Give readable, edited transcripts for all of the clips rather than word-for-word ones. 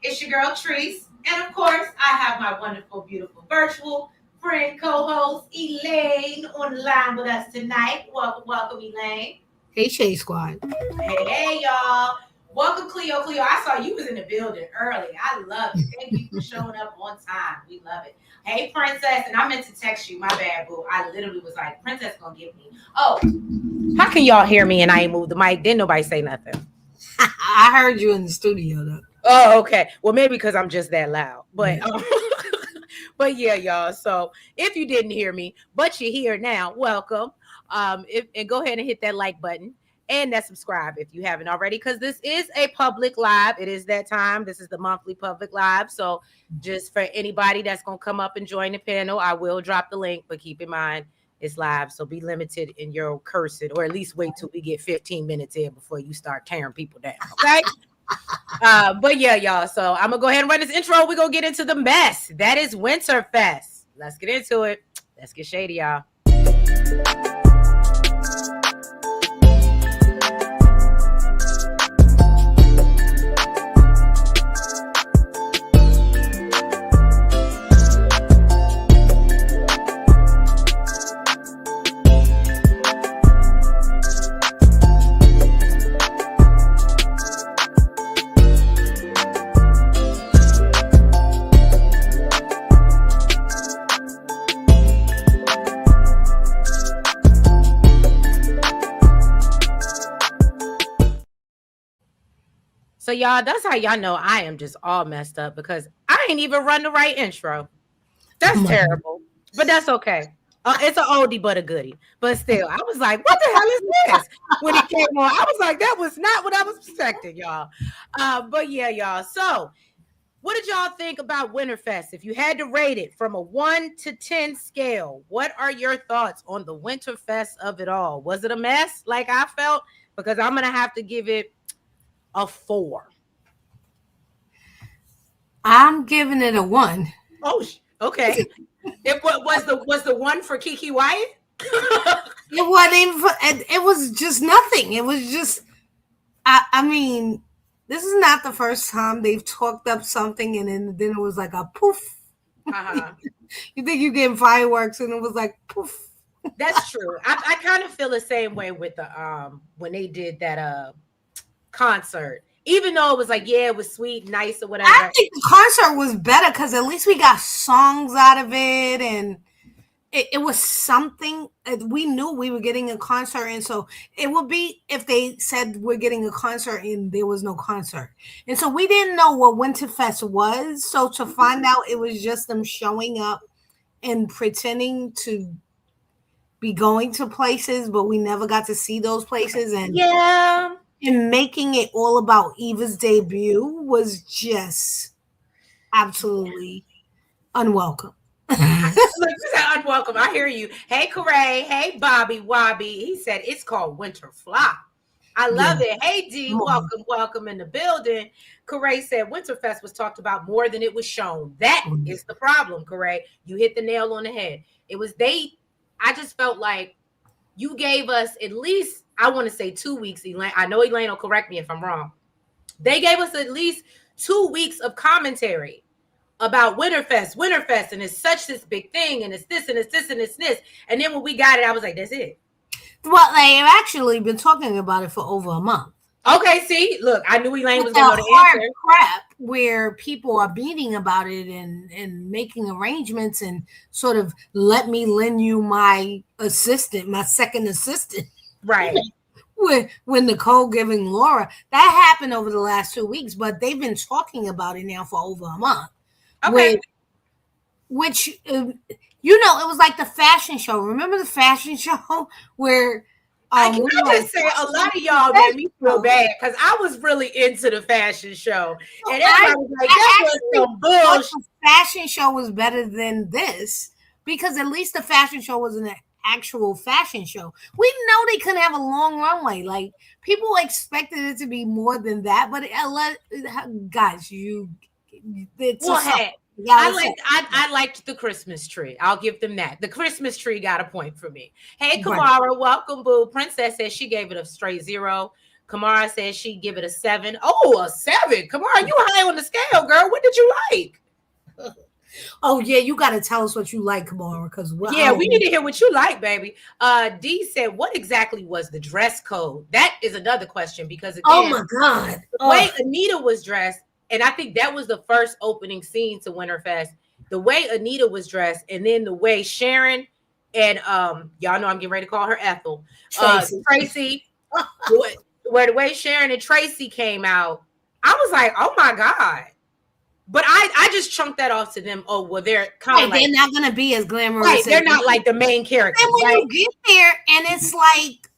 It's your girl Treese, and of course, I have my wonderful, beautiful virtual friend, co-host Elaine on the line with us tonight. Welcome, welcome, Elaine. Hey, Shay Squad. Hey, y'all. Welcome, Cleo. Cleo, I saw you was in the building early. I love it. Thank you for showing up on time. We love it. Hey, Princess, and I meant to text you. My bad, boo. I literally was like, Princess gonna give me. Oh, how can y'all hear me and I ain't moved the mic? Didn't nobody say nothing. I heard you in the studio though. Oh, okay. Well, maybe because I'm just that loud. But but yeah, y'all. So if you didn't hear me, but you're here now, welcome. And go ahead and hit that like button and that subscribe if you haven't already, because this is a public live. It is that time. This is the monthly public live. So just for anybody that's gonna come up and join the panel, I will drop the link, but keep in mind it's live. So be limited in your cursing, or at least wait till we get 15 minutes in before you start tearing people down. Okay. But yeah, y'all. So I'm gonna go ahead and run this intro. We're gonna get into the mess. That is Winterfest. Let's get into it. Let's get shady, y'all. So y'all, that's how y'all know I am just all messed up, because I ain't even run the right intro. That's terrible, but that's okay. It's an oldie but a goodie. But still, I was like, what the hell is this? When it came on, I was like, that was not what I was expecting, y'all. But yeah, y'all. So what did y'all think about Winterfest? If you had to rate it from a 1 to 10 scale, what are your thoughts on the Winterfest of it all? Was it a mess like I felt? Because I'm going to have to give it a 4. I'm giving it a 1. Oh, okay. It was the 1 for Kiki Wyatt? It wasn't even. It was just nothing. It was just. I mean, this is not the first time they've talked up something and then it was like a poof. You think you're getting fireworks and it was like poof. That's true. I kind of feel the same way with the when they did that concert. Even though it was like, yeah, it was sweet, nice, or whatever. I think the concert was better because at least we got songs out of it, and it was something. We knew we were getting a concert, and so it would be if they said we're getting a concert and there was no concert. And so we didn't know what Winterfest was. So to find out it was just them showing up and pretending to be going to places, but we never got to see those places. And yeah. And making it all about Eva's debut was just absolutely unwelcome. Look, you said unwelcome. I hear you. Hey, Corey. Hey, Bobby Wobby. He said it's called Winter Flop. I love it. Hey, D. Welcome in the building. Corey said Winterfest was talked about more than it was shown. That is the problem, Corey. You hit the nail on the head. It was I just felt like you gave us at least, I want to say 2 weeks, Elaine. I know Elaine will correct me if I'm wrong. They gave us at least 2 weeks of commentary about Winterfest, and it's such this big thing, and it's this, and it's this, and it's this. And then when we got it, I was like, that's it. Well, they've actually been talking about it for over a month. Okay, see, look, I knew Elaine was going to know the answer. Crap where people are beating about it and making arrangements and sort of let me lend you my assistant, my second assistant. Right. When Nicole giving Laura, that happened over the last 2 weeks, but they've been talking about it now for over a month. Okay. Which, it was like the fashion show. Remember the fashion show where I can just say a lot of y'all made me feel bad because I was really into the fashion show. And everybody was like, that was some bullshit. The fashion show was better than this because at least the fashion show was an actual fashion show. We know they couldn't have a long runway. Like, people expected it to be more than that, but guys, I liked the Christmas tree. I'll give them that. The Christmas tree got a point for me. Hey, Kamara, welcome, boo. Princess says she gave it a straight 0. Kamara says she'd give it a 7. Oh, a 7. Kamara, you high on the scale, girl. What did you like? Oh yeah, you got to tell us what you like, Kamara, because Yeah, we need to hear what you like, baby. D said, what exactly was the dress code? That is another question because oh again, my God, the way Anita was dressed, and I think that was the first opening scene to Winterfest. The way Anita was dressed, and then the way Sharon and y'all know I'm getting ready to call her Ethel, Tracy, where the way Sharon and Tracy came out, I was like, oh my God. But I just chunked that off to them. Oh, well, they're kind right, of like, they're not gonna be as glamorous. right, they're not like the main characters. And when right? you get there, and it's like,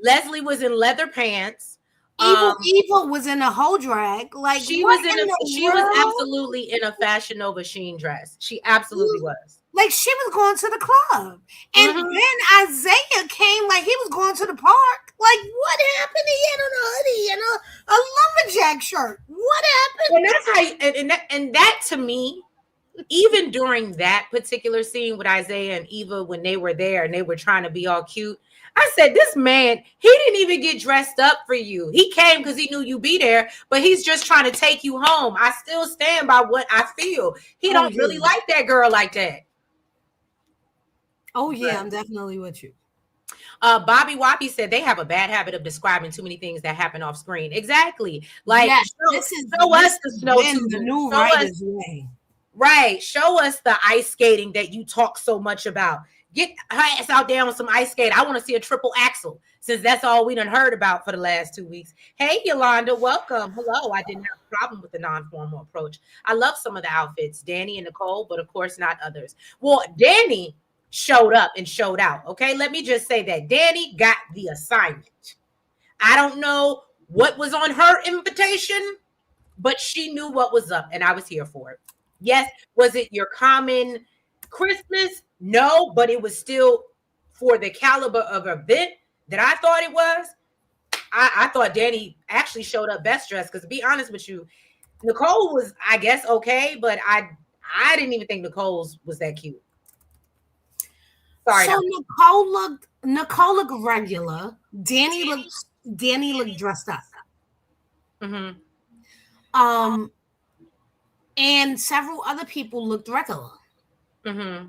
Leslie was in leather pants. Eva was in a whole drag. Like, she what was in in a the she was world? absolutely in a Fashion Nova Sheen dress. She absolutely was. Like, she was going to the club, and then Isaiah came like he was going to the park. Like, what happened? He had on a hoodie and a lumberjack shirt. What happened? And that's how, and that to me, even during that particular scene with Isaiah and Eva, when they were there and they were trying to be all cute, I said, this man, he didn't even get dressed up for you. He came because he knew you'd be there, but he's just trying to take you home. I still stand by what I feel. He don't really like that girl like that. Oh, yeah, I'm definitely with you. Bobby Wappy said they have a bad habit of describing too many things that happen off screen. Exactly. Like, yes, show us the snow tubing. The new writer's way. Right. Show us the ice skating that you talk so much about. Get her ass out there on some ice skate. I want to see a triple axel since that's all we done heard about for the last 2 weeks. Hey, Yolanda, welcome. Hello. I didn't have a problem with the non-formal approach. I love some of the outfits, Danny and Nicole, but of course not others. Well, Danny showed up and showed out. Okay, let me just say that Danny got the assignment. I don't know what was on her invitation, but she knew what was up, and I was here for it. Yes, was it your common Christmas? No, but it was still for the caliber of event that I thought it was. I thought Danny actually showed up best dressed because, to be honest with you, Nicole was, I guess, okay, but I didn't even think Nicole's was that cute. Sorry. So Nicole looked regular. Danny looked dressed up. Mm-hmm. And several other people looked regular. Mm-hmm.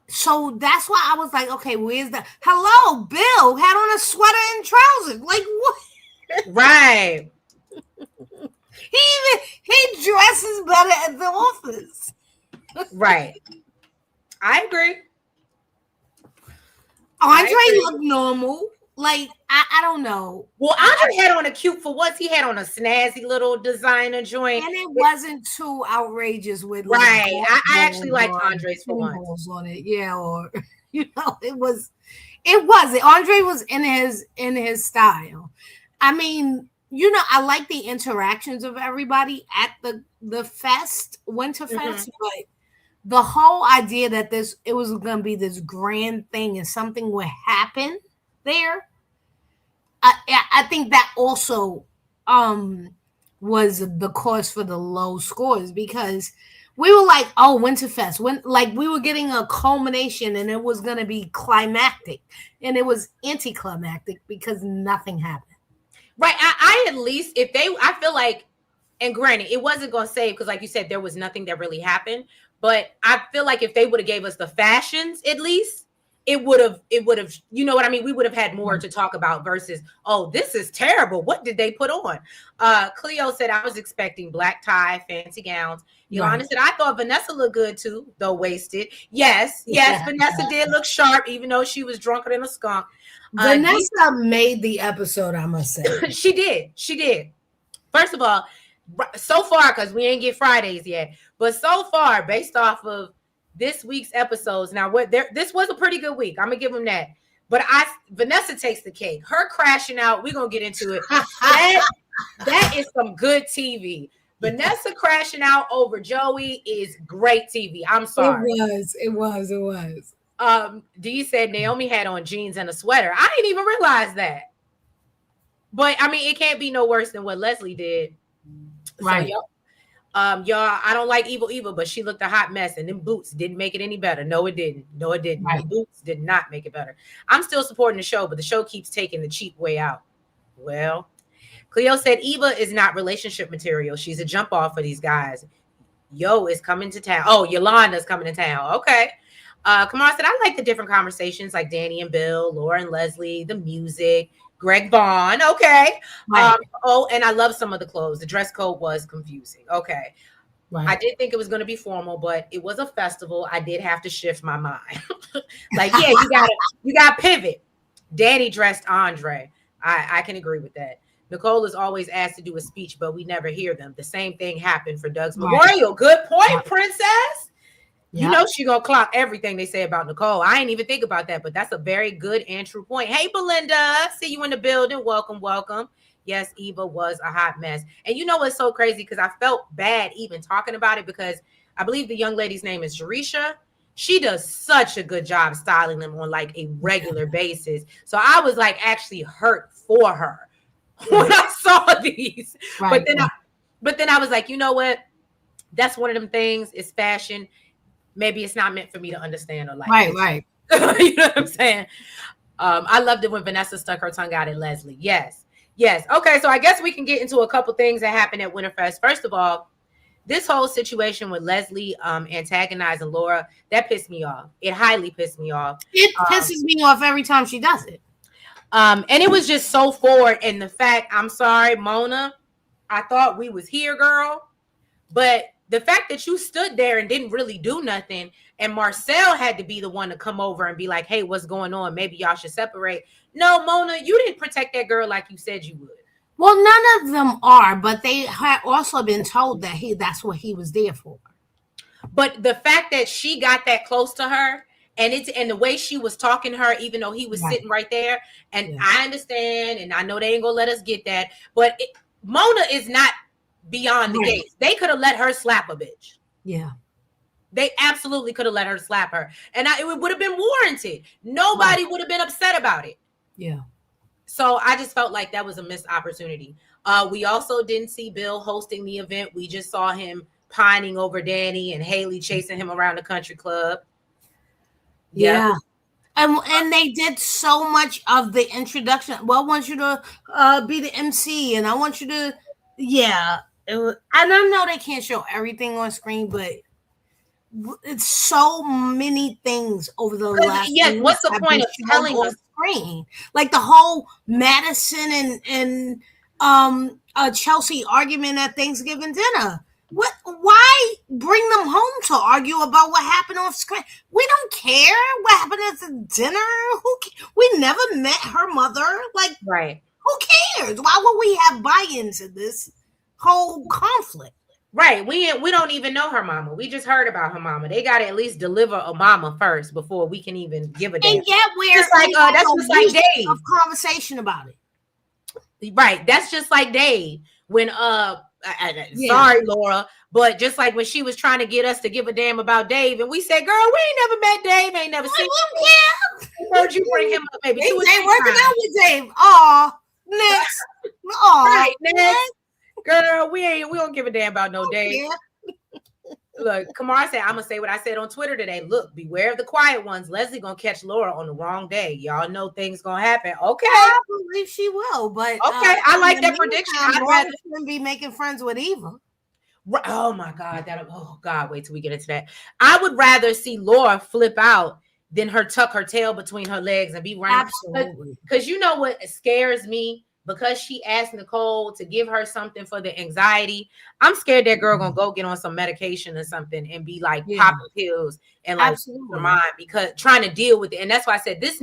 So that's why I was like, okay, where's the hello? Bill had on a sweater and trousers. Like, what? Right. he dresses better at the office. Right. I agree. Andre looked normal. Like, I don't know. Well, Andre had on a cute, for once, he had on a snazzy little designer joint. And it wasn't too outrageous with right. Like, I actually liked Andre's for once. On it. Yeah, or it was Andre was in his style. I mean, I like the interactions of everybody at the fest, Winterfest, but the whole idea that it was going to be this grand thing and something would happen there, I think that also was the cause for the low scores, because we were like, oh, Winterfest, we were getting a culmination and it was going to be climactic, and it was anticlimactic because nothing happened. Right. I at least, I feel like, and granted, it wasn't going to save because, like you said, there was nothing that really happened. But I feel like if they would have gave us the fashions, at least, it would have, you know what I mean? We would have had more to talk about versus, oh, this is terrible. What did they put on? Cleo said, I was expecting black tie, fancy gowns. Yolanda said, I thought Vanessa looked good too, though wasted. Yes, Vanessa did look sharp, even though she was drunker than a skunk. Vanessa made the episode, I must say. She did. First of all, so far, because we ain't get Fridays yet, but so far, based off of this week's episodes, now this was a pretty good week. I'm gonna give them that. But Vanessa takes the cake. Her crashing out, we're gonna get into it. That is some good TV. Vanessa crashing out over Joey is great TV. I'm sorry. It was. Dee said Naomi had on jeans and a sweater. I didn't even realize that. But I mean, it can't be no worse than what Leslie did. Right. So, y'all, I don't like Evil, but she looked a hot mess, and them boots didn't make it any better. No, it didn't. Right. The boots did not make it better. I'm still supporting the show, but the show keeps taking the cheap way out. Well, Cleo said Eva is not relationship material. She's a jump off for these guys. Yo is coming to town. Oh, Yolanda's coming to town. Okay. Kamar said, I like the different conversations like Danny and Bill, Laura and Leslie, the music, Greg Vaughn. Okay. Right. Oh, and I love some of the clothes. The dress code was confusing. Okay. I Right. did think it was going to be formal, but it was a festival. I did have to shift my mind. Like, yeah, you got to pivot. Danny dressed Andre. I can agree with that. Nicole is always asked to do a speech, but we never hear them. The same thing happened for Doug's Right. memorial. Good point, Yep. Princess. You Yep. know she gonna clock everything they say about Nicole. I ain't even think about that, but that's a very good and true point. Hey, Belinda, see you in the building. Welcome, welcome. Yes, Eva was a hot mess. And you know what's so crazy? Because I felt bad even talking about it because I believe the young lady's name is Jerisha. She does such a good job styling them on like a regular basis. So I was like actually hurt for her when I saw these. Right. But then I was like, you know what? That's one of them things. It's fashion. Maybe it's not meant for me to understand or like. Right. Right. You know what I'm saying? I loved it when Vanessa stuck her tongue out at Leslie. Yes. Okay, so I guess we can get into a couple things that happened at Winterfest. First of all, this whole situation with Leslie antagonizing Laura, that pissed me off. It highly pissed me off. It pisses me off every time she does it. And it was just so forward. And the fact, I'm sorry, Mona, I thought we was here, girl. But the fact that you stood there and didn't really do nothing, and Marcel had to be the one to come over and be like, hey, what's going on? Maybe y'all should separate. No, Mona, you didn't protect that girl like you said you would. Well, none of them are, but they had also been told that that's what he was there for. But the fact that she got that close to her, and the way she was talking to her, even though he was sitting right there, and I understand, and I know they ain't gonna let us get that, but Mona is not beyond the gates. They could have let her slap a bitch. Yeah. They absolutely could have let her slap her. And it would have been warranted. Nobody would have been upset about it. Yeah. So I just felt like that was a missed opportunity. We also didn't see Bill hosting the event. We just saw him pining over Danny and Haley chasing him around the country club. Yeah. And they did so much of the introduction. Well, I want you to be the MC, and I want you to, and I know they can't show everything on screen, but it's so many things over the last. Yes, what's the point of telling us? Screen? Like the whole Madison and Chelsea argument at Thanksgiving dinner. What? Why bring them home to argue about what happened off screen? We don't care what happened at the dinner. We never met her mother. Like, who cares? Why would we have buy-ins in this whole conflict? Right. We don't even know her mama. We just heard about her mama. They got to at least deliver a mama first before we can even give a damn. And yet just like that's just like Dave. Of conversation about it. Right. That's just like Dave when sorry, Laura, but just like when she was trying to get us to give a damn about Dave, and we said, "Girl, we ain't never met Dave, ain't never seen him. Yeah, heard you bring him up, maybe. They working out with Dave. Oh, next. Oh, right, next. Girl, we don't give a damn about no Dave. Yeah. Look, Kamar said, I'm gonna say what I said on Twitter today. Look, beware of the quiet ones. Leslie gonna catch Laura on the wrong day. Y'all know things gonna happen. Okay, I believe she will, but okay, I like that prediction. I'd rather be making friends with Eva. Oh my God, wait till we get into that. I would rather see Laura flip out than her tuck her tail between her legs and be running. Absolutely. Because you know what scares me? Because she asked Nicole to give her something for the anxiety. I'm scared that girl gonna go get on some medication or something and be like popping pills and like her mind because trying to deal with it. And that's why I said this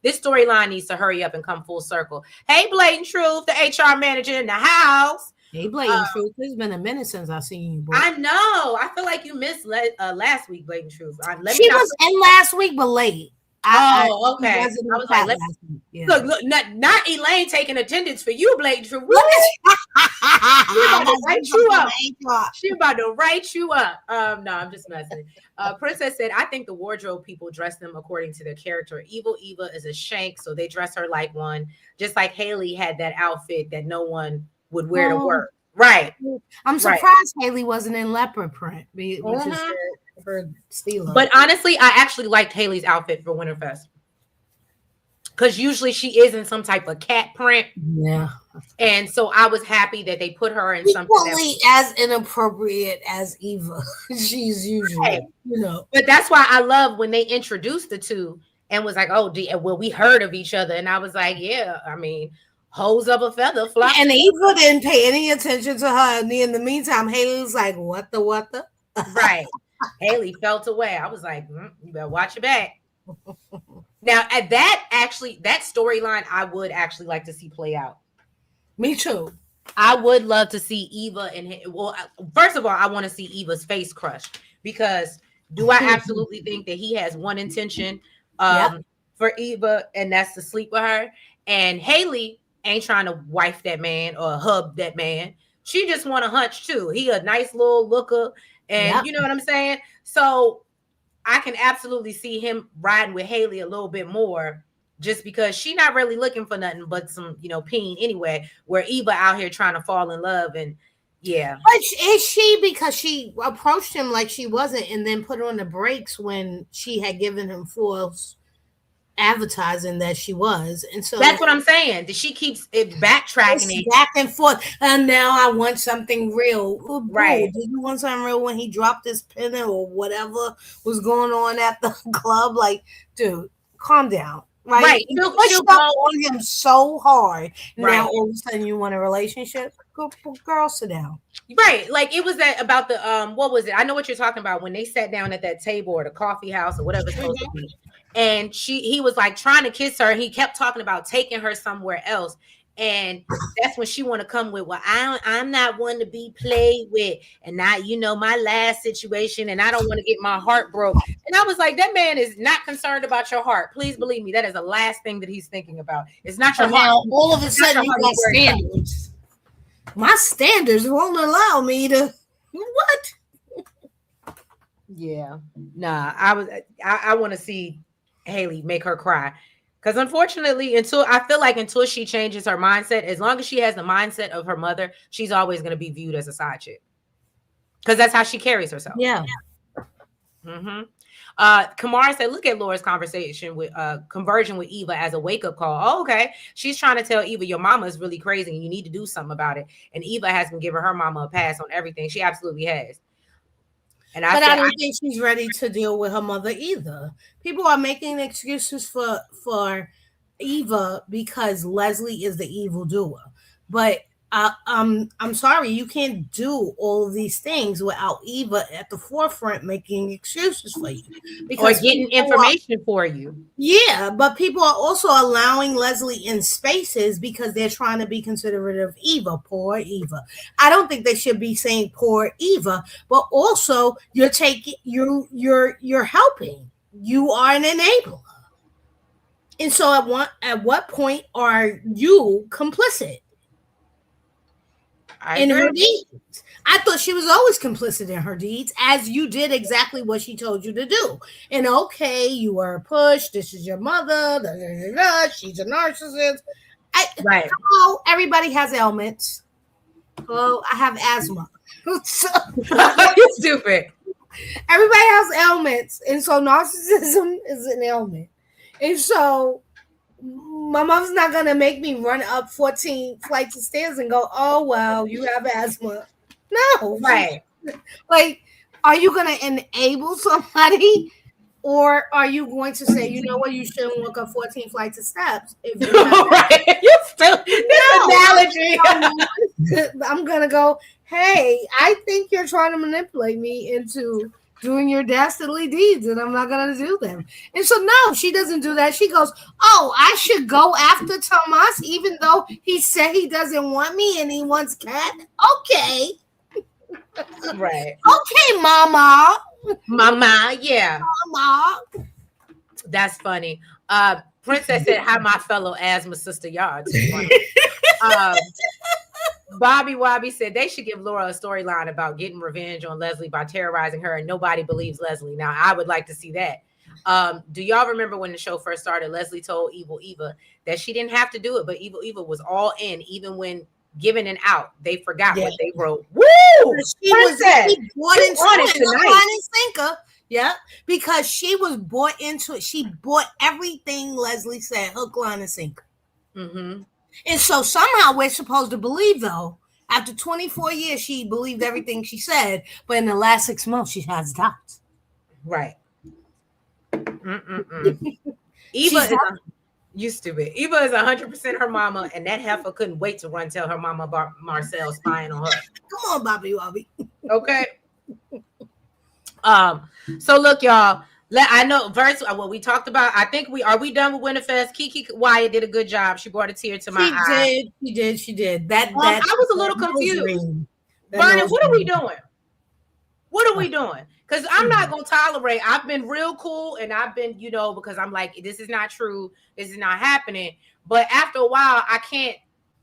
storyline needs to hurry up and come full circle. Hey, Blatant Truth, the HR manager in the house. Hey, Blatant Truth. It's been a minute since I've seen you. Boy. I know. I feel like you missed last week, Blatant Truth. She was in last week, but late. Okay. I was like, look, not Elaine taking attendance for you, Blatant Truth. She about to write you up. She about to write you up. No, I'm just messing. Princess said, I think the wardrobe people dress them according to their character. Evil Eva is a shank, so they dress her like one. Just like Haley had that outfit that no one would wear to work. Right. I'm surprised Haley wasn't in leopard print, which is her stealer. But honestly, I actually liked Haley's outfit for Winterfest. because usually she is in some type of cat print. Yeah. And so I was happy that they put her in something that Equally as inappropriate as Eva. She's usually, right. you know. But that's why I love when they introduced the two and was like, oh, well, we heard of each other. And I was like, yeah, I mean, hose of a feather flock And together. Eva didn't pay any attention to her. And in the meantime, Haley was like, what the? Right. Haley felt away. I was like, you better watch your back. Now, at that storyline, I would actually like to see play out. Me too. I would love to see Eva and well, first of all, I want to see Eva's face crushed because do I absolutely think that he has one intention for Eva, and that's to sleep with her. And Haley ain't trying to wife that man or hub that man. She just want a hunch too. He a nice little looker, and you know what I'm saying? So I can absolutely see him riding with Haley a little bit more just because she not really looking for nothing but some, peen anyway, where Eva out here trying to fall in love. And yeah. But is she, because she approached him like she wasn't and then put on the brakes when she had given him false advertising that she was. And so that's what I'm saying. She keeps it backtracking it back and forth. And now I want something real. Oh, right. Did you want something real when he dropped his pen or whatever was going on at the club? Like, dude, calm down. Right. You pushed up on him so hard. Right. Now all of a sudden you want a relationship. Girl, sit down. Right. Like it was that about the what was it? I know what you're talking about when they sat down at that table or the coffee house or whatever it's supposed to be. And he was like trying to kiss her, and he kept talking about taking her somewhere else. And that's when she want to come with, well, I'm not one to be played with, and not, my last situation, and I don't want to get my heart broke. And I was like, that man is not concerned about your heart. Please believe me, that is the last thing that he's thinking about. It's not your heart. All of a sudden you got standards. My standards won't allow me to what? Yeah, nah. I want to see Haley make her cry. Because unfortunately, until she changes her mindset, as long as she has the mindset of her mother, she's always going to be viewed as a side chick. Because that's how she carries herself. Yeah. Mm-hmm. Kamara said, look at Laura's conversion with Eva as a wake-up call. Oh, okay. She's trying to tell Eva, your mama is really crazy and you need to do something about it. And Eva has been giving her mama a pass on everything. She absolutely has. And I don't think she's ready to deal with her mother either. People are making excuses for Eva because Leslie is the evildoer. But I'm sorry, you can't do all of these things without Eva at the forefront making excuses for you. Because or getting information for you. Yeah, but people are also allowing Leslie in spaces because they're trying to be considerate of Eva. Poor Eva. I don't think they should be saying poor Eva, but also you're helping. You are an enabler. And so at what point are you complicit? In her deeds. I thought she was always complicit in her deeds, as you did exactly what she told you to do. And okay, you were pushed. This is your mother. She's a narcissist. Right. Hello, everybody has ailments. Oh, I have asthma. You're stupid. Everybody has ailments, and so narcissism is an ailment. And so my mom's not going to make me run up 14 flights of stairs and go, oh, well, you have asthma. No. Right. Like, are you going to enable somebody, or are you going to say, you know what, you shouldn't walk up 14 flights of steps? If you right. You're still, this analogy. I'm going to go, hey, I think you're trying to manipulate me into doing your dastardly deeds, and I'm not going to do them. And so, no, she doesn't do that. She goes, oh, I should go after Tomas, even though he said he doesn't want me and he wants Cat. Okay. Right. Okay, Mama. Mama, yeah. Mama. That's funny. Princess said, hi, my fellow asthma sister. Y'all are too funny. Bobby Wobby said they should give Laura a storyline about getting revenge on Leslie by terrorizing her, and nobody believes Leslie. Now, I would like to see that. Do y'all remember when the show first started, Leslie told Evil Eva that she didn't have to do it, but Evil Eva was all in, even when given an out. They forgot what they wrote. Woo! She was tonight. Yeah, because she was bought into it. She bought everything Leslie said, hook, line, and sinker. Mm-hmm. And so somehow we're supposed to believe, though, after 24 years, she believed everything she said, but in the last 6 months, she has doubts. Right. Mm-mm-mm. Eva She's is you stupid. Eva is 100% her mama, and that heifer couldn't wait to run tell her mama about Marcel spying on her. come on, Bobby Bobby. Okay. So look, y'all. I know verse what we talked about. I think we done with Winterfest. Kiki Wyatt did a good job. She brought a tear to my eye. She did. That I was a little confused. Vernon, what are we doing? What are we doing? Because I'm not gonna tolerate. I've been real cool, and I've been, because I'm like, this is not true. This is not happening. But after a while, I can't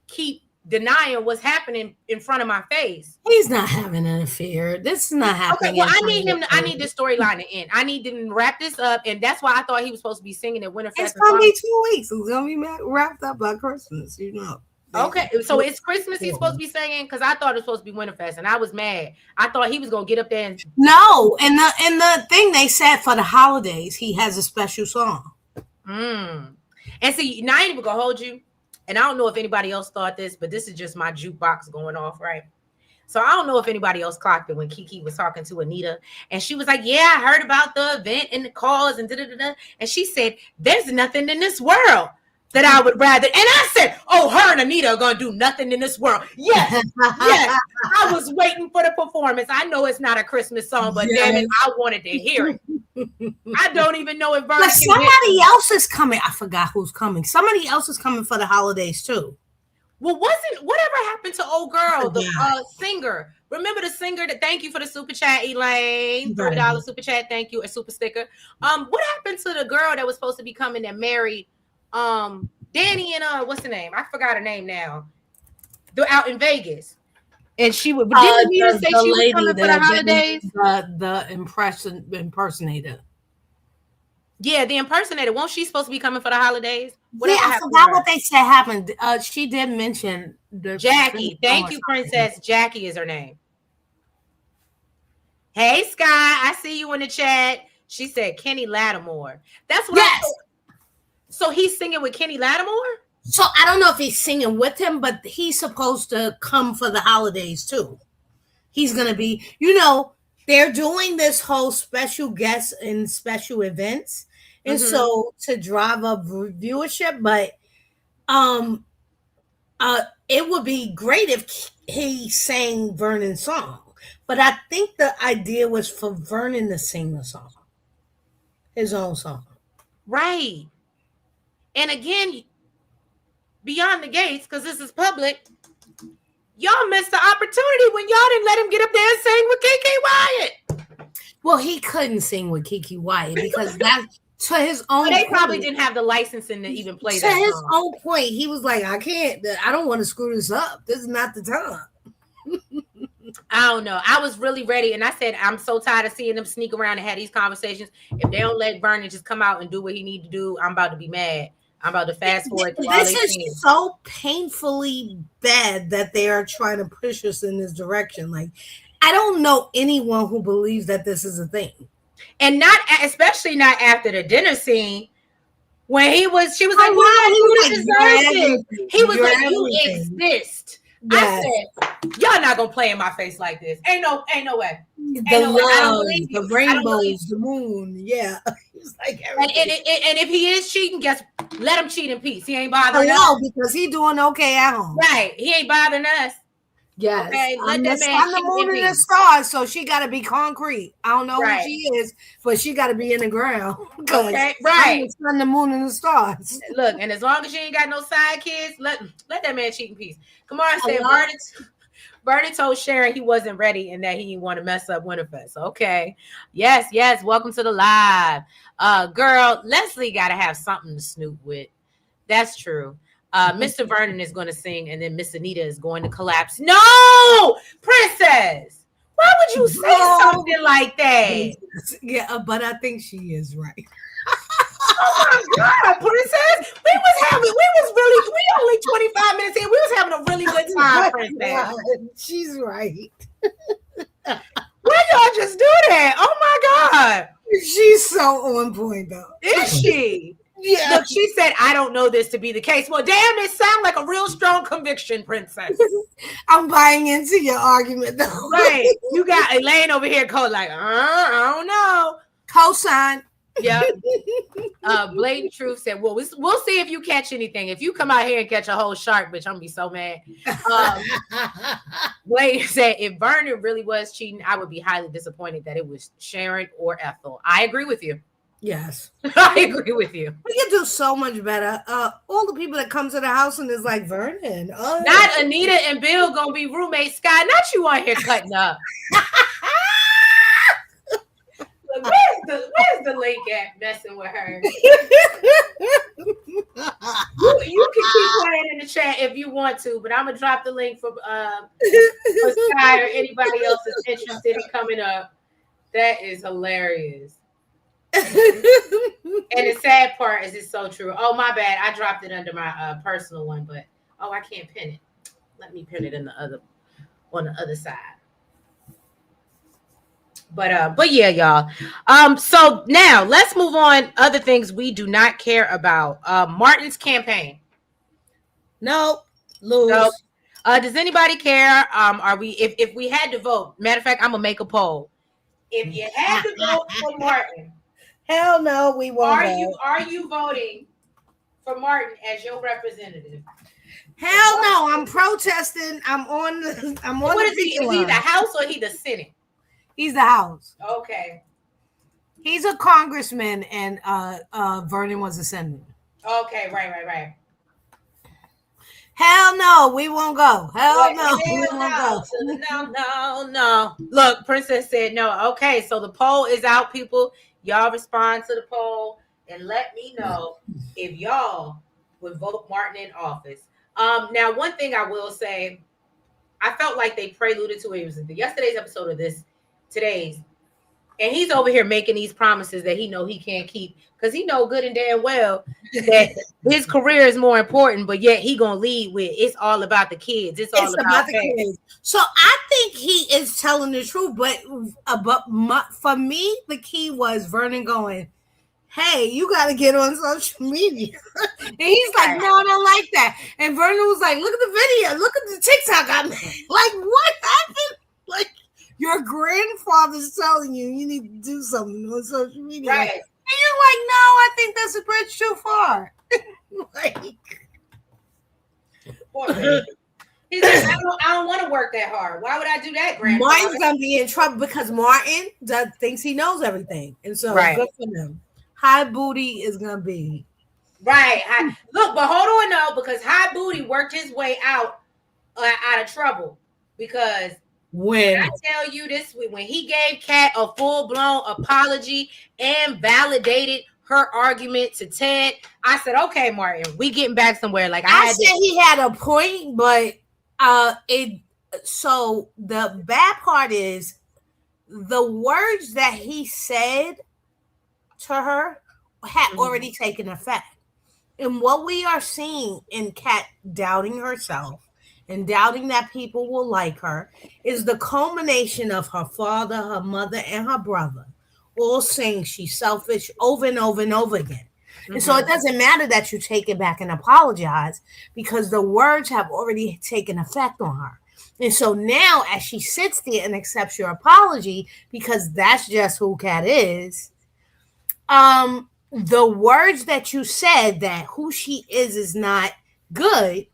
keep denying what's happening in front of my face. He's not having an affair. This is not happening. Okay, well, I need this storyline to end. I need to wrap this up, and that's why I thought he was supposed to be singing at Winterfest. It's gonna be 2 weeks. It's gonna be wrapped up by Christmas. Okay, so it's Christmas he's supposed to be singing, because I thought it was supposed to be Winterfest, and I was mad. I thought he was gonna get up there and no. And the thing they said for the holidays, he has a special song. And see, now I ain't even gonna hold you. And I don't know if anybody else thought this, but this is just my jukebox going off, right? So I don't know if anybody else clocked it when Kiki was talking to Anita, and she was like, "Yeah, I heard about the event and the cause and da-da-da-da." And she said, "There's nothing in this world that I would rather." And I said, "Oh, her and Anita are gonna do nothing in this world." Yes, yes. I was waiting for the performance. I know it's not a Christmas song, but damn it, I wanted to hear it. I don't even know if But somebody else is coming. I forgot who's coming. Somebody else is coming for the holidays too. Well, whatever happened to old girl, the singer? Remember the singer that? Thank you for the super chat, Elaine. $30 super chat. Thank you, a super sticker. What happened to the girl that was supposed to be coming that married Danny and what's the name? I forgot her name now. They're out in Vegas. And she would didn't Anita say she was coming for the holidays? The impersonator. Yeah, the impersonator. Won't she supposed to be coming for the holidays? I forgot what they said happened. She did mention Jackie. Thank you, Princess. Jackie is her name. Hey, Sky. I see you in the chat. She said Kenny Lattimore. That's what I thought. So he's singing with Kenny Lattimore? So I don't know if he's singing with him, but he's supposed to come for the holidays too. He's going to be, they're doing this whole special guests and special events. And so to drive up viewership, but it would be great if he sang Vernon's song. But I think the idea was for Vernon to sing the song, his own song. Right. And again, beyond the gates, because this is public, y'all missed the opportunity when y'all didn't let him get up there and sing with Kiki Wyatt. Well, he couldn't sing with Kiki Wyatt because that's to his own point. They probably didn't have the licensing to even play that. To his own point, he was like, I don't want to screw this up. This is not the time. I don't know. I was really ready, and I said, I'm so tired of seeing them sneak around and have these conversations. If they don't let Vernon just come out and do what he need to do, I'm about to be mad. I'm about to fast forward. This is so painfully bad that they are trying to push us in this direction. Like, I don't know anyone who believes that this is a thing. And especially not after the dinner scene when she was like, he was like, you exist. Yes. I said, y'all not gonna play in my face like this. Ain't no way. The rainbows, the moon. Yeah. It's like and if he is cheating, let him cheat in peace. He ain't bothering us. Because he doing okay at home. Right. He ain't bothering us. Yes. Okay, let that man the moon and the stars, so she got to be concrete. I don't know who she is, but she got to be in the ground. Okay, right. The sun, the moon, and the stars. Look, and as long as she ain't got no side kids, let that man cheat in peace. Kamara said Vernon told Sharon he wasn't ready and that he didn't want to mess up Winterfest. Okay. Yes. Welcome to the live. Girl, Leslie got to have something to snoop with. That's true. Mr. Vernon is going to sing, and then Miss Anita is going to collapse. No, Princess, why would you say something like that? Yeah, but I think she is right. Oh my God, Princess, we only 25 minutes in. We was having a really good time, Princess. She's right. Why y'all just do that? Oh my God. She's so on point, though. Is she? Yeah. Look, she said, I don't know this to be the case. Well, damn, it sounds like a real strong conviction, princess. I'm buying into your argument, though. Right. You got Elaine over here code like, I don't know. Cosign. Yeah. Blatant Truth said, well, we'll see if you catch anything. If you come out here and catch a whole shark, bitch, I'm gonna be so mad. Blatant said, if Vernon really was cheating, I would be highly disappointed that it was Sharon or Ethel. I agree with you. Yes. I agree with you. We can do so much better. All the people that come to the house and is like, Vernon. Not Anita and Bill gonna be roommates. Sky, not you on here cutting up. Where's the link at messing with her? You can keep playing in the chat if you want to, but I'm gonna drop the link for Sky or anybody else that's interested in coming up. That is hilarious. And the sad part is it's so true. Oh, my bad. I dropped it under my personal one, but I can't pin it. Let me pin it on the other side. But yeah, y'all. So now let's move on. Other things we do not care about. Martin's campaign. Nope. Lose. Nope. Does anybody care? Are we if we had to vote? Matter of fact, I'm gonna make a poll. If you had to vote for Martin, hell no, we won't. Are you voting for Martin as your representative? Hell no, I'm protesting. I'm on. What is he? Is he the House or he the Senate? He's the House. Okay. He's a congressman, and Vernon was a senator. Okay, right. Hell no, we won't go. Hell no, we won't go. No. Look, Princess said no. Okay, so the poll is out, people. Y'all respond to the poll and let me know if y'all would vote Martin in office. Now, one thing I will say, I felt like they preluded to it. It was yesterday's episode of today's, and he's over here making these promises that he know he can't keep because he know good and damn well that his career is more important, but yet he gonna lead with it's all about the kids. It's all about the kids. So I think he is telling the truth, but for me, the key was Vernon going, hey, you got to get on social media. And he's like, no, I don't like that. And Vernon was like, look at the video. Look at the TikTok I made. Like, what happened? Like, your grandfather's telling you need to do something on social media. Right. And you're like, no, I think that's a bridge too far. He's like, I don't want to work that hard. Why would I do that, grandfather? Martin's going to be in trouble because Martin thinks he knows everything. And so good for him. High Booty is going to be. Right. Look, but hold on, though, because High Booty worked his way out of trouble because when I tell you this, when he gave Kat a full-blown apology and validated her argument to Ted, I said, okay, Martin, we getting back somewhere. Like I said he had a point, but so the bad part is the words that he said to her had already taken effect. And what we are seeing in Kat doubting herself and doubting that people will like her is the culmination of her father, her mother, and her brother all saying she's selfish over and over and over again. Mm-hmm. And so it doesn't matter that you take it back and apologize because the words have already taken effect on her. And so now as she sits there and accepts your apology, because that's just who Kat is, the words that you said that who she is not good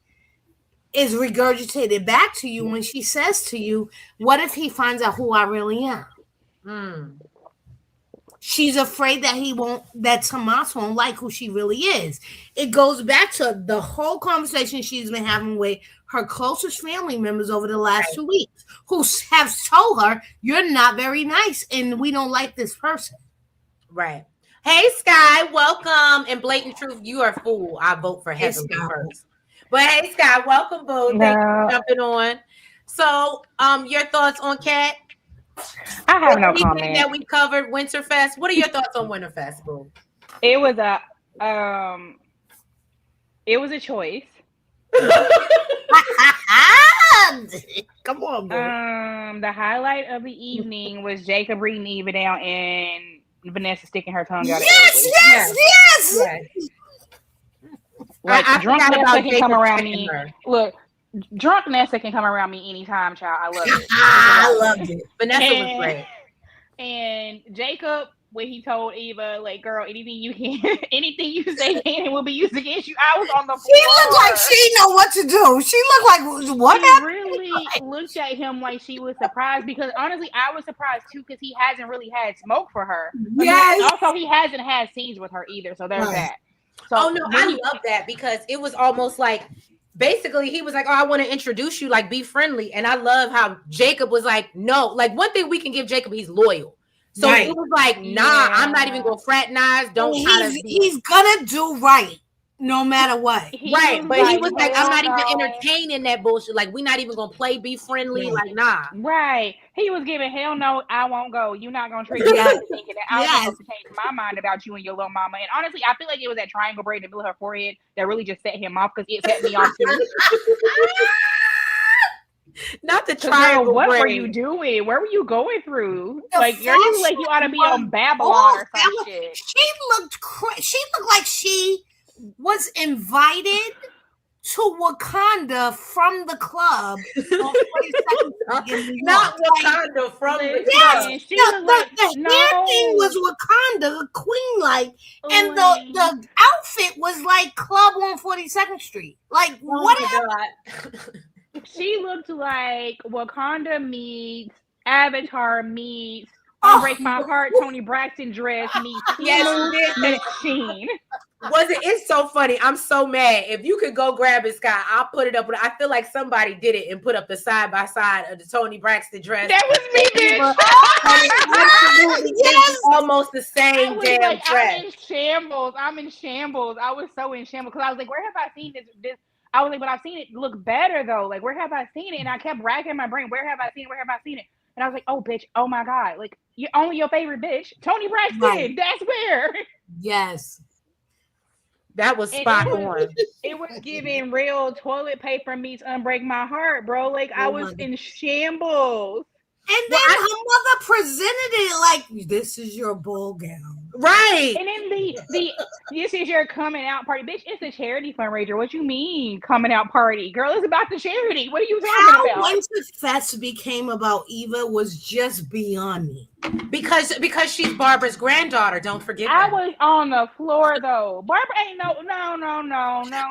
is regurgitated back to you when she says to you, what if he finds out who I really am? She's afraid that Tomas won't like who she really is. It goes back to the whole conversation she's been having with her closest family members over the last 2 weeks, who have told her, you're not very nice and we don't like this person. Right. Hey, Sky, welcome. And Blatant Truth, you are a fool. I vote for Heavenly first. But hey, Sky, welcome, boo. Thank you for jumping on. So, your thoughts on Kat? I have no comment. That we covered Winterfest. What are your thoughts on Winterfest, boo? It was a choice. Come on, bro. The highlight of the evening was Jacob reading Eva down and Vanessa sticking her tongue out. Yes. Like I drunk forgot Nessa about can Jacob come around checking me. her. Look, drunk Nessa can come around me anytime, child. I love it. I loved it. Vanessa was great. And Jacob, when he told Eva, like, girl, anything you say can and will be used against you. I was on the floor. She looked like she know what to do. She looked like what? She really looked at him like she was surprised, because honestly, I was surprised too, because he hasn't really had smoke for her. Yes. Also, he hasn't had scenes with her either, so there's that. So I love that, because it was almost like, basically he was like, oh, I want to introduce you, like, be friendly. And I love how Jacob was like, no, like, one thing we can give Jacob, he's loyal. So it was like, nah, I'm not even gonna fraternize. He's gonna do right no matter what. But he was like, I'm not even entertaining that bullshit. Like, we're not even gonna play be friendly. Like, nah. Right. He was giving, hell no, I won't go. You're not gonna treat me thinking that I was supposed to change my mind about you and your little mama. And honestly, I feel like it was that triangle braid in the middle of her forehead that really just set him off, because it set me off too. Not the triangle. What braid. were you doing? Where were you going through? Like, you ought to be on Babylon or some shit. She looked like she was invited to Wakanda from the club. Not Wakanda from the club. The hair thing was Wakanda, queen-like, and the outfit was like club on 42nd Street. Like, what happened? She looked like Wakanda meets Avatar meets Break My Heart, Tony Braxton dress meets Machine. It's so funny. I'm so mad. If you could go grab it, Scott, I'll put it up. I feel like somebody did it and put up the side by side of the Tony Braxton dress. That was me, bitch. It's almost the same damn dress. I'm in shambles. I was so in shambles, because I was like, where have I seen this? I was like, but I've seen it look better though. Like, where have I seen it? And I kept racking my brain. Where have I seen it? Where have I seen it? And I was like, oh, bitch. Oh my God. Like, you're only your favorite bitch, Tony Braxton. Right. That's where. Yes. That was spot on. It was giving real toilet paper meets Unbreak My Heart, bro. Like, I was in shambles. And then her mother presented it like, this is your ball gown. Right. And then this is your coming out party. Bitch, it's a charity fundraiser. What you mean coming out party? Girl, it's about the charity. What are you talking about? How Winterfest became about Eva was just beyond me. Because she's Barbara's granddaughter. Don't forget I that. was on the floor though. Barbara ain't no.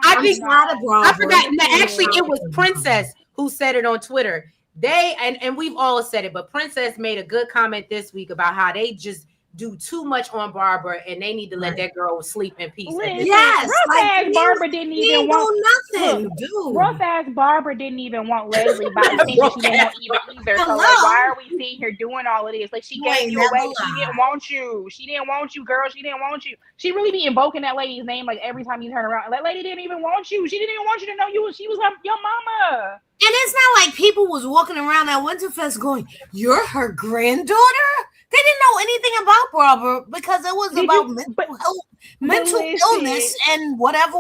I think I forgot. Actually, it was Princess who said it on Twitter. They and we've all said it, but Princess made a good comment this week about how they just do too much on Barbara, and they need to let that girl sleep in peace. Yes, rough ass Barbara didn't even want nothing. Dude, rough ass Barbara didn't even want Leslie by thinking she didn't want Eva either. So like, why are we sitting here doing all of this? Like, she gave you away. She didn't want you. She didn't want you, girl. She didn't want you. She really be invoking that lady's name like every time you turn around. That lady didn't even want you. She didn't even want you to know you. She was your mama. And it's not like people was walking around at Winterfest going, "You're her granddaughter." They didn't know anything about Barbara because it was mental illness and whatever.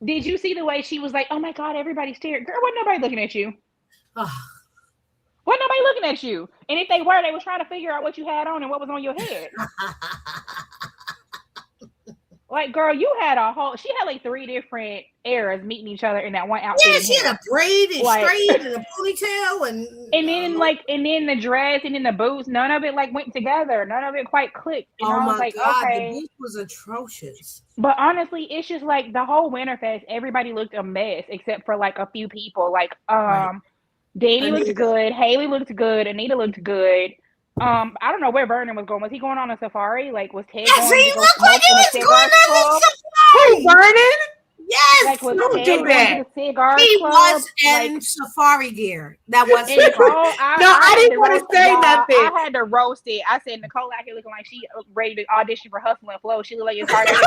Did you see the way she was like, "Oh my God, everybody's staring"? Girl, wasn't nobody looking at you. Wasn't nobody looking at you. And if they were, they were trying to figure out what you had on and what was on your head. Like, girl, you had she had like 3 different eras meeting each other in that one outfit. Yeah, she had a braid and straight and a ponytail and then the dress and then the boots, none of it like went together. None of it quite clicked. And I was like, God, okay. the boots was atrocious. But honestly, it's just like the whole Winterfest, everybody looked a mess except for like a few people. Like, Danny looked good, Haley looked good, Anita looked good. I don't know where Vernon was going. Was he going on a safari? Like, was Ted going he looked like he was going on a safari. Who, Vernon? Yes, like, was don't do that. He was in safari gear. That was I didn't want to say nothing. I had to roast it. I said Nicole out here looking like she ready to audition for Hustle and Flow. She looked like it's hard to get.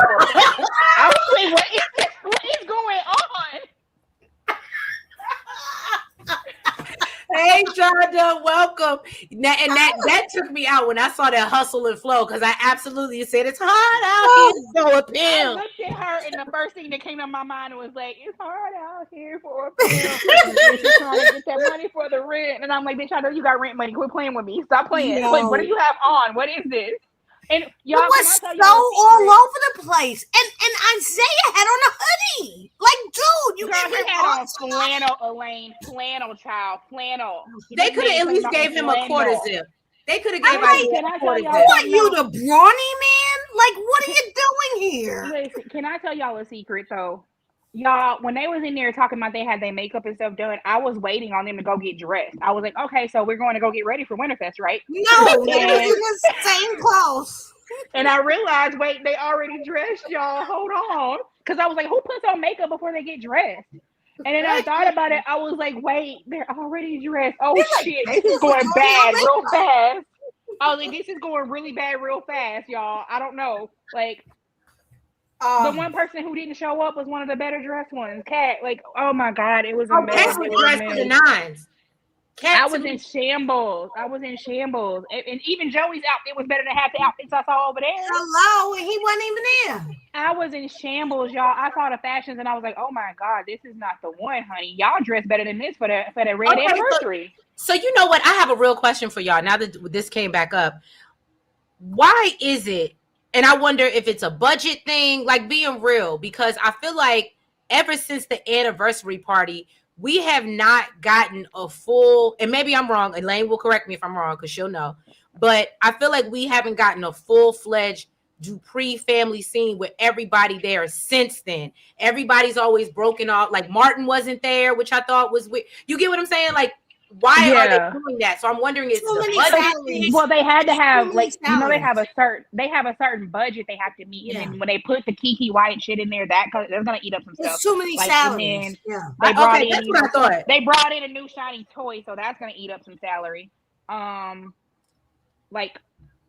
I was like, what is going on? Hey, Jonda, welcome. And that took me out when I saw that Hustle and Flow, because I absolutely said it's hard out here for a pimp. I looked at her, and the first thing that came to my mind was like, it's hard out here for a pimp. She's trying to get that money for the rent. And I'm like, bitch, I know you got rent money. Quit playing with me. Stop playing. No. Like, what do you have on? What is this? And y'all, it was so all over the place. And Isaiah had on a hoodie. Like, dude, you girl, he had on flannel, Elaine, flannel, child, flannel. They could have at least gave him a quarter zip. They could have gave Isaiah a quarter zip. What, you the brawny man? Like, what are you doing here? Listen, can I tell y'all a secret though? Y'all, when they was in there talking about they had their makeup and stuff done, I was waiting on them to go get dressed. I was like, okay, so we're going to go get ready for Winterfest, right? No, they was in the same clothes. And I realized, wait, they already dressed, y'all. Hold on. Because I was like, who puts on makeup before they get dressed? And then I thought about it. I was like, wait, they're already dressed. Oh, shit. This is going bad real fast. I was like, this is going really bad real fast, y'all. I don't know. Like, the one person who didn't show up was one of the better dressed ones. Kat, like, oh my God, it was amazing. Kat was dressed to the nines. I was in shambles. And even Joey's outfit was better than half the outfits I saw over there. Hello, and he wasn't even there. I was in shambles, y'all. I saw the fashions and I was like, oh my God, this is not the one, honey. Y'all dress better than this for the red anniversary. So you know what? I have a real question for y'all. Now that this came back up, why is it? And I wonder if it's a budget thing, like being real, because I feel like ever since the anniversary party, we have not gotten a full, and maybe I'm wrong, Elaine will correct me if I'm wrong because she'll know, but I feel like we haven't gotten a full-fledged Dupree family scene with everybody there since then. Everybody's always broken off. Like Martin wasn't there, which I thought was weird. You get what I'm saying? Like, why are they doing that? So I'm wondering, it's the budget. Well, they had to have they have a certain budget they have to meet, and then when they put the Kiki White shit in there, that's gonna eat up some stuff. It's too many salaries. They brought in, that's what I thought. They brought in a new shiny toy, so that's gonna eat up some salary. Like,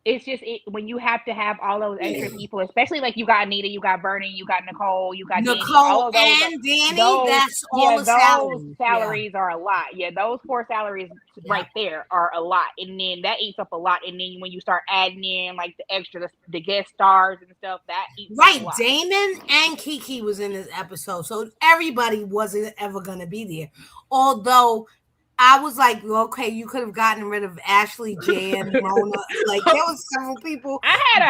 it's just when you have to have all those extra people, especially like you got Anita, you got Vernon, you got Nicole, you got Danny, all of those, and Danny. That's all the salaries. Those salaries are a lot. Yeah, those 4 salaries right there are a lot, and then that eats up a lot. And then when you start adding in like the extra, the guest stars and stuff, that eats up a lot. Damon and Kiki was in this episode, so everybody wasn't ever gonna be there. Although I was like, okay, you could have gotten rid of Ashley, Jay, and Mona. Like, there was several people. I had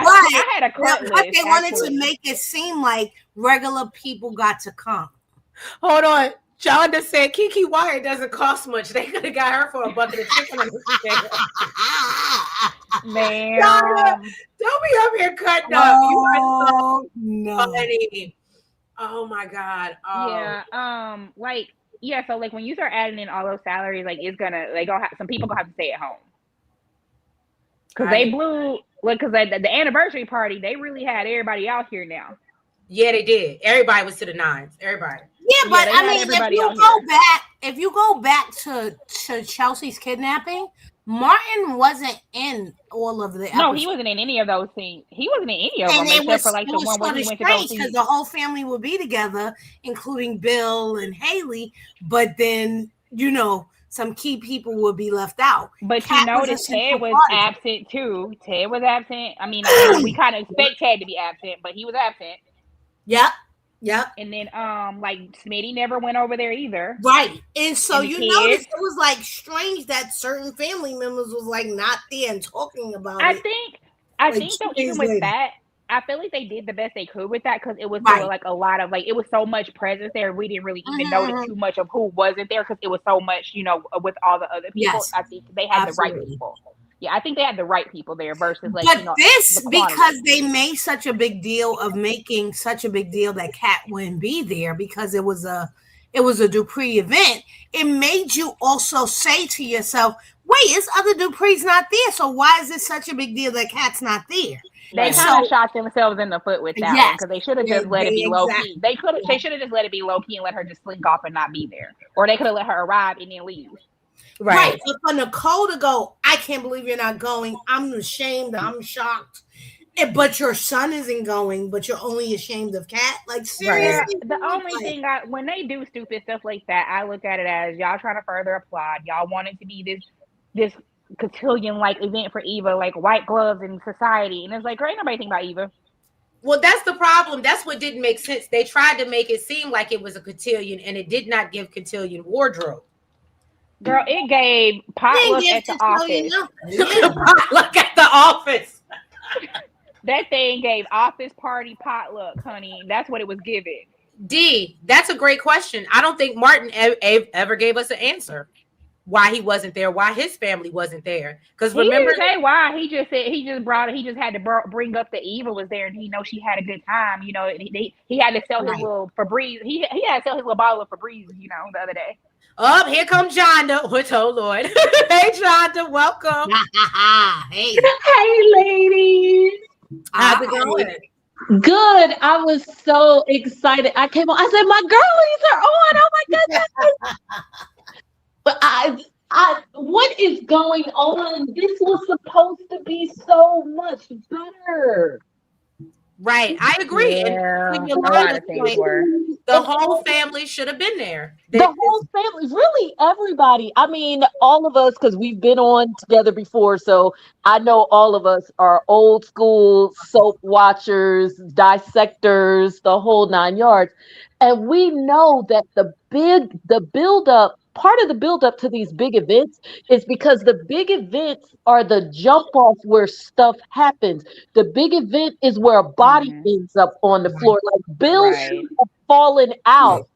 a but they wanted to make it seem like regular people got to come. Hold on. Jonda said Kiki Wyatt doesn't cost much. They could have got her for a bucket of chicken. Man, Jonda, don't be up here cutting up. You are so funny. Oh my God. Oh. Yeah. Yeah, so like when you start adding in all those salaries, like some people gonna have to stay at home because they blew. Because the anniversary party, they really had everybody out here now. Yeah, they did. Everybody was to the nines. Everybody. Yeah, but I mean, if you go back to Chelsea's kidnapping, Martin wasn't in all of the episodes. No, he wasn't in any of those scenes. He wasn't in any of them except for like the one where he went to go see. Because the whole family would be together, including Bill and Haley, but then, some key people would be left out. But you notice Ted was absent too. Ted was absent. I mean, we kind of expect Ted to be absent, but he was absent. Yep. And then like Smitty never went over there either. Right. And so you notice it was like strange that certain family members was like not there and talking about I it. I think though, even with that, I feel like they did the best they could with that because it was still like a lot of it was so much presence there. We didn't really even notice too much of who wasn't there because it was so much, with all the other people. Yes. I think they had the right people. Yeah, I think they had the right people there versus because they made such a big deal of making such a big deal that Kat wouldn't be there because it was a Dupree event. It made you also say to yourself, wait, it's other Dupree's not there. So why is it such a big deal that Kat's not there? They kind of shot themselves in the foot with that one because they should have just let it be low key. They should have just let it be low key and let her just slink off and not be there, or they could have let her arrive and then leave. Right. But for Nicole to go, I can't believe you're not going. I'm ashamed. I'm shocked. But your son isn't going, but you're only ashamed of Kat. Like, seriously? The only thing, when they do stupid stuff like that, I look at it as y'all trying to further applaud. Y'all want it to be this cotillion-like event for Eva, like white gloves in society. And it's like, girl, ain't nobody think about Eva. Well, that's the problem. That's what didn't make sense. They tried to make it seem like it was a cotillion, and it did not give cotillion wardrobe. Girl, it gave potluck at the office. Potluck at the office. That thing gave office party potluck, honey. That's what it was giving. D, that's a great question. I don't think Martin ever gave us an answer why he wasn't there, why his family wasn't there. Because He remember, didn't say why. He just said he just brought it. He just had to bring up the Eva was there, and he know she had a good time. You know, he had to sell his little Febreze. He had to sell his little bottle of Febreze. You know, the other day. oh, here comes Jonda. Which, oh Lord, hey Jonda, welcome. Hey, hey, ladies. How's it going? Good. I was so excited. I came on. I said, "My girlies are on! Oh my goodness!" But what is going on? This was supposed to be so much better. Right, I agree. Yeah, And a lot of things were. The whole family should have been there. The whole family, really everybody. I mean, all of us, because we've been on together before. So I know all of us are old school soap watchers, dissectors, the whole nine yards. And we know that the build up, part of the build up to these big events is because the big events are the jump off where stuff happens. The big event is where a body ends up on the floor. Like Bill should have fallen out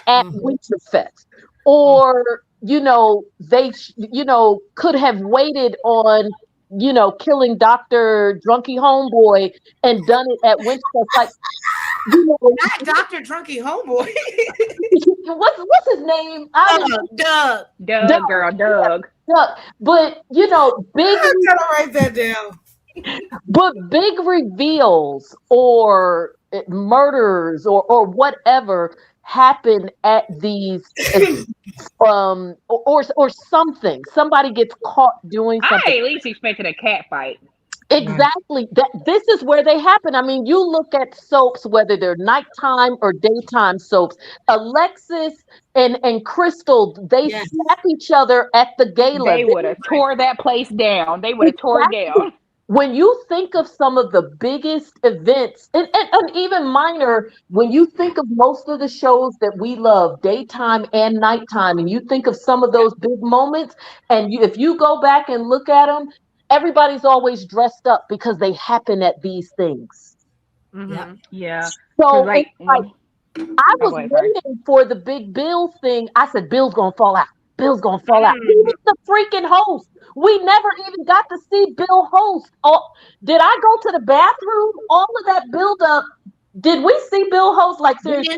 at Winterfest, or they could have waited on killing Dr. Drunky Homeboy and done it at Winterfest. Like, not Dr. Drunky Homeboy. what's his name? Doug. Doug. But big. I'm gonna write that down. But big reveals or murders or whatever happen at these or something. Somebody gets caught doing something. I at least expected a cat fight. Exactly. This is where they happen. I mean, you look at soaps, whether they're nighttime or daytime soaps. Alexis and Crystal, they slap each other at the gala. They would have tore that place down. They would have tore it down. When you think of some of the biggest events, and even minor, when you think of most of the shows that we love, daytime and nighttime, and you think of some of those big moments, and if you go back and look at them, everybody's always dressed up because they happen at these things. Mm-hmm. Yeah. So I was waiting for the big Bill thing. I said, Bill's going to fall out. Bill's going to fall out. He's the freaking host. We never even got to see Bill host. Oh, did I go to the bathroom? All of that buildup. Did we see Bill host? Like, seriously,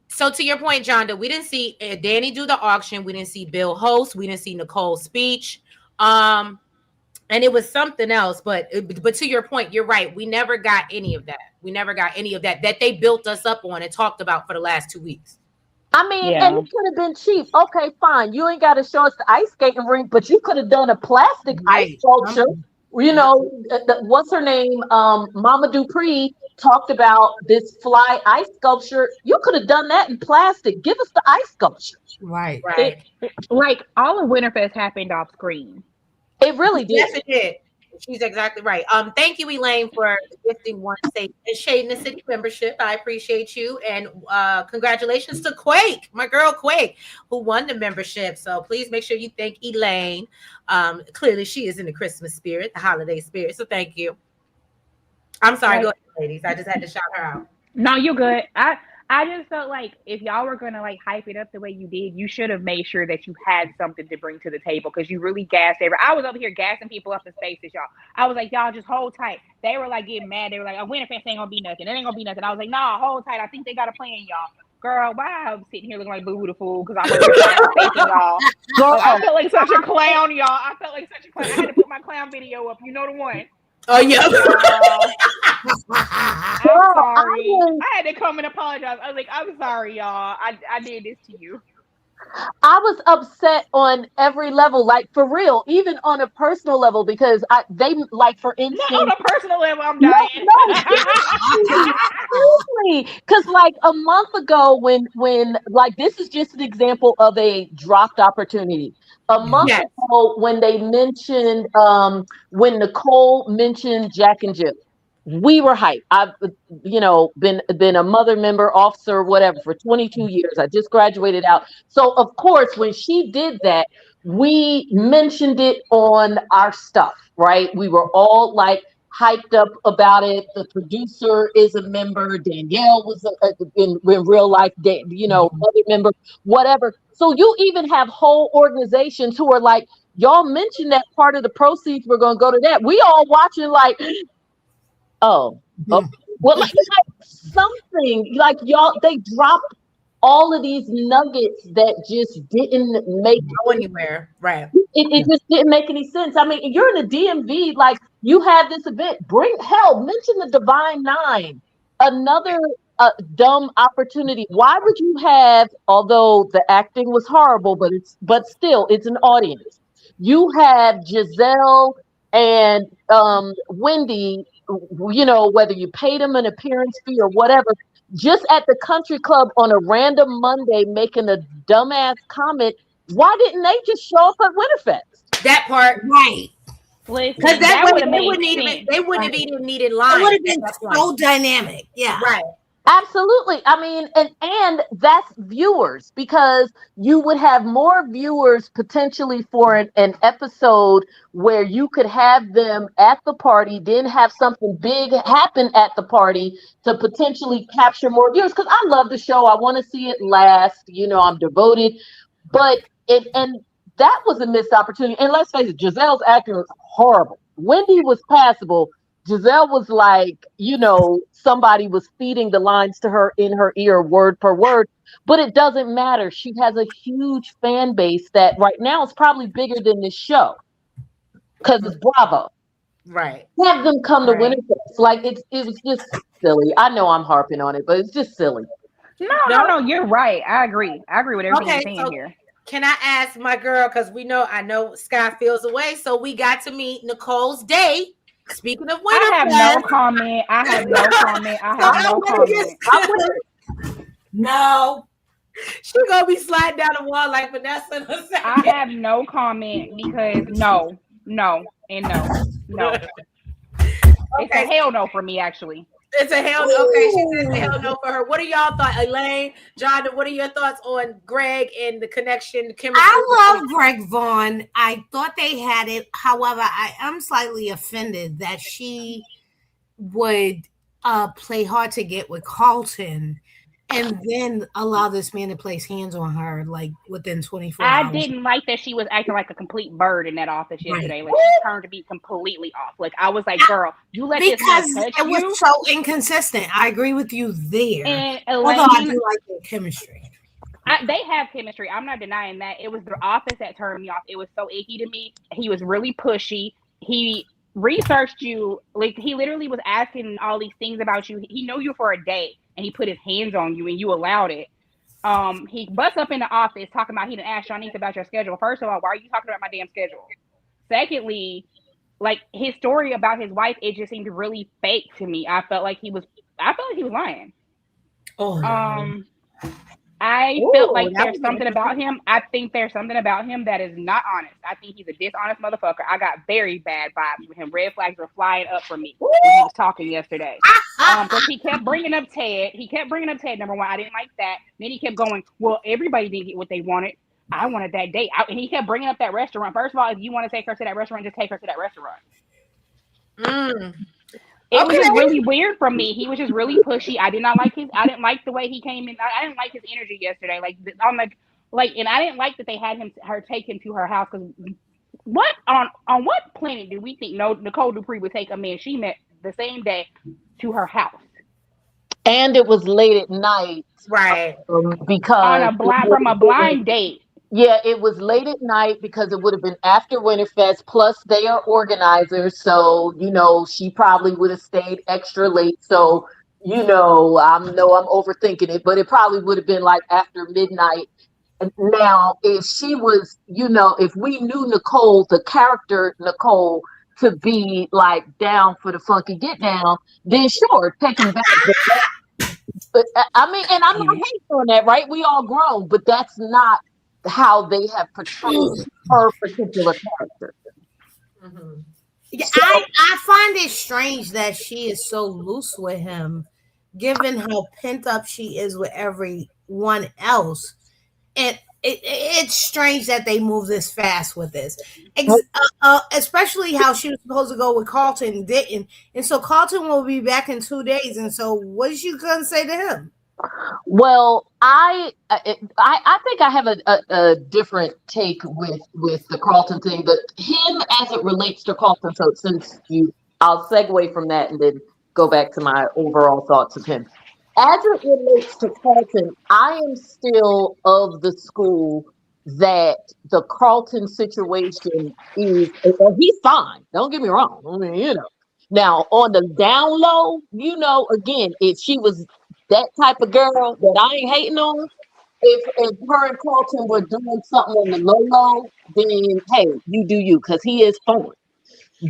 So to your point, Jonda, we didn't see Danny do the auction. We didn't see Bill host. We didn't see Nicole's speech. And it was something else. But to your point, you're right. We never got any of that. We never got any of that they built us up on and talked about for the last 2 weeks. I mean, and it could have been cheap. Okay, fine. You ain't got to show us the ice skating rink, but you could have done a plastic ice sculpture. What's her name? Mama Dupree talked about this fly ice sculpture. You could have done that in plastic. Give us the ice sculpture. Right. Like all of Winterfest happened off screen. It really did. Yes, it did. She's exactly right. Thank you, Elaine, for gifting one Shadeinthecity membership. I appreciate you, and congratulations to Quake, my girl Quake, who won the membership. So please make sure you thank Elaine. Clearly, she is in the Christmas spirit, the holiday spirit. So thank you. I'm sorry, go ahead, ladies. I just had to shout her out. No, you're good. I just felt like if y'all were gonna like hype it up the way you did, you should have made sure that you had something to bring to the table because you really gassed every. I was over here gassing people up in spaces, y'all. I was like, y'all just hold tight. They were like getting mad. They were like, "A Winterfest ain't gonna be nothing. It ain't gonna be nothing." I was like, "Nah, hold tight. I think they got a plan, y'all." Girl, why I'm sitting here looking like Boo Boo the Fool because I'm facing y'all. I felt like such a clown, y'all. I felt like such a clown. I had to put my clown video up. You know the one. Oh yeah. I'm sorry. I had to come and apologize. I was like, I'm sorry, y'all. I did this to you. I was upset on every level, like for real, even on a personal level, because they like, for instance, not on a personal level, I'm dying. Seriously, because like a month ago, when like this is just an example of a dropped opportunity. A month ago, when they mentioned, when Nicole mentioned Jack and Jill, we were hyped. I've, been a mother member, officer, whatever, for 22 years. I just graduated out. So of course, when she did that, we mentioned it on our stuff, right? We were all like hyped up about it. The producer is a member. Danielle was in real life, other member, whatever. So you even have whole organizations who are like, y'all mentioned that part of the proceeds were going to go to that. We all watching like, oh, okay. Well, like something like y'all, they dropped all of these nuggets that just didn't make Go anywhere, right? it just didn't make any sense. I mean, you're in the DMV, like you have this event. Mention the Divine Nine, another dumb opportunity. Why would you have? Although the acting was horrible, but still, it's an audience. You have Giselle and Wendy. Whether you paid them an appearance fee or whatever, just at the country club on a random Monday making a dumbass comment. Why didn't they just show up at Winterfest? That part, right? Because that way they wouldn't have sense. even needed It lines. would have been so dynamic. Yeah. Right. Absolutely. I mean, and that's viewers, because you would have more viewers potentially for an episode where you could have them at the party, then have something big happen at the party to potentially capture more viewers. Because I love the show. I want to see it last. I'm devoted. But and that was a missed opportunity. And let's face it, Giselle's acting was horrible. Wendy was passable. Giselle was like, somebody was feeding the lines to her in her ear, word per word. But it doesn't matter. She has a huge fan base that right now is probably bigger than this show because it's Bravo. Right. Have them come to Winterfest. Like it was just silly. I know I'm harping on it, but it's just silly. No, you're right. I agree with everything you're saying here. Can I ask my girl, because I know Sky feels away, so we got to meet Nicole's date. Speaking of Winterfest, I have no comment. No. She gonna be sliding down the wall like Vanessa in a second. I have no comment because no. It's a hell no for me, actually. It's a hell no. Okay, she says a hell no for her. What are y'all thoughts, Elaine, John? What are your thoughts on Greg and the connection, chemistry? I love Greg Vaughn. I thought they had it. However, I am slightly offended that she would play hard to get with Carlton and then allow this man to place hands on her like within 24 hours. I didn't like that she was acting like a complete bird in that office yesterday. Like she turned to be completely off. Like I was like, girl, you let this man touch you. It was so inconsistent. I agree with you there. And although I do like their chemistry. They have chemistry. I'm not denying that. It was the office that turned me off. It was so icky to me. He was really pushy. He researched you. Like he literally was asking all these things about you. He knew you for a day. And he put his hands on you and you allowed it. He busts up in the office talking about he didn't ask Shanice about your schedule. First of all, why are you talking about my damn schedule? Secondly, like his story about his wife, it just seemed really fake to me. I felt like he was lying. I felt like there's something about him. I think there's something about him that is not honest. I think he's a dishonest motherfucker. I got very bad vibes with him. Red flags were flying up for me when he was talking yesterday. Because he kept bringing up Ted. Number one. I didn't like that. Then he kept going, well, everybody didn't get what they wanted. I wanted that date. And he kept bringing up that restaurant. First of all, if you want to take her to that restaurant, just take her to that restaurant. It was just really weird from me. He was just really pushy. I didn't like the way he came in. I didn't like his energy yesterday. And I didn't like that they had her take him to her house. Because what on what planet do we think Nicole Dupree would take a man she met the same day to her house? And it was late at night, right? Because from a blind date. Yeah, it was late at night because it would have been after Winterfest. Plus, they are organizers, so she probably would have stayed extra late. So I know I'm overthinking it, but it probably would have been like after midnight. Now, if she was, if we knew Nicole, the character Nicole, to be like down for the funky get down, then sure, take him back. But I mean, and I'm not hating on that, right? We all grown, but that's not how they have portrayed her particular character. Mm-hmm. Yeah, so, I find it strange that she is so loose with him, given how pent up she is with everyone else. And it's strange that they move this fast with this. Especially how she was supposed to go with Carlton and didn't. And so Carlton will be back in 2 days. And so what is you going to say to him? Well, I think I have a different take with the Carlton thing, but him as it relates to Carlton. So since I'll segue from that and then go back to my overall thoughts of him. As it relates to Carlton, I am still of the school that the Carlton situation is, well, he's fine. Don't get me wrong. I mean, Now on the down low, again, if she was that type of girl that I ain't hating on, if her and Carlton were doing something on the low low, then hey, you do you, because he is fun.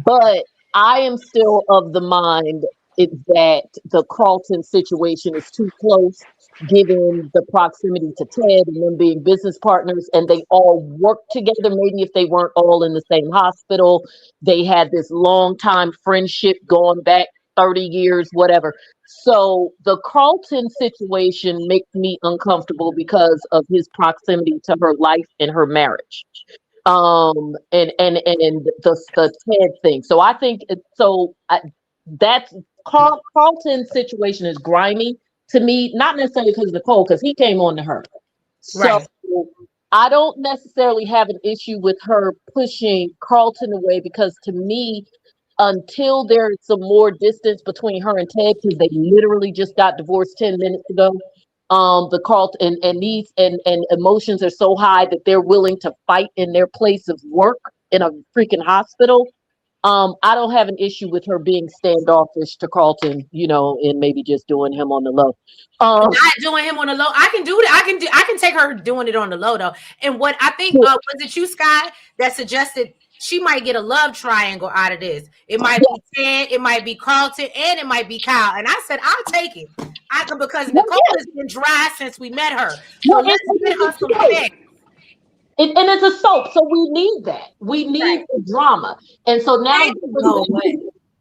But I am still of the mind that the Carlton situation is too close, given the proximity to Ted and them being business partners, and they all work together. Maybe if they weren't all in the same hospital, they had this long time friendship going back 30 years, whatever. So the Carlton situation makes me uncomfortable because of his proximity to her life and her marriage. And the Ted thing. So I think that's Carlton's situation is grimy to me, not necessarily because of Nicole, because he came on to her. So Right. I don't necessarily have an issue with her pushing Carlton away, because to me, until there's some more distance between her and Ted, because they literally just got divorced 10 minutes ago. The Carlton and needs and emotions are so high that they're willing to fight in their place of work in a freaking hospital. I don't have an issue with her being standoffish to Carlton, and maybe just doing him on the low. Not doing him on the low. I can do that. I can take her doing it on the low though. And what I think was it you, Sky, that suggested she might get a love triangle out of this. It might be Ted, it might be Carlton, and it might be Kyle. And I said, I'll take it. Because Nicole has been dry since we met her. So let's get her some fix. And it's a soap, so we need that. We need the drama. And so now,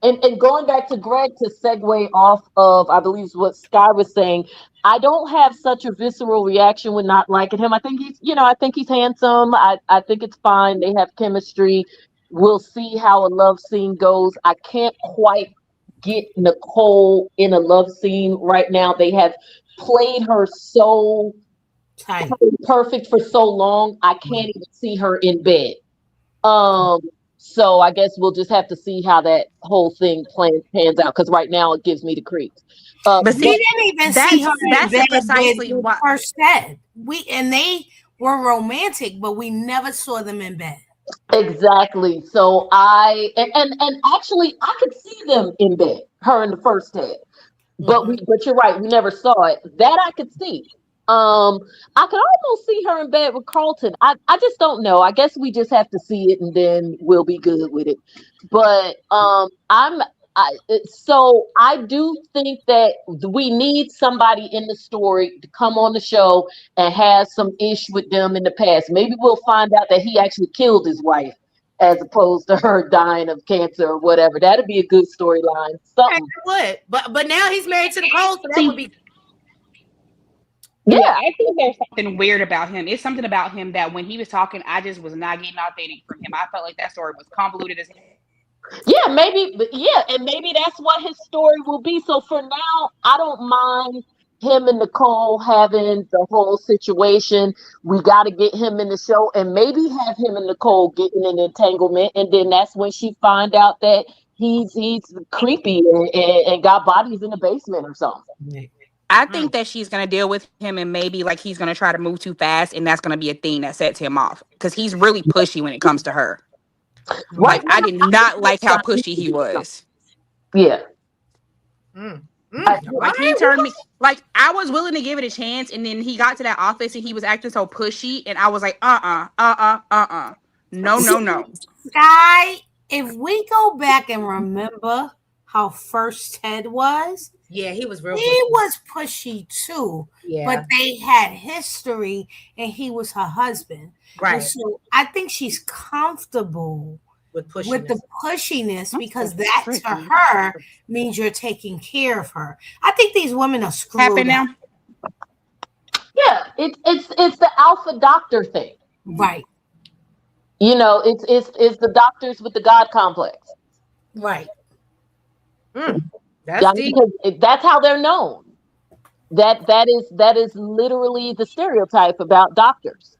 and going back to Greg to segue off of, I believe what Sky was saying, I don't have such a visceral reaction with not liking him. I think he's handsome. I think it's fine. They have chemistry. We'll see how a love scene goes. I can't quite get Nicole in a love scene right now. They have played her so perfect for so long. I can't even see her in bed. So I guess we'll just have to see how that whole thing pans out, because right now it gives me the creeps. But see, we didn't even see her in bed precisely what first said. They were romantic, but we never saw them in bed. Exactly. So and actually I could see them in bed, her and the first Ted. But you're right, we never saw it. That I could see. I could almost see her in bed with Carlton. I just don't know. I guess we just have to see it and then we'll be good with it. But so I do think that we need somebody in the story to come on the show and have some ish with them in the past. Maybe we'll find out that he actually killed his wife as opposed to her dying of cancer or whatever. That'd be a good storyline. Something. Would. But now he's married to Nicole, so that would be. Yeah, I think there's something weird about him. It's something about him that when he was talking, I just was not getting authentic from him. I felt like that story was convoluted as hell. Yeah, maybe. Yeah, and maybe that's what his story will be. So for now, I don't mind him and Nicole having the whole situation. We got to get him in the show and maybe have him and Nicole getting an entanglement, and then that's when she find out that he's creepy and got bodies in the basement or something. I think that she's going to deal with him, and maybe like he's going to try to move too fast, and that's going to be a thing that sets him off, because he's really pushy when it comes to her. Right. Like, I did not like how pushy he was. Yeah. Like he turned me, like I was willing to give it a chance, and then he got to that office and he was acting so pushy, and I was like, no. Sky, if we go back and remember how first Ted was, yeah, he was real. He was pushy too. Yeah. But they had history, and he was her husband. Right. And so I think she's comfortable with the pushiness, because that to her means you're taking care of her. I think these women are screwed up. Now. Yeah, it's the alpha doctor thing. Right. It's the doctors with the God complex. Right. That's deep. Because that's how they're known. That is literally the stereotype about doctors,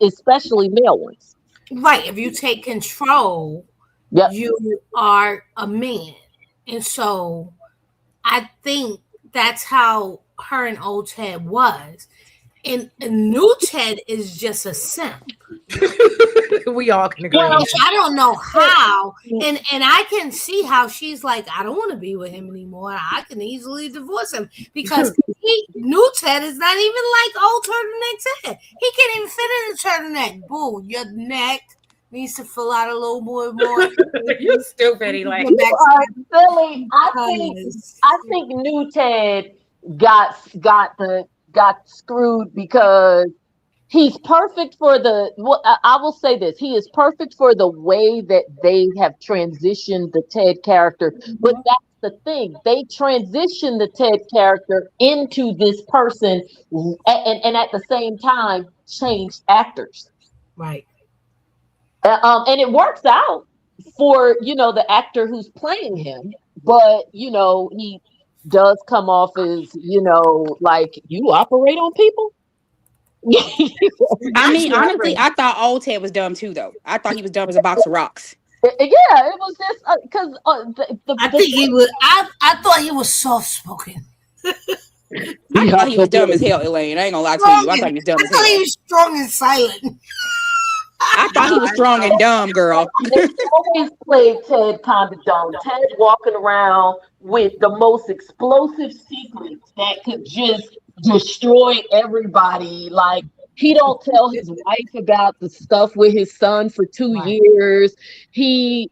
especially male ones. Right. If you take control, Yep. you are a man. And so I think that's how her and old Ted was. And new Ted is just a simp. We all can agree. Well, Which I don't know how. And I can see how she's like, I don't want to be with him anymore. I can easily divorce him because new Ted is not even like old turtleneck Ted. He can't even fit in the turtleneck. Boo, your neck needs to fill out a little more. You stupid, Elaine. you are silly. I think new Ted got screwed because he's perfect for I will say this. He is perfect for the way that they have transitioned the Ted character. But that's the thing. They transitioned the Ted character into this person and at the same time changed actors. Right. And it works out for, the actor who's playing him. But, he does come off as, like, you operate on people? I mean, honestly, I thought old Ted was dumb too, though. I thought he was dumb as a box of rocks. Yeah, it was just because I think he was. I thought he was soft spoken. I thought he was dumb as hell, Elaine. I ain't gonna lie to you. I thought he was dumb as hell. I thought he was strong and silent. I thought he was strong and dumb, girl. They always played Ted kind of dumb. Ted walking around with the most explosive secrets that could just destroy everybody. Like, he don't tell his wife about the stuff with his son for 2 years. He,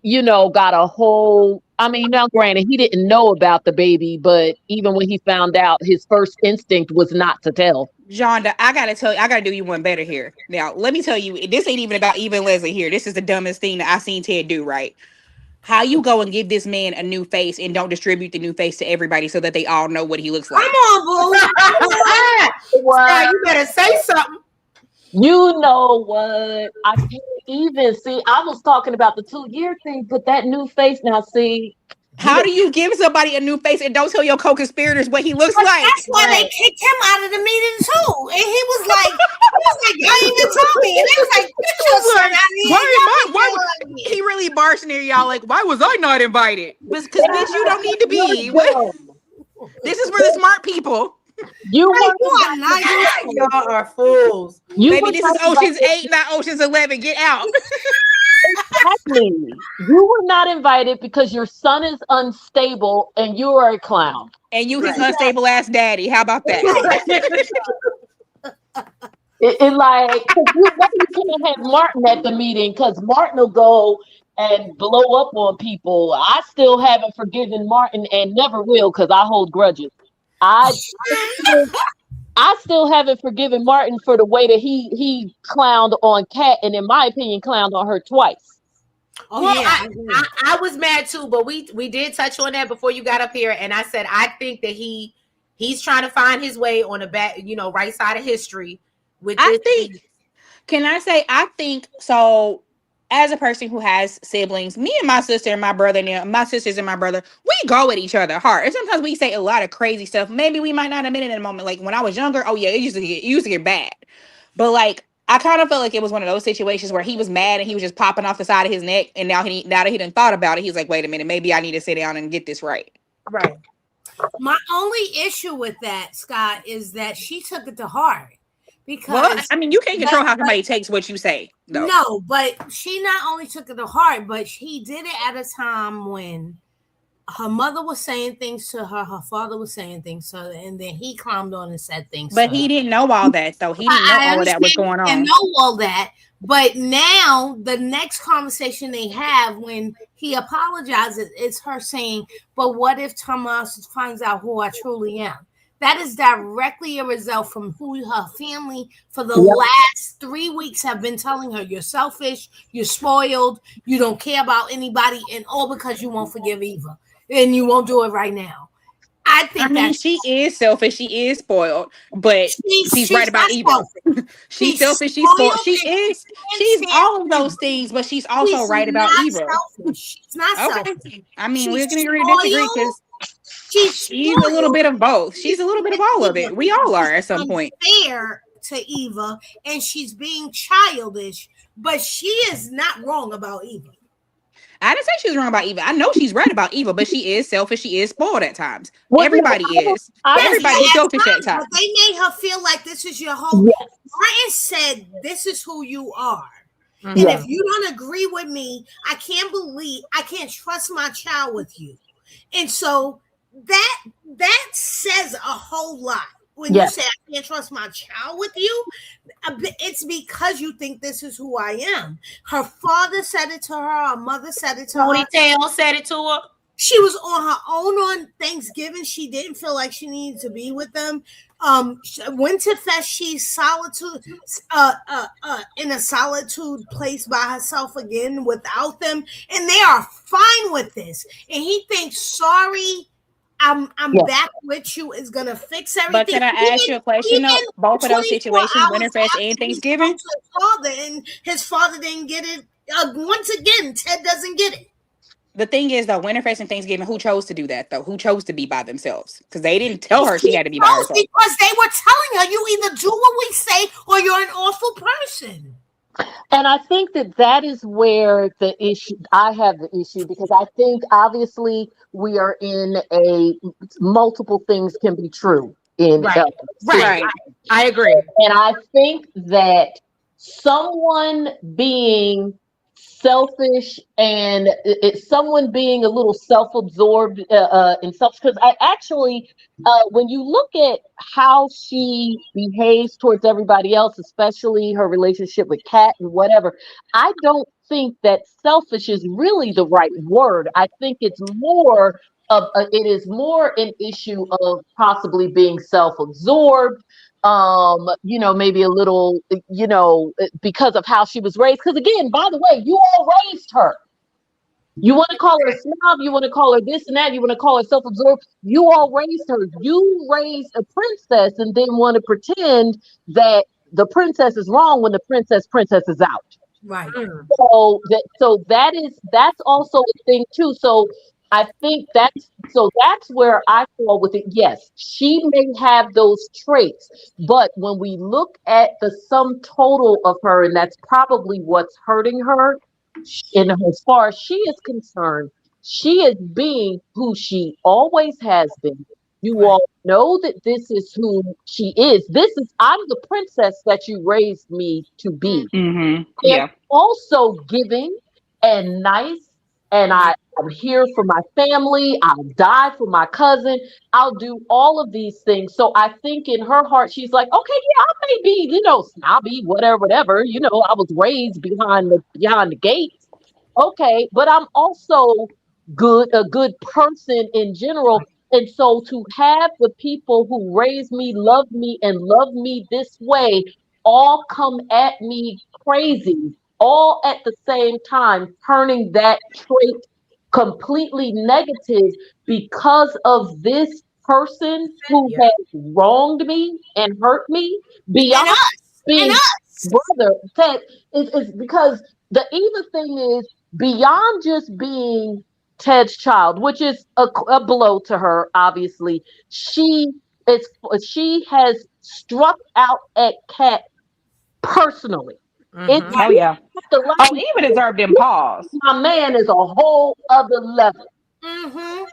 got a whole. I mean, now granted, he didn't know about the baby, but even when he found out, his first instinct was not to tell. Jonda, I gotta do you one better here. Now, let me tell you, this ain't even about even Leslie here. This is the dumbest thing that I seen Ted do, right? How you go and give this man a new face and don't distribute the new face to everybody so that they all know what he looks like? Come on, boo. Well, you better say something. You know what? I can't even see. I was talking about the 2-year thing, but that new face now, see. How do you give somebody a new face and don't tell your co-conspirators what he looks like? That's why they kicked him out of the meeting too. And he was like, y'all even told me. And they was like, get your son out of here. He really barged near y'all like, why was I not invited? Because bitch, you don't need to be. This is for the smart people. You are not. Y'all are fools. Baby, this is Ocean's 8, not Ocean's 11. Get out. Exactly. You were not invited because your son is unstable and you are a clown. And you his unstable ass daddy. How about that? It like, you can't have Martin at the meeting because Martin will go and blow up on people. I still haven't forgiven Martin and never will because I hold grudges. I still haven't forgiven Martin for the way that he clowned on Kat, and in my opinion, clowned on her twice. Oh, well, yeah, I was mad too, but we did touch on that before you got up here, and I said I think that he's trying to find his way on the back, right side of history. I think so. As a person who has siblings, me and my sister and my brother, my sisters and my brother, we go at each other hard. And sometimes we say a lot of crazy stuff. Maybe we might not admit it in a moment. Like when I was younger, oh yeah, it used to get bad. But like I kind of felt like it was one of those situations where he was mad and he was just popping off the side of his neck. And now that he done thought about it, he's like, wait a minute, maybe I need to sit down and get this right. Right. My only issue with that, Scott, is that she took it to heart. Because you can't control how somebody takes what you say. Though. No, but she not only took it to heart, but he did it at a time when her mother was saying things to her, her father was saying things to her, and then he climbed on and said things. But he didn't know all that, though. He didn't know all of that was going on. I know all that, but now the next conversation they have when he apologizes, it's her saying, "But what if Thomas finds out who I truly am?" That is directly a result from who her family for the last 3 weeks have been telling her. You're selfish, you're spoiled, you don't care about anybody, and all because you won't forgive Eva. And you won't do it right now. I I think mean, that's she is selfish. She is spoiled, but she's right she's about not evil. selfish. She's She's selfish. She's spoiled. spoiled She and she is. can't She's stand all of those evil. things, but she's also She's right about not evil. selfish. She's not selfish. Okay. I mean, She's we're gonna agree to disagree spoiled. because She's she's a little spoiled. bit of both. She's She's a little bit of all of Eva. it. We all She's are at some point. unfair to Eva, and she's being childish. But she is not wrong about Eva. I didn't say she was wrong about evil. I know she's right about evil, but she is selfish. She is spoiled at times. What? No, Everybody is. Yes, Everybody's at selfish at times, but times. they made her feel like this is your whole. yes, Martin said, "This is who you are." And yes, if you don't agree with me, I can't trust my child with you. And so that says a whole lot. When you yes, say I can't trust my child with you, it's because you think this is who I am. Her father said it to her, her mother said it to her. Ponytail said it to her. She was on her own on Thanksgiving. She didn't feel like she needed to be with them. Winterfest, she's solitude, in a solitude place by herself again without them, and they are fine with this. And he thinks, sorry, I'm yes. back with you is gonna fix But everything. can I ask you a question though? Both of those 24 situations, hours Winterfest and after he spoke Thanksgiving. to his father, and his father didn't get it. Once again, Ted doesn't get it. The thing is though, Winterfest and Thanksgiving, who chose to do that though? Who chose to be by themselves? Because they didn't tell her she had to be by herself. Because they were telling her, you either do what we say or you're an awful person. And I think that is where the issue, I have the issue, because I think obviously we are in a multiple things can be true in Right. Right. Right. I agree. and I think that someone being selfish and someone being a little self-absorbed in self, because I actually when you look at how she behaves towards everybody else, especially her relationship with Kat and whatever, I don't think that selfish is really the right word. I think it's more of it is more an issue of possibly being self-absorbed, maybe a little, because of how she was raised. Because again, by the way, you all raised her. You want to call her a snob, you want to call her this and that, you want to call her self-absorbed. You all raised her. You raised a princess and then want to pretend that the princess is wrong when the princess is out. Right. That's also a thing too. So I think that's where I fall with it. Yes, she may have those traits, but when we look at the sum total of her, and that's probably what's hurting her, in as far as she is concerned, she is being who she always has been. You Right. all know that this is who she is. I'm the princess that you raised me to be. Mm-hmm. And Yeah. also giving and nice. And I'm here for my family. I'll die for my cousin. I'll do all of these things. So I think in her heart, she's like, okay, yeah, I may be, snobby, whatever, whatever. I was raised behind the gates. Okay, but I'm also a good person in general. And so to have the people who raised me, and love me this way all come at me crazy, all at the same time, turning that trait completely negative because of this person who Yeah. has wronged me and hurt me And beyond us. And being us. brother. That is because the evil thing is beyond just being Ted's child, which is a blow to her. Obviously, she is she has struck out at Kat personally. It's Mm-hmm. Oh yeah. the Oh, line. Eva deserved them paws. My man is a whole other level. Mm-hmm.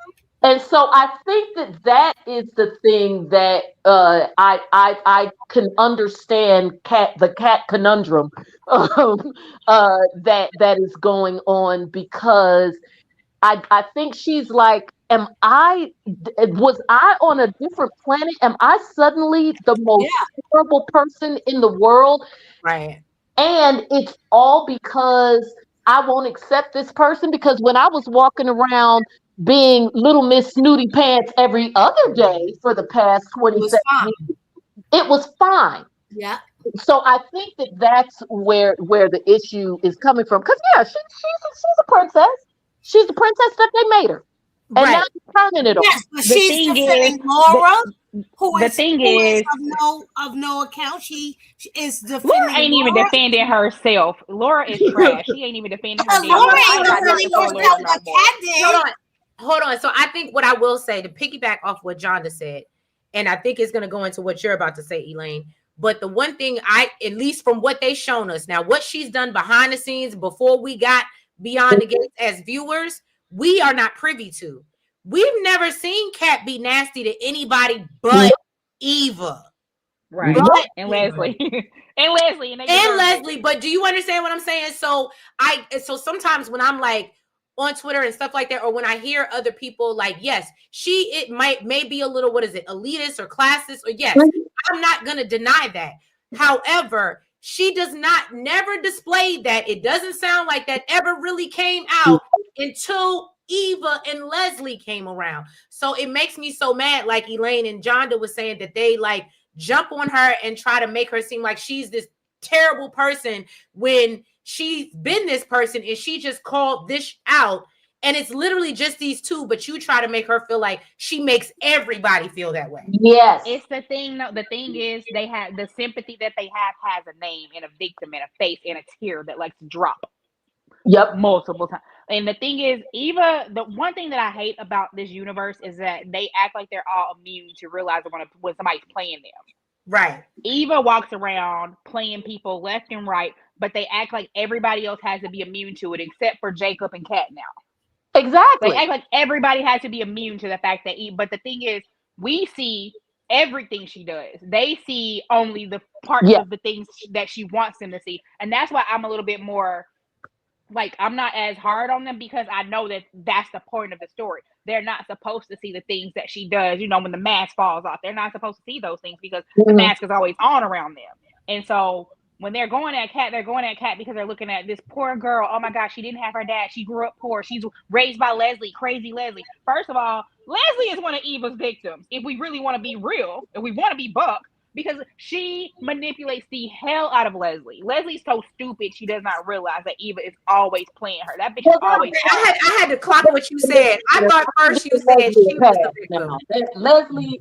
And so I think that is the thing that I can understand the cat conundrum that is going on, because I think she's like, was I on a different planet? Am I suddenly the Yeah. most horrible person in the world? Right. And it's all because I won't accept this person, because when I was walking around being Little Miss Snooty Pants every other day for the past It was 27 fine. years, it was fine. Yeah. So I think that's where the issue is coming from. Because yeah, she's a princess. She's the princess that they made her. And now Right. you're turning it on. Yes, but The she's thing defending is, Laura, the thing is, of no account. She is Laura defending ain't even Laura. defending herself. Laura is trash. She ain't even defending her damn Laura self. I ain't am not defending voting for herself, Laura no but more. Kat Hold did. on. Hold on. So I think what I will say to piggyback off what Jonda said, and I think it's going to go into what you're about to say, Elaine. But the one thing at least from what they shown us now, what she's done behind the scenes before we got beyond the gates as viewers, we are not privy to. We've never seen Kat be nasty to anybody but Eva. Right. But And Leslie. and Leslie. And Leslie, but do you understand what I'm saying? So sometimes when I'm like on Twitter and stuff like that, or when I hear other people like, yes, it may be a little, what is it, elitist or classist, or yes, I'm not gonna deny that. However, she does not never displayed that. It doesn't sound like that ever really came out until Eva and Leslie came around. So it makes me so mad, like Elaine and Jonda was saying, that they like jump on her and try to make her seem like she's this terrible person when she's been this person and she just called this out, and it's literally just these two, but you try to make her feel like she makes everybody feel that way. Yes. It's the thing. No, the thing is, they have the sympathy that they have has a name and a victim and a face and a tear that likes to drop. Yep. Multiple times. And the thing is, Eva, the one thing that I hate about this universe is that they act like they're all immune to realizing when somebody's playing them. Right. Eva walks around playing people left and right, but they act like everybody else has to be immune to it except for Jacob and Kat now. Exactly. They act like everybody has to be immune to the fact that but the thing is, we see everything she does. They see only the parts of the things that she wants them to see. And that's why I'm a little bit more like, I'm not as hard on them, because I know that that's the point of the story. They're not supposed to see the things that she does, when the mask falls off. They're not supposed to see those things because the mask is always on around them. And so when they're going at Kat because they're looking at this poor girl. Oh my gosh, she didn't have her dad. She grew up poor. She's raised by Leslie, crazy Leslie. First of all, Leslie is one of Eva's victims. If we really want to be real, if we want to be buck, because she manipulates the hell out of Leslie. Leslie's so stupid she does not realize that Eva is always playing her. That bitch is always. I had to clock what you said. I thought first you said she was the victim. Leslie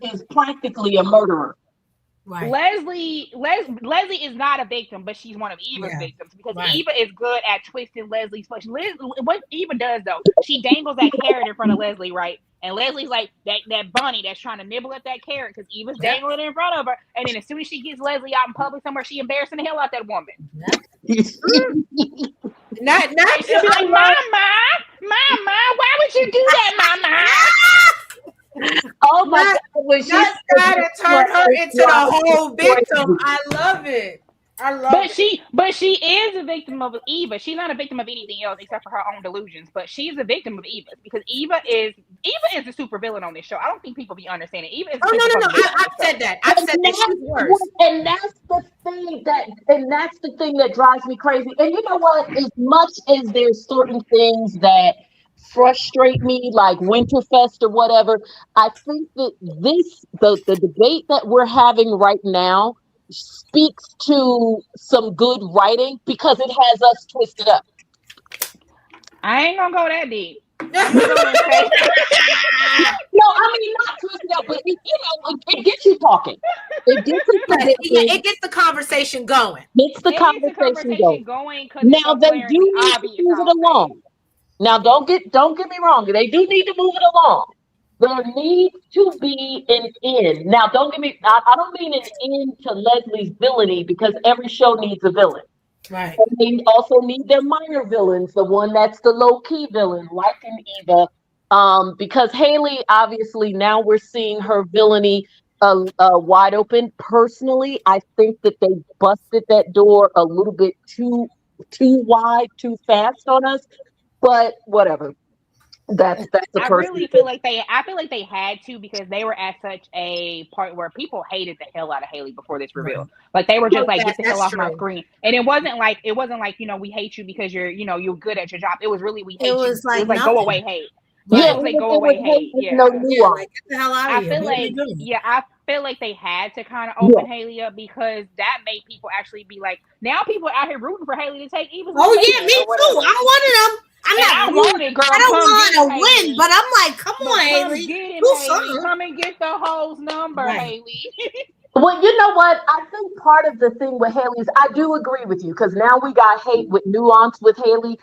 is practically a murderer. Right. Leslie is not a victim, but she's one of Eva's victims, because Eva is good at twisting Leslie's flesh. What Eva does though, she dangles that carrot in front of Leslie, right? And Leslie's like that bunny that's trying to nibble at that carrot because Eva's dangling it in front of her. And then as soon as she gets Leslie out in public somewhere, she embarrassing the hell out that woman. not she'll be like, Mama, why would you do that, Mama? Oh my God! When she tried to turn her into the whole victim, I love it. But she is a victim of Eva. She's not a victim of anything else except for her own delusions. But she's a victim of Eva's, because Eva is the super villain on this show. I don't think people be understanding. Eva is. No. I've said that. I've said that she's worse. And that's the thing that drives me crazy. And you know what? As much as there's certain things that frustrate me, like Winterfest or whatever, I think that the debate that we're having right now speaks to some good writing, because it has us twisted up. I ain't gonna go that deep. No, I mean not twisted up, but it gets you talking. It gets the conversation going. It's the conversation going. Now they do need to move it along. Now don't get me wrong. They do need to move it along. There needs to be an end. Now, don't get me. I don't mean an end to Leslie's villainy, because every show needs a villain. Right. And they also need their minor villains, the one that's the low key villain, like in Eva. Because Haley, obviously, now we're seeing her villainy wide open. Personally, I think that they busted that door a little bit too wide, too fast on us. But whatever. That's a I really feel like they had to, because they were at such a point where people hated the hell out of Haley before this reveal. Right. Like they were just like, get the hell off my screen. And it wasn't like we hate you because you're good at your job. It was really, we hate you. It was like go away hate. Yeah, it was like go away hate. Yeah. Like, get the hell out of here. I feel like they had to kind of open Haley up, because that made people actually be like, now people are out here rooting for Haley to take Eva's. Oh yeah, me too. I'm one of them. I I'm and not. I want it, girl. I don't Come want get to it, win, Haley. but I'm like, come But on, come Haley. get him, Do Haley. something. Come and get the hoes number, Right. Haley. Well, you know what? I think part of the thing with Haley is I do agree with you because now we got hate with nuance with Haley.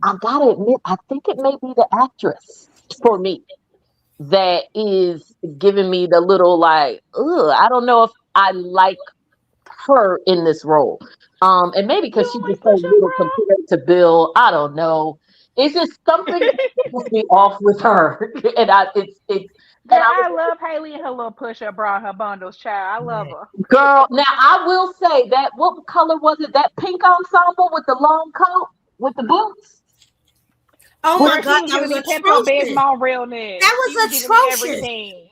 I gotta admit, I think it may be the actress for me that is giving me the little like, ugh, I don't know if I like her in this role. And maybe You because she's don't like just so push up, little compared to Bill. I don't know. It's just something that bro? puts me off with her. And it's and Girl, I I was love Haley and her little push up bra and her bundles, child. I love Right. her. girl. Now I will say that what color was it? That pink ensemble with the long coat with the boots? Oh With my Girl, she God, was that giving was me Pepto atrocious. Bismol realness. That She was was giving me atrocious. everything.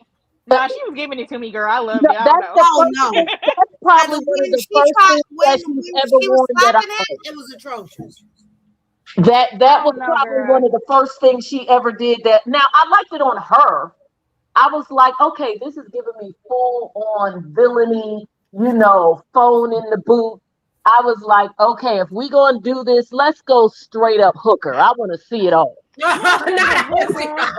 the, Nah, she was giving it to me, girl. I loved no, it. I don't that's know. the Oh first no. thing. That's And probably one of when the she first tried, things that she's when ever she was worn that I slapping like. it was atrocious. That I was don't know, probably one girl. of the first things she ever did. That now I liked it on her. I was like, okay, this is giving me full on villainy, phone in the boot. I was like, okay, if we gonna do this, let's go straight up hooker. I want to see it all. Not Not the a pussy. hooker.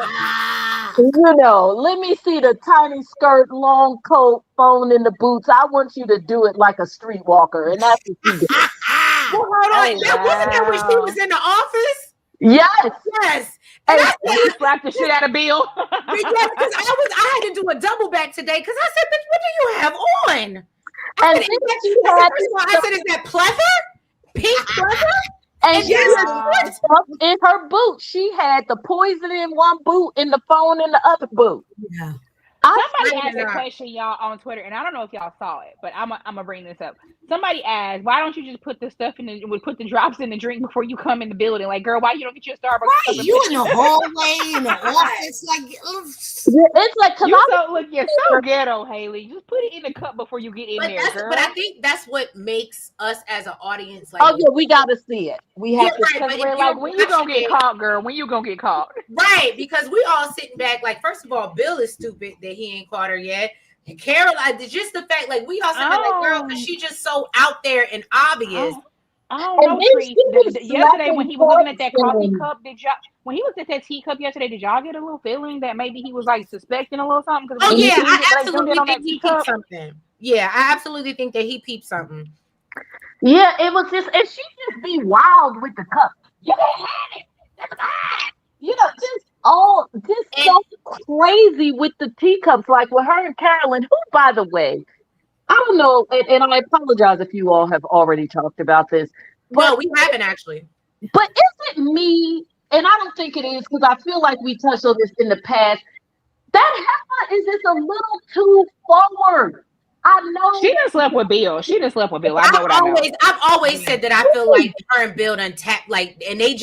Let me see the tiny skirt, long coat, phone in the boots. I want you to do it like a streetwalker, and that's what she did. Well, hold on. Oh That wasn't that when she was wow. in the office? Yes, Yes. And and I When said, she slapped the shit out of Bill. yeah, because I had to do a double back today because I said, bitch, what do you have on? and then she I said, had first of all, I said, is that pleather? Pink pleather? and And she then Yes. the had Nah. what? stuff in her boot. She had the poison in one boot and the phone in the other boot. Yeah. I Somebody I asked a cannot. question, y'all, on Twitter, and I don't know if y'all saw it, but I'm gonna bring this up. Somebody asked, "Why don't you just put the stuff in the would put the drops in the drink before you come in the building?" Like, girl, why you don't get your Starbucks Right. cup and You put in the hallway, in the office, like it's like because you I was so look, you're so here. ghetto, Haley. Just put it in the cup before you get in there, But I girl. think that's what makes us as an audience like, Oh yeah, we got to see it. We yeah, have to. right. Cause But if you're when you gonna watching get it, caught, girl? When you gonna get caught? right, because we all sitting back, like, first of all, Bill is stupid that he ain't caught her yet. And Caroline, just the fact, like, we all sitting there like, girl, because Um, she just so out there and obvious. I, I don't And know, then she Trees. was Yesterday when slapping he was looking at cups that coffee and cup, did y'all? When he looked at that teacup yesterday, did y'all get a little feeling that maybe he was like suspecting a little something? Because when Oh they yeah, zoomed I it, when they zoomed in absolutely on think that he peeped teacup, something. Yeah, I absolutely think that he peeped something. yeah, it was just and she just be wild with the cup. You can't have it. That's mine. Just And so crazy with the teacups, like with her and Carolyn, who, by the way, I don't know, and I apologize if you all have already talked about this, but no, we haven't actually. is it me? And I don't think it is because I feel like we touched on this in the past. That heifer is just a little too forward. I know she done slept with that. Bill. She done slept with Bill. I know what I know. I've always said that I feel like her and Bill done tap, like, and they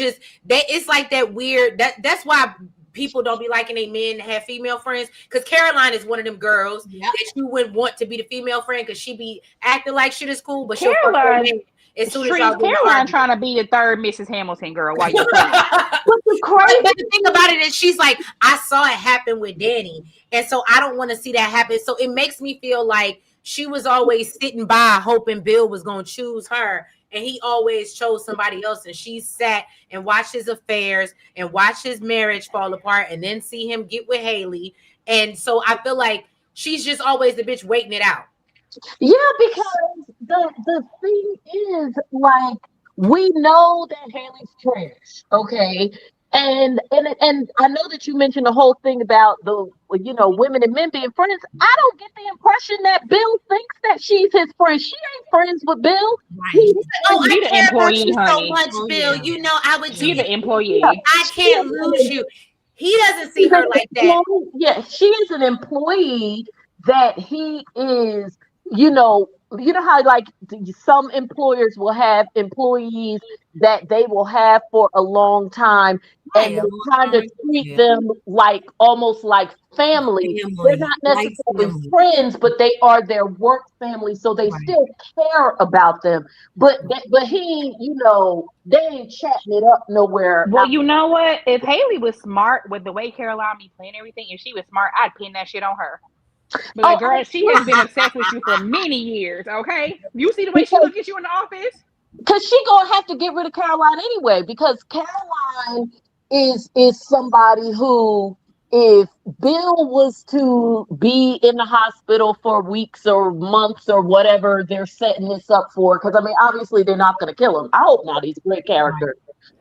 it's like that weird, that's why people don't be liking a men that have female friends, because Caroline is one of them girls Yep. that you would want to be the female friend because she be acting like shit is cool, but she'll fuck your Caroline, man as soon as y'all Trees, get in an Caroline argument. trying to be the third Mrs. Hamilton girl while you playing. But the But crazy the thing about it is, she's like, I saw it happen with Danny, and so I don't want to see that happen. So it makes me feel like she was always sitting by, hoping Bill was going to choose her, and he always chose somebody else. And she sat and watched his affairs and watched his marriage fall apart, and then see him get with Haley. And so I feel like she's just always the bitch waiting it out. Yeah, because the thing is, like, we know that Haley's trash, okay? And I know that you mentioned the whole thing about the women and men being friends. I don't get the impression that Bill thinks that she's his friend. She ain't friends with Bill. Right. He's Oh, friends I She the care about employee, you so honey. much, Oh Bill. yeah. You know I would do She Yeah. the anything. yeah, employee. I she can't is lose an you. He doesn't see She's her an like that. employee. Yeah, she is an employee that he is, how like some employers will have employees that they will have for a long time Right. and A they long kind time of ago. treat Yeah. them like almost like family. They're Family. not Like necessarily family. friends, but they are their work family, so they Right. still care about them. But he, they ain't chatting it up nowhere. Well, you know what? If Haley was smart with the way Caroline be playing everything, if she was smart, I'd pin that shit on her. But Oh, like, girl, she has been obsessed with you for many years. Okay, you see the way she because look at you in the office. because she gonna have to get rid of Caroline anyway, because Caroline is somebody who, if Bill was to be in the hospital for weeks or months or whatever they're setting this up for, because I mean obviously they're not gonna kill him. I hope not. He's a great character.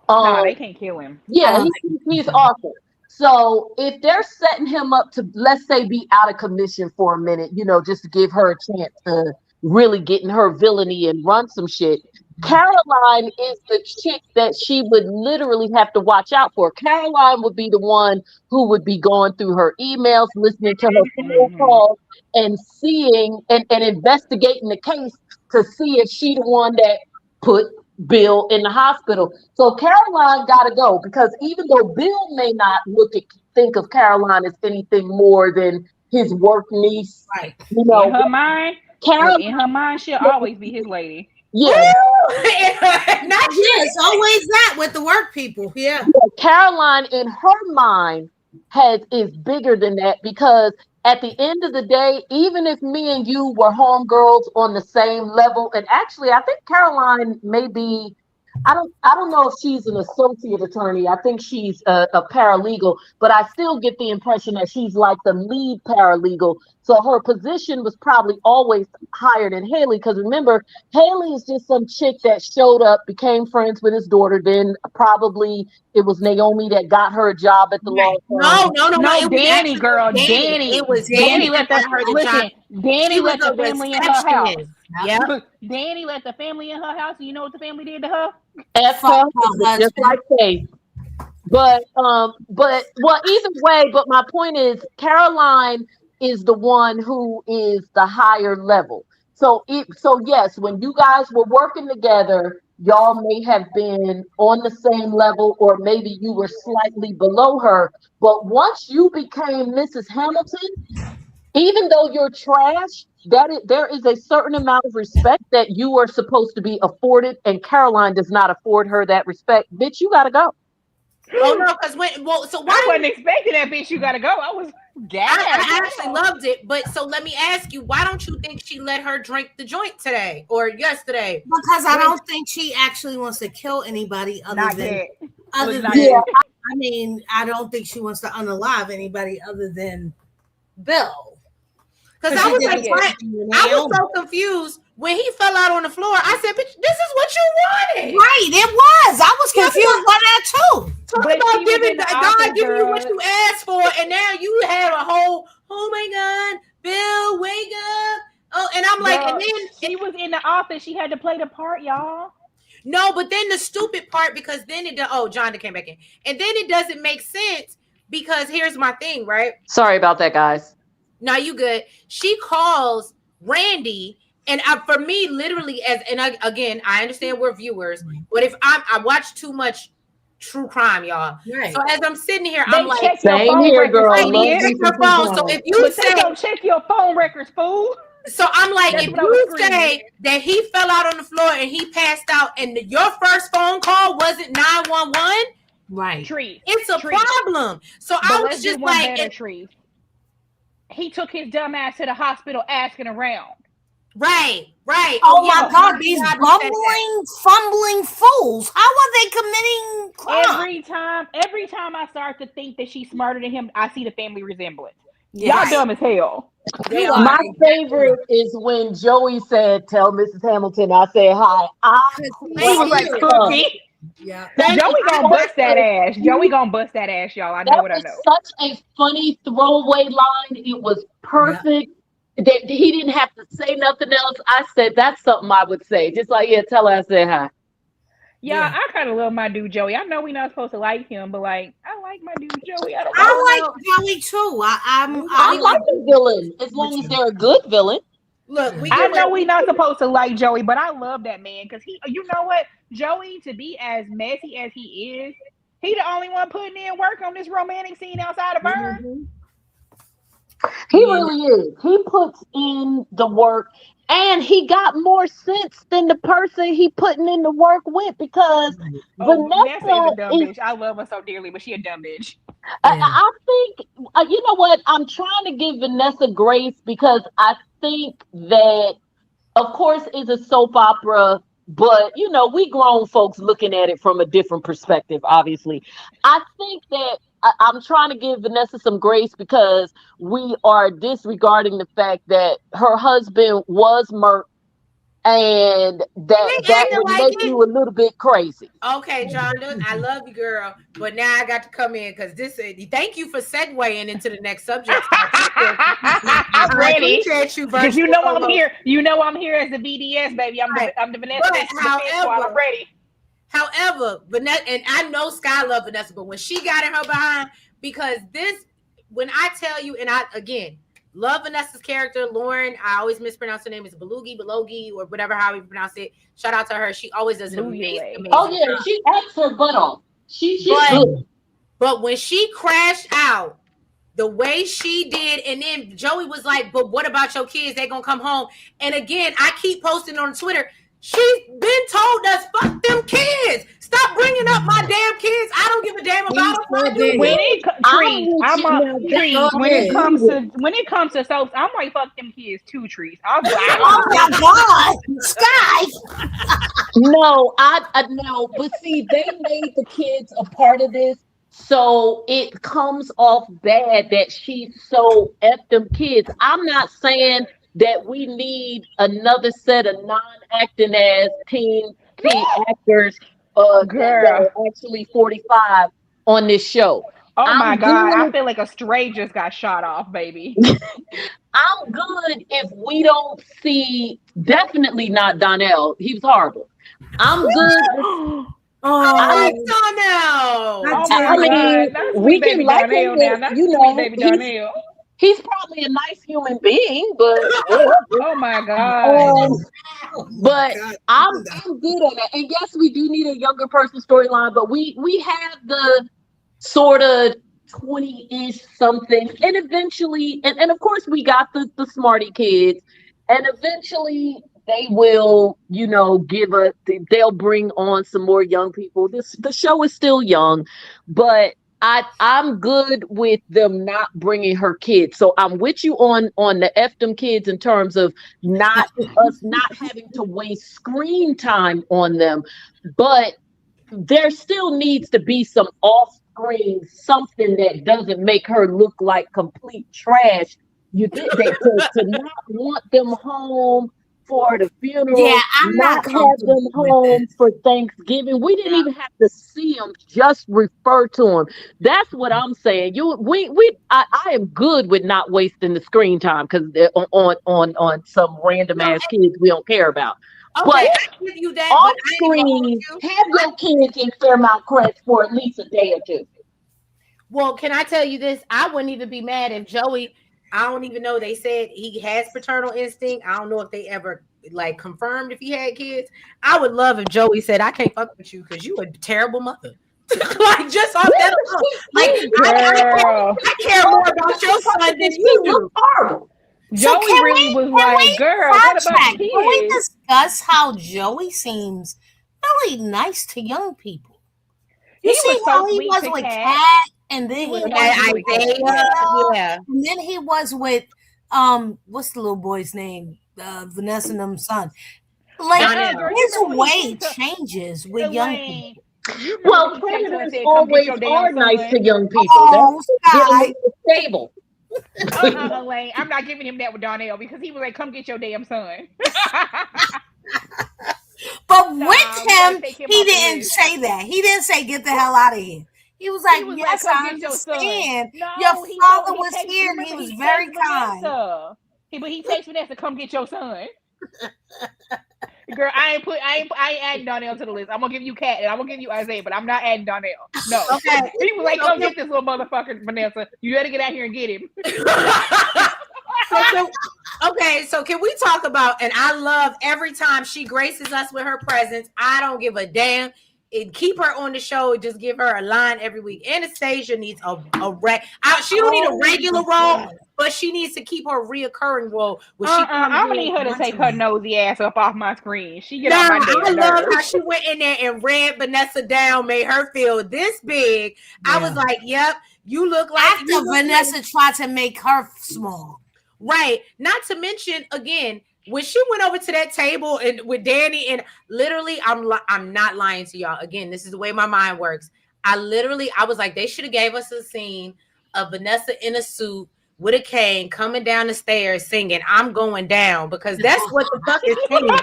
Nah, Um, they can't kill him. I yeah, don't he's think awesome. So if they're setting him up to, let's say, be out of commission for a minute, just to give her a chance to really get in her villainy and run some shit, Caroline is the chick that she would literally have to watch out for. Caroline would be the one who would be going through her emails, listening to her phone Hmm. calls, and seeing and investigating the case to see if she the one that put Bill in the hospital. So Caroline got to go, because even though Bill may not think of Caroline as anything more than his work niece, right. you In know, her mind, Caroline, in her mind, she'll always be his lady. Woo! yeah, Not Yeah, you. it's always that with the work people. Yeah. Caroline in her mind is bigger than that, because at the end of the day, even if me and you were homegirls on the same level, and actually I think Caroline may be, I don't know if she's an associate attorney. I think she's a paralegal, but I still get the impression that she's like the lead paralegal. So her position was probably always higher than Haley, because remember, Haley is just some chick that showed up, became friends with his daughter. Then probably it was Naomi that got her a job at the law Right. firm. No. No, It was Danny, actually girl, Danny. Danny, It was Danny Danny let that the got her the job. listen. Danny She was let the a family in her house. receptionist. Yep. Danny let the family in her house. And you know what the family did to her? F Fuck her her husband, just husband. like Faith. But well, either way, but my point is Caroline is the one who is the higher level. So yes, when you guys were working together, y'all may have been on the same level, or maybe you were slightly below her. But once you became Mrs. Hamilton, even though you're trash, there is a certain amount of respect that you are supposed to be afforded, and Caroline does not afford her that respect. Bitch, you gotta go. Oh no, because so I why wasn't expecting that bitch. You gotta go. I was gagged. I actually loved it, but so let me ask you, why don't you think she let her drink the joint today or yesterday? Because I When don't think she actually wants to kill anybody Not yet. other Was than not Yeah, yet. I mean, I don't think she wants to unalive anybody other than Bill. because Because I she was did Not like, the yet. why? same thing with I was Naomi. so confused when he fell out on the floor. I said, "Bitch, this is what you wanted." Right, it was. I was Talk confused by that too. But about she was giving in the God office, giving you what girl. you asked for, and now you have a whole. Oh my God, Bill, wake up! Oh, and I'm like, and Girl, then she was in the office. She had to play the part, y'all. no, but then the stupid part because then John came back in, and then it doesn't make sense because here's my thing, right? sorry about that, guys. Now you good. She calls Randy, and for me, literally, again, I understand we're viewers, but if I watch too much true crime, y'all. Right. So as I'm sitting here, I'm They like, check your Same phone here, records, girl. right, Love you idiot. check me some your true phone. So crime. if you But they say, don't check your phone records, fool. so I'm like, That's if what I was you screaming. say that he fell out on the floor and he passed out, and your first phone call wasn't 911, Right. Trees. it's a Trees. problem. So But I was let's do just one like, better, Trees. He took his dumb ass to the hospital asking around. right. Oh Oh yeah, my oh God, my these God, we said that. bumbling, fumbling fools. How are they committing crime? Every time I start to think that she's smarter than him, I see the family resemblance. Yes. Y'all dumb as hell. They You are. are My exactly favorite is when Joey said, "Tell Mrs. Hamilton I say hi." I because He was he's like, here. cracked up. Cookie. Yeah. That is Joey gonna such bust that a ass. Joey gonna bust that ass, y'all. I know that what I was know. such a funny throwaway line. It was Yeah. perfect. That he didn't have to say nothing else. I said that's something I would say. Just like, yeah, tell her I said hi. Yeah, Yeah. I kind of love my dude Joey. I know we're not supposed to like him, but like, I like my dude Joey. I don't know. I Well, like Joey too. I we I'm like gonna a villain as with long as you. they're a good villain. look. Yeah. We I get know we're ready. not supposed to like Joey, but I love that man because you know what, Joey, to be as messy as he is, he the only one putting in work on this romantic scene outside of Vern. Mm-hmm. He Yeah. really is. He puts in the work, and he got more sense than the person he putting in the work with, because Oh, Vanessa is a Vanessa dumb is. bitch. I love her so dearly, but she a dumb bitch. Yeah. I think you know what? I'm trying to give Vanessa grace, because I think that, of course, it's a soap opera. but we grown folks looking at it from a different perspective, obviously. I think that I'm trying to give Vanessa some grace because we are disregarding the fact that her husband was murked, and They that acting would like make it. you a little bit crazy. Okay, John, I love you, girl, but now I got to come in because this. Thank you for segueing into the next subject. I'm I ready appreciate you, because virtual I'm solo. here. I'm here as the BDS baby. Right. I'm the Vanessa But defense squad. I'm ready. however, Vanessa, and I know Sky love Vanessa, but when she got in her behind, because when I tell you, and I again love Vanessa's character, Lauren. I always mispronounce her name. It's Belogi, or whatever how we pronounce it. Shout out to her. She always does an amazing Oh yeah, job. she acts her butt off. She's But good. but when she crashed out, the way she did, and then Joey was like, "But what about your kids? They gonna come home." And again, I keep posting on Twitter. She's been told us, "Fuck them kids. Stop bringing up my damn kids. I don't give a damn about them. Why do you?" When it Trees, I'm a Trees. When it comes to soaps, I'm like, fuck them kids too, Trees. I'm like, oh my God, Sky. No, I no, but see, they made the kids a part of this, so it comes off bad that she's so F them kids. I'm not saying that we need another set of non-acting as teen actors that girl. are actually 45 on this show. Oh my I'm God, I good. feel like a stray just got shot off, baby. I'm good if we don't see, definitely not Donnell. He was horrible. I'm good. I Oh, like Donnell. Oh I my mean, God, not we sweet can baby like him, Donnell now. but Not sweet baby Donnell. he's probably a nice human being, but whatever. Oh my God. Um, but I'm good on that. And yes, we do need a younger person storyline, but we have the sort of 20-ish something, and eventually, and of course we got the smarty kids, and eventually they will, they'll bring on some more young people. The show is still young, but I'm good with them not bringing her kids. So I'm with you on the F them kids in terms of not us not having to waste screen time on them, but there still needs to be some off screen something that doesn't make her look like complete trash. You did that to not want them home for the funeral, yeah, I'm not not have them comfortable with home this. for Thanksgiving. We didn't even have to see them, just refer to them. That's what I'm saying. I am good with not wasting the screen time because on some random ass kids we don't care about. Okay, But I give you that, off but I ain't gonna hold screen, you. have your kids in Fairmount Crest for at least a day or two. Well, can I tell you this? I wouldn't even be mad if Joey. I don't even know. They said he has paternal instinct. I don't know if they ever like confirmed if he had kids. I would love if Joey said, "I can't fuck with you because you a terrible mother." Like just off that alone. Like I care more about your son than you do. Horrible. So Joey really was like, "Girl, what about the kids?" Can we discuss how Joey seems really nice to young people? You see how he was with Kat, and then he was with Isaiah, yeah. and then he was with what's the little boy's name? Vanessa and them son. Like his way changes with young people. Well, predators always are nice to young people. Oh, That's getting stable. Elaine, I'm not giving him that with Donnell because he was like, "Come get your damn son." But with him, he didn't say that. He didn't say, "Get the hell out of here." He was like, "Yes, I understand. Your father was here, and he was very kind." But he takes Vanessa, "Come get your son." Girl, I ain't adding Donnell to the list. I'm gonna give you Kat and I'm gonna give you Isaiah, but I'm not adding Donnell. No. Okay. He was like, "Come get this little motherfucker, Vanessa. You better get out here and get him." So can we talk about, and I love every time she graces us with her presence. I don't give a damn. And keep her on the show. Just give her a line every week. Anastasia needs a she don't need a regular role, but she needs to keep her reoccurring role. I'm gonna need her to take her nosy ass up off my screen. She get on my damn I love nerves. how she went in there and read Vanessa down, made her feel this big. Yeah. I was like, "Yep, you look like." After Vanessa tried to make her small, right? Not to mention again. when she went over to that table and with Danny, and literally, I'm not lying to y'all. Again, this is the way my mind works. I was like, they should have gave us a scene of Vanessa in a suit with a cane coming down the stairs singing "I'm Going Down," because that's what the fucking scene was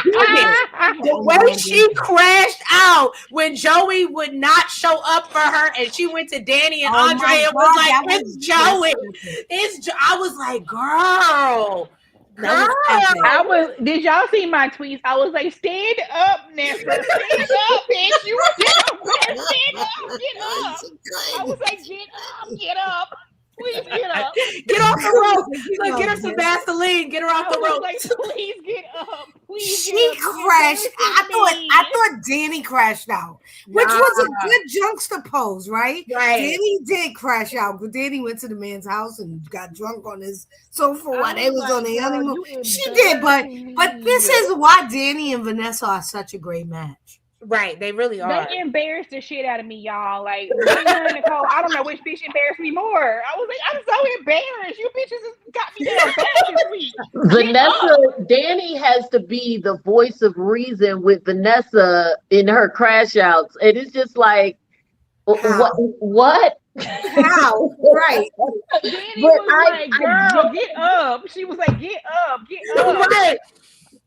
giving. The way she crashed out when Joey would not show up for her, and she went to Danny and Andre and was like, "It's Joey." I was like, girl. Did y'all see my tweets? I was like, stand up, Nessa. Stand up, bitch. You were down there. Stand up, get up. I was like, get up. Please get up. Get off the rope. Look, get her some Vaseline. Get her off the rope. Like, please get up. Please she get up. crashed. I thought Danny crashed out, which was a good juxtapose, right? Right. Danny did crash out. Danny went to the man's house and got drunk on his sofa while they was on the honeymoon. She did, but this is why Danny and Vanessa are such a great match. Right, they really are. They embarrassed the shit out of me, y'all. Like, Nicole, I don't know which bitch embarrassed me more. I was like, I'm so embarrassed. You bitches got me down bad this week. Vanessa, Danny has to be the voice of reason with Vanessa in her crash outs. And it's just like, what? How? Right. Danny was like, girl, get up. She was like, get up. Right.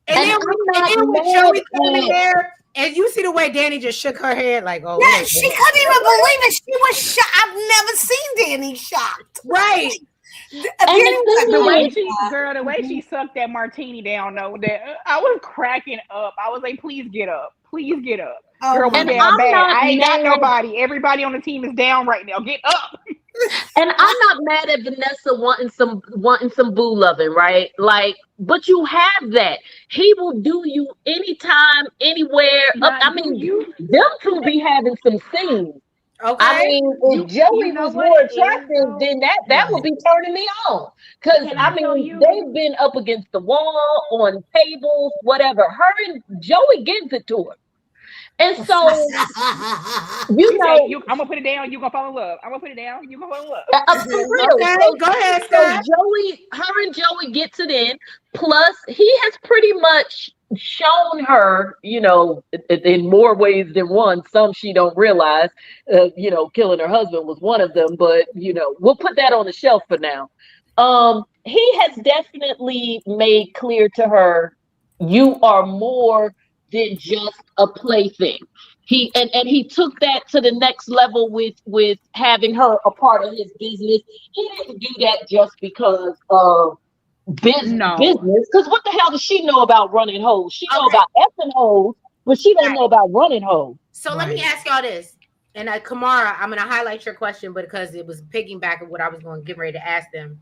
And then when Joey came in there, and you see the way Danny just shook her head, like, oh, yeah, she couldn't even believe it. She was shocked. I've never seen Danny shocked. Right. The way she sucked that martini down, though, I was cracking up. I was like, please get up. Please get up. Girl, we're down bad. I ain't got nobody. Everybody on the team is down right now. Get up. And I'm not mad at Vanessa wanting some boo loving, right? Like, but you have that. He will do you anytime, anywhere. Them two be having some scenes. Okay. I mean, if Joey was more attractive, then that would be turning me on. Because they've been up against the wall, on tables, whatever. Her and Joey gives it to her. And so, I'm gonna put it down. You gonna fall in love. I'm gonna put it down. You gonna fall in love. For real. Okay, so, go ahead, Scott. So her and Joey gets it in. Plus, he has pretty much shown her, in more ways than one. Some she don't realize. Killing her husband was one of them. But we'll put that on the shelf for now. He has definitely made clear to her, you are more than just a plaything. He took that to the next level with having her a part of his business. He didn't do that just because of business. Because what the hell does she know about running hoes? She know about effing hoes, but she don't know about running hoes. So let me ask y'all this. And Kamara, I'm gonna highlight your question, but because it was piggyback of what I was going to get ready to ask them.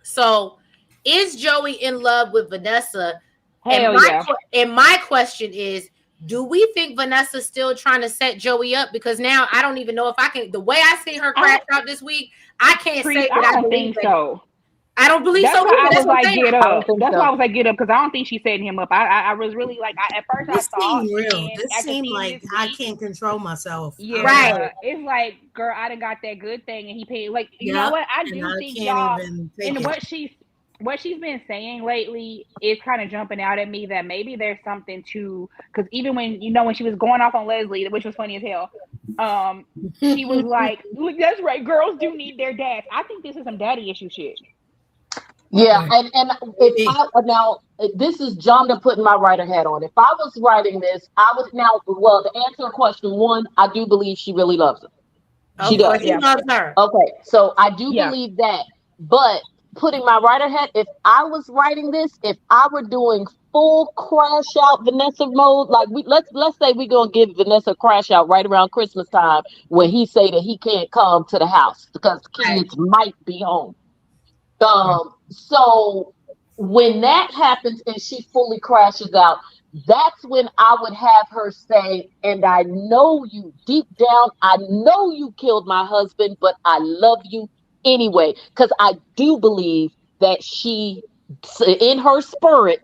So is Joey in love with Vanessa? And my question is, do we think Vanessa's still trying to set Joey up? Because now I don't even know if I can. The way I see her crash out this week, I can't say that I don't think so. I don't believe so. That's why I was like, get up. That's why I was like, get up, because I don't think she's setting him up. I was really like, at first I thought. This seemed like I can't control myself. Yeah, right. It's like, girl, I done got that good thing, and he paid. Like, you know what? I do think y'all, and what she's been saying lately is kind of jumping out at me that maybe there's something to, because even when she was going off on Leslie, which was funny as hell, she was like, look, that's right, girls do need their dads. I think this is some daddy issue shit. Yeah, and now this is Jonda putting my writer hat on. If I was writing this, to answer your question, one, I do believe she really loves him. She does. He loves her. Okay, so I do believe that, but putting my writer hat, if I was writing this, if I were doing full crash out Vanessa mode, like let's say we're gonna give Vanessa a crash out right around Christmas time when he say that he can't come to the house because kids might be home. So when that happens and she fully crashes out, that's when I would have her say, and I know you deep down, I know you killed my husband, but I love you anyway, because I do believe that she, in her spirit,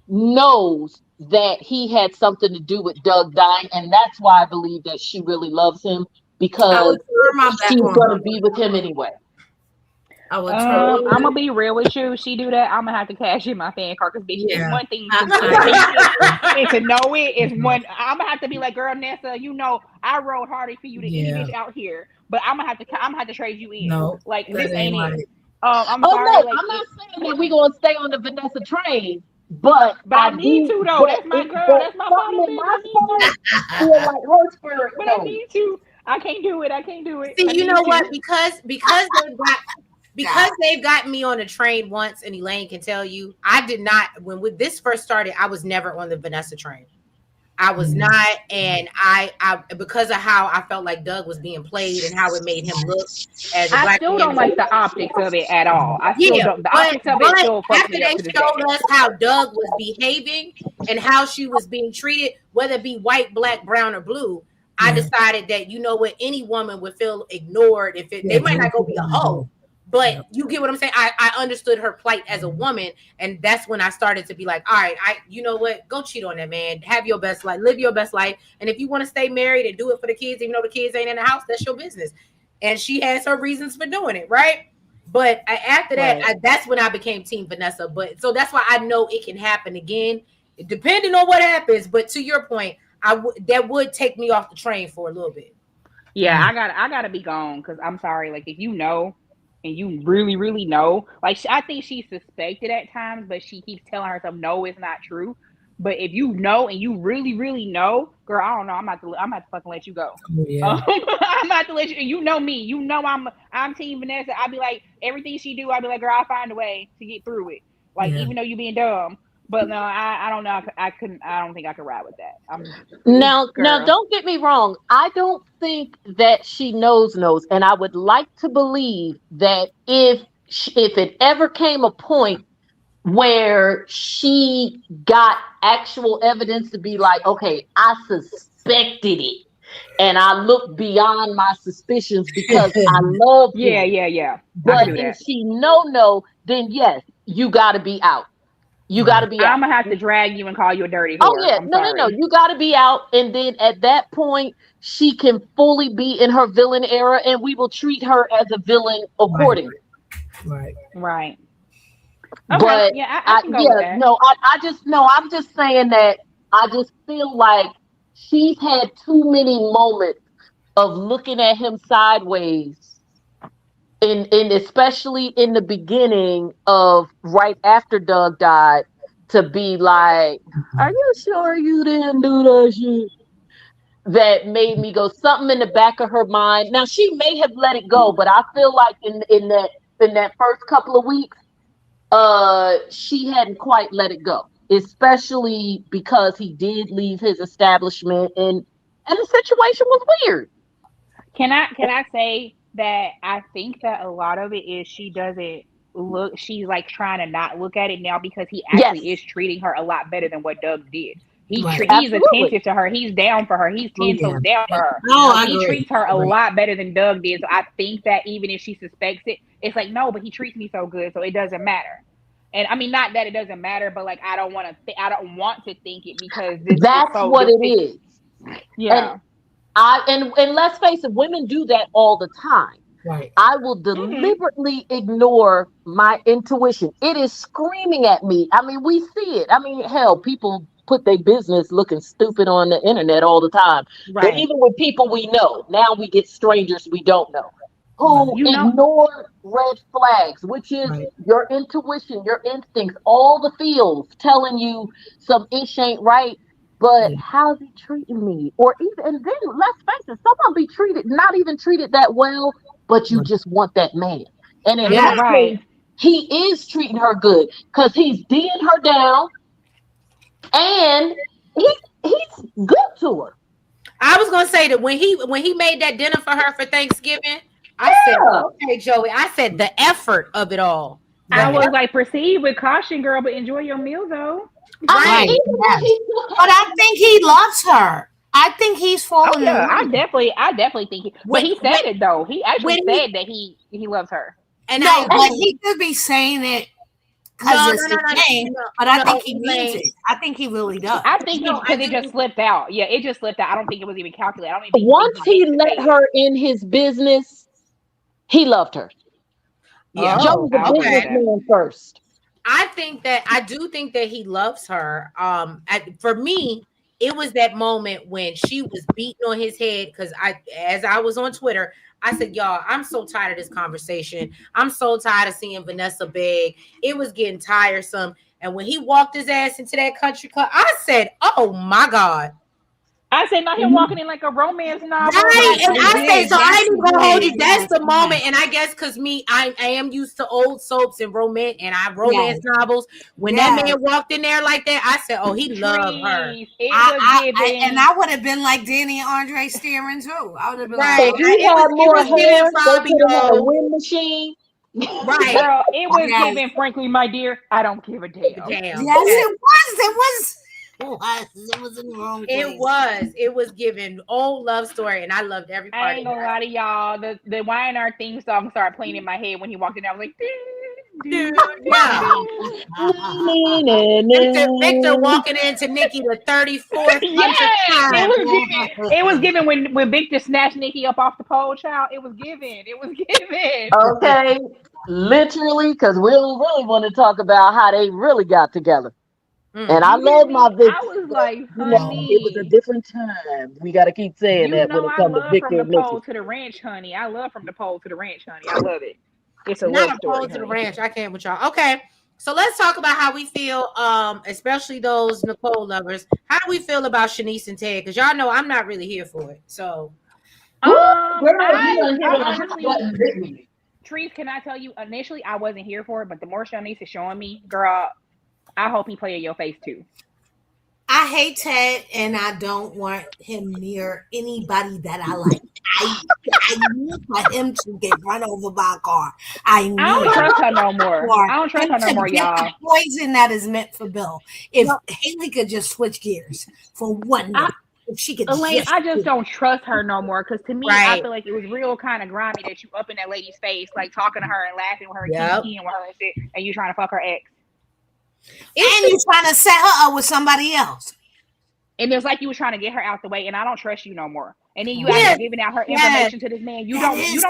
knows that he had something to do with Doug dying, and that's why I believe that she really loves him, because she's going to be with him anyway. I would troll. I'm gonna be real with you. She do that, I'm gonna have to cash in my fan card because bitch, it's Yeah. one thing to think it and to know it. It's one. I'm gonna have to be like, girl, Nessa, I rode harder for you than any bitch out here, but I'm gonna have to trade you in. No, Like that this ain't ain't it. right. I'm Oh sorry. no, Like, I'm not saying that we're gonna stay on the Vanessa train, but but I need to though. That's my girl. but That's my something bottom in bitch. my I need soul to. feel like her spirit But I knows. need to. I can't do it. I can't do it. See, I you need know to. what? Because they've got me on a train once, and Elaine can tell you, I did not. When this first started, I was never on the Vanessa train. I was not, and I because of how I felt like Doug was being played and how it made him look as a I black still man. don't like the optics of it at all. I still Yeah, don't. The but optics of it still fucks after me they up to this day. showed us how Doug was behaving and how she was being treated, whether it be white, black, brown, or blue, I decided that, you know what, any woman would feel ignored if they might not go be a hoe, but you get what I'm saying. I understood her plight as a woman, and that's when I started to be like, all right, you know what, go cheat on that man, have your best life, live your best life, and if you want to stay married and do it for the kids, even though the kids ain't in the house, that's your business. And she has her reasons for doing it, right? But after that, that's when I became Team Vanessa. But so that's why I know it can happen again, depending on what happens. But to your point, that would take me off the train for a little bit. Yeah, I gotta be gone because I'm sorry. Like if you know, and you really really know, like I think she suspected at times, but she keeps telling herself no, it's not true. But if you know and you really really know, girl, I don't know. I'm about to fucking let you go. I'm about to let you. You know me. You know I'm Team Vanessa. I'll be like everything she do. I'll be like, girl, I'll find a way to get through it. Like even though you being dumb. But no, I don't know. I couldn't. I don't think I could ride with that. Now, don't get me wrong. I don't think that she knows, and I would like to believe that if it ever came a point where she got actual evidence to be like, okay, I suspected it, and I looked beyond my suspicions because I love you. Yeah. But if she no, then yes, you got to be out. You got to be out. I'm gonna have to drag you and call you a dirty whore. Oh yeah, no. You got to be out, and then at that point, she can fully be in her villain era, and we will treat her as a villain accordingly. Right. Okay, but I can go with that. I'm just saying that I just feel like she's had too many moments of looking at him sideways, in especially in the beginning of right after Doug died, to be like, are you sure you didn't do that shit? That made me go, something in the back of her mind. Now she may have let it go, but I feel like in that first couple of weeks, she hadn't quite let it go, especially because he did leave his establishment, and the situation was weird. Can I say that I think that a lot of it is she doesn't look. She's like trying to not look at it now because he actually is treating her a lot better than what Doug did. He's attentive to her. He's down for her. He's 10 toes down for her. He treats her a lot better than Doug did. So I think that even if she suspects it, it's like, no, but he treats me so good, so it doesn't matter. And I mean, not that it doesn't matter, but like I don't want to think it because that's what it is. Yeah. And let's face it, women do that all the time. Right. I will deliberately ignore my intuition. It is screaming at me. I mean, we see it. I mean, hell, people put their business looking stupid on the internet all the time. Right. But even with people we know, now we get strangers we don't know who ignore red flags, which is your intuition, your instincts, all the feels telling you some ish ain't right. But how's he treating me? Or even, and then let's face it, someone be not even treated that well, but you just want that man. And in that case, he is treating her good because he's D'ing her down, and he's good to her. I was gonna say that when he made that dinner for her for Thanksgiving, I said, okay, Joey. I said the effort of it all. I was like, proceed with caution, girl, but enjoy your meal though. Right. But I think he loves her. I think he's falling in love. I definitely think he. But he said it though. He actually said that he loves her. And but he could be saying it because it's the thing. But I think he means it. I think he really does. I think because it just slipped out. Yeah, it just slipped out. I don't think it was even calculated. I don't even once he let her in his business, he loved her. Yeah. Joe was a Okay. businessman first. I do think that he loves her. For me, it was that moment when she was beating on his head because as I was on Twitter, I said, "Y'all, I'm so tired of this conversation. I'm so tired of seeing Vanessa beg. It was getting tiresome." And when he walked his ass into that country club, I said, "Oh my God." I said, not him walking in like a romance novel. Right, Like, and I say so. I Yes, ain't even he gonna hold you. did. That's Yes, the moment, yes. and I guess because I am used to old soaps and romance Yes. novels. When that Yes. man walked in there like that, I said, "Oh, he loved her." trees. It was And giving. I would have been like Danny and Andre staring too. I would have been like, Right, If he it had more was giving hair, they could have had a Fabio. wind machine. Right, Girl, it was yes, giving, frankly, my dear, I don't give a damn. damn. yes, Yes, it was. It was. It was in the wrong it place. was. It was giving old love story, and I loved every I part of ain't gonna lie to y'all. The YNR theme song started playing in my head when he walked in. I was like, it. Dude, yeah. Victor walking into Nikki the 34th, 100th yes, it time. was giving. It was giving when Victor snatched Nikki up off the pole, child. It was giving. It was giving. Okay, literally, because we don't really want to talk about how they really got together. And I You hear love my me? I Victor, was but like, it was a honey. different time. We got to keep saying You that when know it I comes to love from Victor the and Nikki. pole to the ranch, honey. I love from the pole to the ranch, honey. I love it. It's a Not love story, opposed to the honey. ranch. I can't with y'all. Okay. So let's talk about how we feel, especially those Nicole lovers. How do we feel about Shanice and Ted? Because y'all know I'm not really here for it. So Woo, girl, you I done hit I on a hot honestly, button, didn't you? Trees, can I tell you? Initially, I wasn't here for it, but the more Shanice is showing me, girl, I hope he play in your face too. I hate Ted, and I don't want him near anybody that I like. I need for him to get run over by a car. I I don't need trust her no more. for I don't trust him her no to more, get the y'all. poison that is meant for Bill. If No, Haley could just switch gears for 1 minute, if she could Elaine, just I just do it. don't trust her no more. Because to me, I right. feel like it was real kind of grimy that you up in that lady's face, like talking to her and laughing with her, Yep. kiki with her and shit, and you trying to fuck her ex. It's And you're trying to set her up with somebody else. And it's like you was trying to get her out the way, and I don't trust you no more. And then you out Oh, here yes, giving out her yes. information to this man. You that don't is even.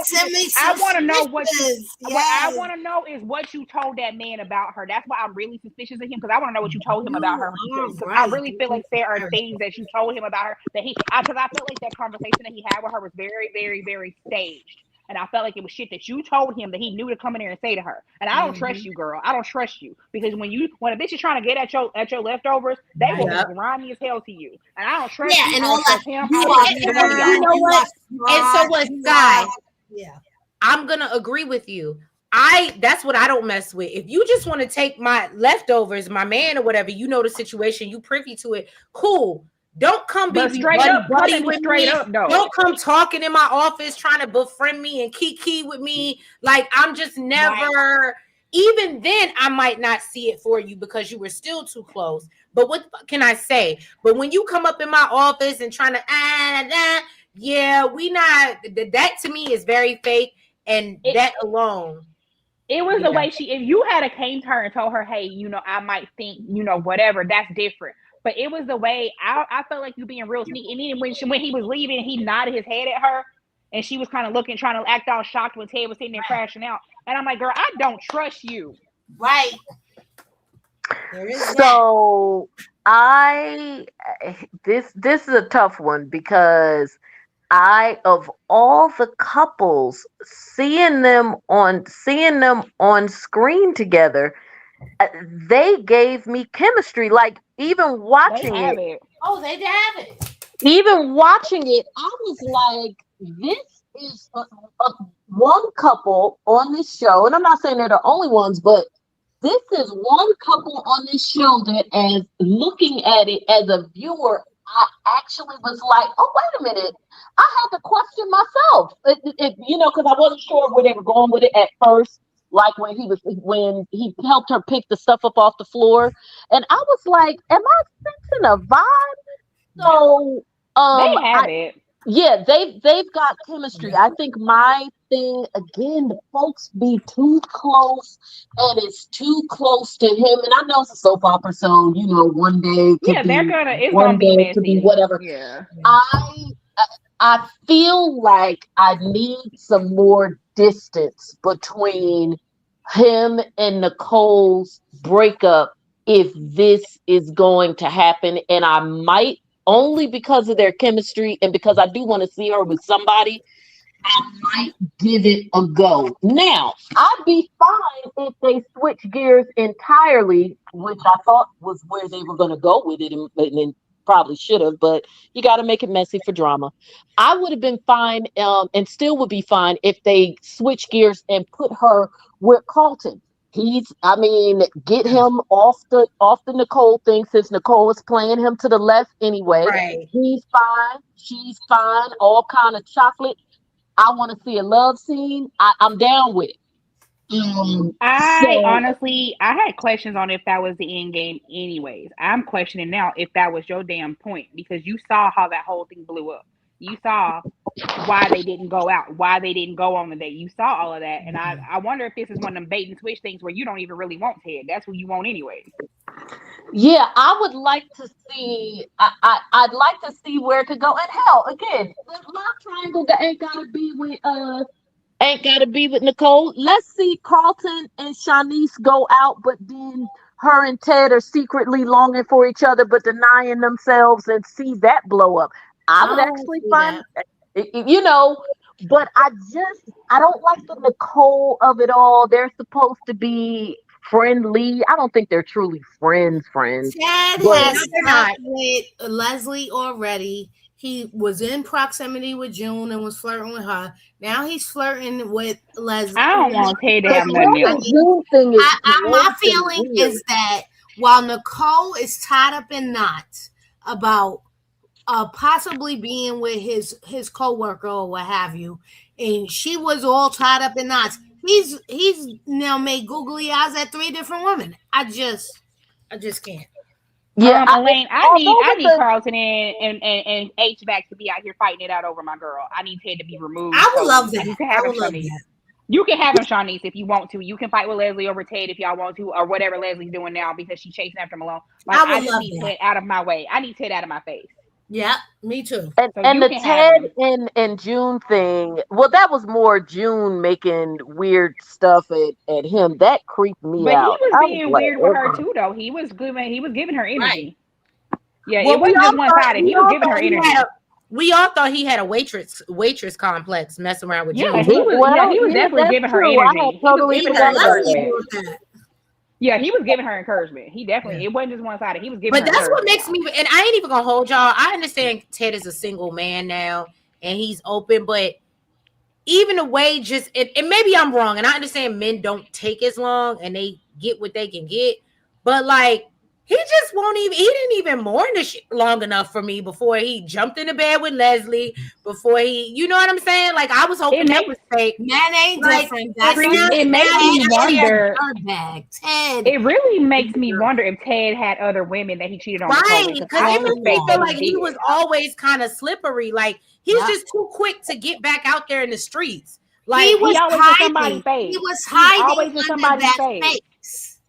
I want to know semi-suspicious. what I Yes. want to know is what you told that man about her. That's why I'm really suspicious of him, because I want to know what you told him about You her. are Because I right. really feel like there are things that you told him about her that because I felt like that conversation that he had with her was very, very, very staged. And I felt like it was shit that you told him that he knew to come in there and say to her. And I don't trust Mhm. you, girl. I don't trust you, because when a bitch is trying to get at your leftovers, they will Right. be Yep. grimy as hell to you. And I don't trust Yeah, you. and I all don't that. trust him. I You don't are trust either one of You kind. y'all. know You are what? And so smart. was You are. Sky. Yeah. I'm gonna agree with you. That's what I don't mess with. If you just want to take my leftovers, my man or whatever, you know the situation, you privy to it, cool. Don't come But be straight buddy up, cut buddy at me with straight me. up though. Don't come talking in my office trying to befriend me and kiki with me. Like I'm just Right. never. Even then, I might not see it for you because you were still too close. But what can I say? But when you come up in my office and trying to yeah, we not that to me is very fake, and It that alone, it was the yeah, way if you had a came to her and told her, hey, I might think, whatever, that's different. But it was the way I felt like you being real sneaky. And then when he was leaving, he nodded his head at her, and she was kind of looking, trying to act all shocked when Ted was sitting there crashing out. And I'm like, girl, I don't trust you. Right. There is that. So I this is a tough one because of all the couples, seeing them on screen together, they gave me chemistry. Like They have it. Oh, they have it. even watching it, I was like, this is one couple on this show, and I'm not saying they're the only ones, but this is one couple on this show that, as looking at it as a viewer, I actually was like, oh, wait a minute. I had to question myself, because I wasn't sure where they were going with it at first. Like when he helped her pick the stuff up off the floor, and I was like, "Am I sensing a vibe?" So, They have I it. yeah, they've got chemistry. I think my thing again, the folks be too close, and it's too close to him. And I know it's a soap opera, so one day it could Yeah, be it's one gonna day be it could be messy. whatever. Yeah. I I feel like I need some more distance between him and Nicole's breakup if this is going to happen. And I might, only because of their chemistry and because I do want to see her with somebody, I might give it a go. Now, I'd be fine if they switch gears entirely, which I thought was where they were going to go with it, and probably should have, but you got to make it messy for drama. I would have been fine, and still would be fine if they switch gears and put her with Carlton. I mean, get him off the Nicole thing, since Nicole is playing him to the left anyway. Right. He's fine, she's fine, all kind of chocolate. I want to see a love scene. I'm down with it. I So honestly, I had questions on if that was the end game. Anyways, I'm questioning now if that was your damn point, because you saw how that whole thing blew up. You saw why they didn't go out, why they didn't go on the date. You saw all of that, and I wonder if this is one of them bait and switch things where you don't even really want Ted. That's who you want anyways. yeah, I would like to see. I'd like to see where it could go. And hell, again, the love triangle ain't gotta be with Nicole. Let's see Carlton and Shanice go out, but then her and Ted are secretly longing for each other but denying themselves, and see that blow up. I would Oh, actually see find, that. but I don't like the Nicole of it all. They're supposed to be friendly. I don't think they're truly friends. Ted But No, has they're slept not. with Leslie already. He was in proximity with June and was flirting with her. Now he's flirting with Leslie. I don't want Ted to the have nothing Ted else. and June thing is My gross and feeling weird. is that while Nicole is tied up in knots about possibly being with his coworker or what have you, and she was all tied up in knots. He's now made googly eyes at three different women. I just can't. Yeah, Elaine, although I with need the Carlton and HVAC to be out here fighting it out over my girl. I need Ted to be removed. I would So love that. you can have I him, would love Shanice. that. You can have him, Shanice, if you want to. You can fight with Leslie over Ted if y'all want to, or whatever Leslie's doing now because she's chasing after Malone. Like, I I would just love need that. Ted out of my way. I need Ted out of my face. Yeah, me too. and, So and you the can have Ted him. and June thing, well, that was more June making weird stuff at him. That creeped me But he out. was I was being like, weird with her ugh. too, though. He was giving her Right. energy. Yeah, it Well, wasn't just one sided. He was giving her energy. we all thought he had a waitress complex messing around with Yeah, June. he Well, was yeah, definitely that's giving her true. I had energy. He was totally giving Even her forgot about Leslie encouragement. that. brought that. Yeah, he was giving her encouragement. He Yeah. definitely, it wasn't just one sided. He was giving But her that's what encouragement makes now. me, and I ain't even gonna hold y'all. I understand Ted is a single man now and he's open, but even the way and maybe I'm wrong, and I understand men don't take as long and they get what they can get, but like he just won't even he didn't even mourn the shit long enough for me before he jumped into bed with Leslie, before he, you know what I'm saying? Like I was It hoping that makes was fake. Men ain't Like different. it's That's Crease, not it makes Ted me is a wonder. dirtbag. Ted It really is makes a me dirtbag. wonder if Ted had other women that he cheated on Nicole right, with, because because I it Oh makes me suspect yeah. feel that he like he was did. always kind of slippery. Like he's Yep. just too quick to get back out there in the streets. He Like He was always in somebody's hiding. He face. was He is hiding always in under somebody's that face. face.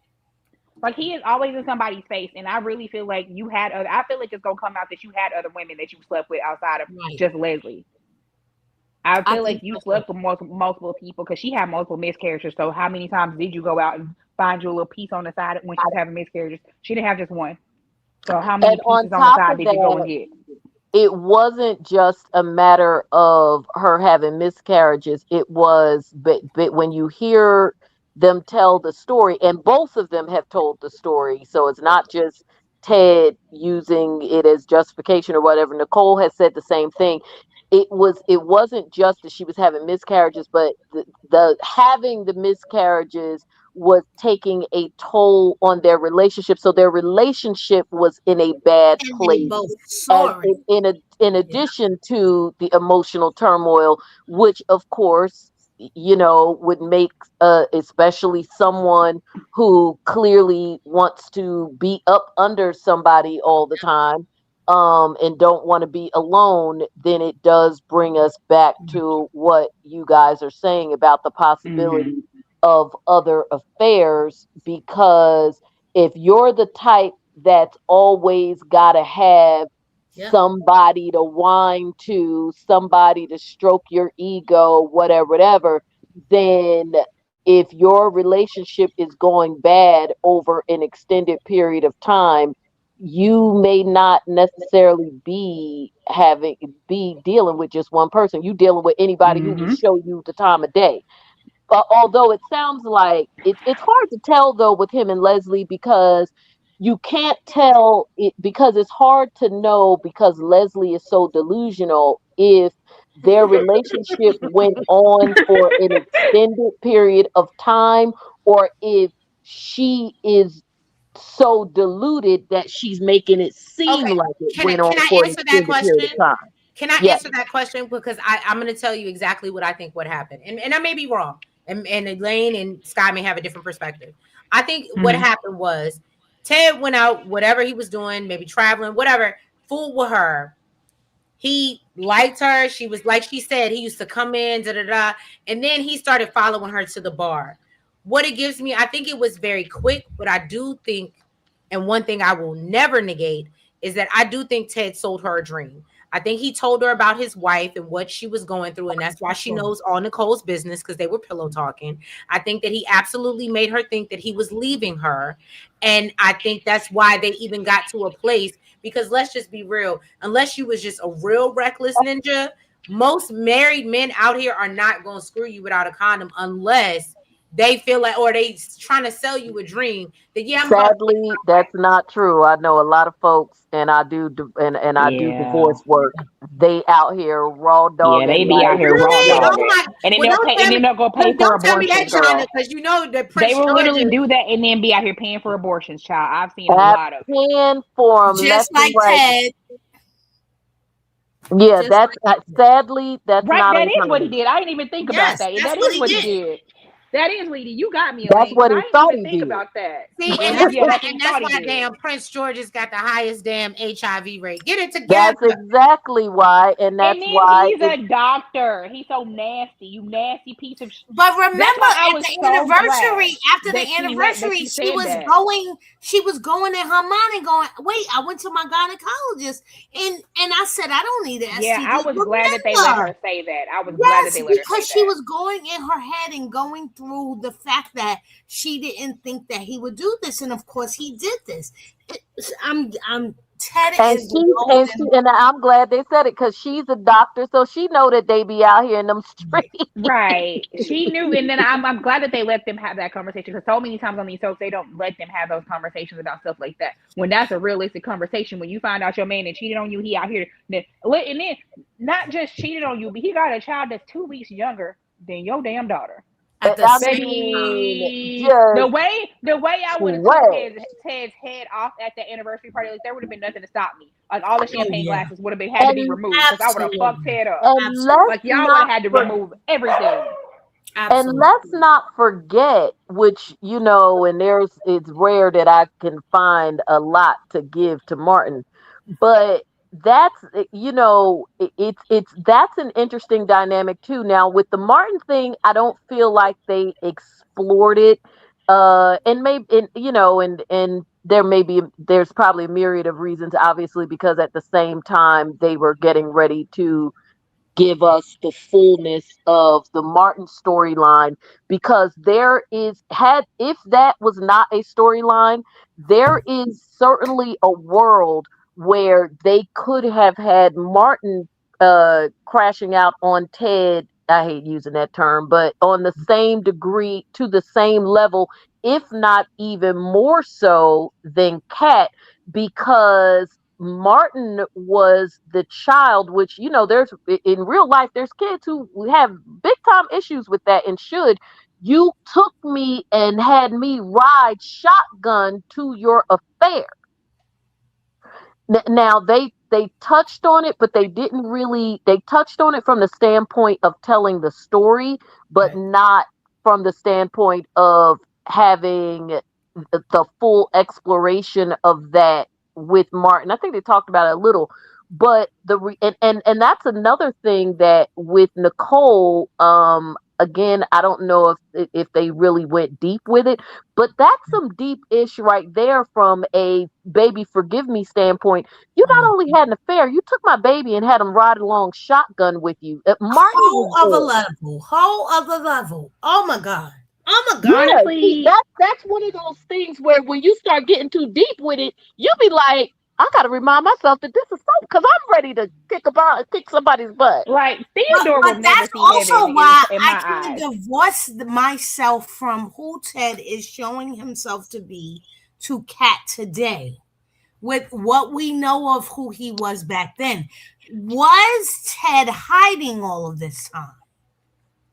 Like he is always in somebody's face, and I really feel like you had other. I feel like it's gonna come out that you had other women that you slept with outside of Right. just Leslie. I I feel like think you so too. slept with multiple people because she had multiple miscarriages. So how many times did you go out and find you a little piece on the side when she was having miscarriages? She didn't have just one. So how many And on pieces on the top side of did you go and that, get? it wasn't just a matter of her having miscarriages. It was, but when you hear them tell the story, and both of them have told the story, so it's not just Ted using it as justification or whatever. Nicole has said the same thing. It wasn't just that she was having miscarriages, but the having the miscarriages was taking a toll on their relationship. So their relationship was in a bad And they place, both and saw it. in Yeah. addition to the emotional turmoil, which of course would make especially someone who clearly wants to be up under somebody all the time, and don't want to be alone, then it does bring us back to what you guys are saying about the Mm-hmm. possibility of other affairs. Because if you're the type that's always got to have Yep. somebody to whine to, somebody to stroke your ego, whatever, then if your relationship is going bad over an extended period of time, you may not necessarily be dealing with just one person. You dealing with anybody who will Mm-hmm. show you the time of day. Although it sounds like it's hard to tell though with him and Leslie, because you can't tell it, because it's hard to know, because Leslie is so delusional, if their relationship went on for an extended period of time, or if she is so deluded that she's making it seem Okay. like it Can I went can on I for an answer that extended period of question? time. Can I Yes. answer that question? Because I'm going to tell you exactly what I think what happened. And I may be wrong. And Elaine and Sky may have a different perspective. I think what Mm-hmm. happened was Ted went out, whatever he was doing, maybe traveling, whatever, fooled with her. He liked her. She was, like she said, he used to come in, da da da. And then he started following her to the bar. What it gives me, I think it was very quick, but I do think, and one thing I will never negate is that I do think Ted sold her a dream. I think he told her about his wife and what she was going through, and that's why she knows all Nicole's business, because they were pillow talking. I think that he absolutely made her think that he was leaving her. And I think that's why they even got to a place, because let's just be real, unless you was just a real reckless ninja, most married men out here are not going to screw you without a condom unless they feel like, or they trying to sell you a dream that, yeah, I'm going to fix Sadly, my wife. that's not true. I know a lot of folks, and and I do Yeah. divorce work. They out here raw Yeah, dogging they be out like here raw Really? Oh dogging. my! And then Well, they'll don't pay, and tell me. then they'll go pay But for don't tell me that, abortions, China, girl. because you know that They Prince will literally George's. do that and then be out here paying for abortions, child. I've seen a at lot of it. paying for 'em left Just and like right. Ted. Yeah, Just that's like sadly that's Right, not that is what he uncommon. did. I didn't even think about yes, that. that's That what is he what he did. did. That is what he did. You got me, That's Elaine, because what I he didn't thought even he think did. about that. See, Yeah, that's what he and that's thought he why did. damn Prince George's got the highest damn HIV rate. Get it together. That's exactly why, and And that's then why he's a doctor. He's so nasty. You nasty piece of. But That's remember, why I at was the so glad anniversary, after the that anniversary, she said that. she was going in her mind and going, "Wait, I went to my gynecologist, and I said I don't need an Yeah, I STD." was glad that they let Remember, her say that. I was glad that yes, they let her because say she that. was going in her head and going through the fact that she didn't think that he would do this, and of course he did this. I'm Ted and is she's and she golden. and I'm glad they said it, because she's a doctor, so she know that they be out here in them streets. Right. She knew, and then I'm glad that they let them have that conversation, because so many times on these soaps they don't let them have those conversations about stuff like that. When that's a realistic conversation, when you find out your man that cheated on you, he out here, and then not just cheated on you, but he got a child that's 2 weeks younger than your damn daughter. At the I same mean, Baby, the just way I would have took swag. Ted's head off at the anniversary party, like there would have been nothing to stop me. Like all the oh champagne yeah, glasses would have been had to be And removed, because I would have fucked absolutely, Ted up. and absolutely, let's Like y'all would not have had to for, remove everything. and let's absolutely. not forget, which and it's rare that I can find a lot to give to Martin, but that's it's that's an interesting dynamic too. Now with the Martin thing, I don't feel like they explored it, and maybe and there's probably a myriad of reasons, obviously, because at the same time they were getting ready to give us the fullness of the Martin storyline, because there is had if that was not a storyline, there is certainly a world where they could have had Martin crashing out on Ted. I hate using that term, but on the same degree, to the same level, if not even more so than Kat, because Martin was the child, which there's in real life, there's kids who have big time issues with that, and should. You took me and had me ride shotgun to your affair. Now they touched on it, but they didn't really. They touched on it from the standpoint of telling the story, but Right. not from the standpoint of having the full exploration of that with Martin. I think they talked about it a little, but and that's another thing that with Nicole. Again, I don't know if they really went deep with it, but that's some deep ish right there from a baby forgive me standpoint. You not Mm. only had an affair, you took my baby and had him ride along shotgun with you. Martin was Whole other there. level, whole other level. Oh my god. Oh my Yeah, God. Honestly, that's one of those things where when you start getting too deep with it, you'll be like, I gotta remind myself that this is so because I'm ready to kick somebody's butt. like But Theodore will never that's see heaven also why in I my can't eyes. divorce myself from who Ted is showing himself to be to Kat today. With what we know of who he was back then, was Ted hiding all of this time?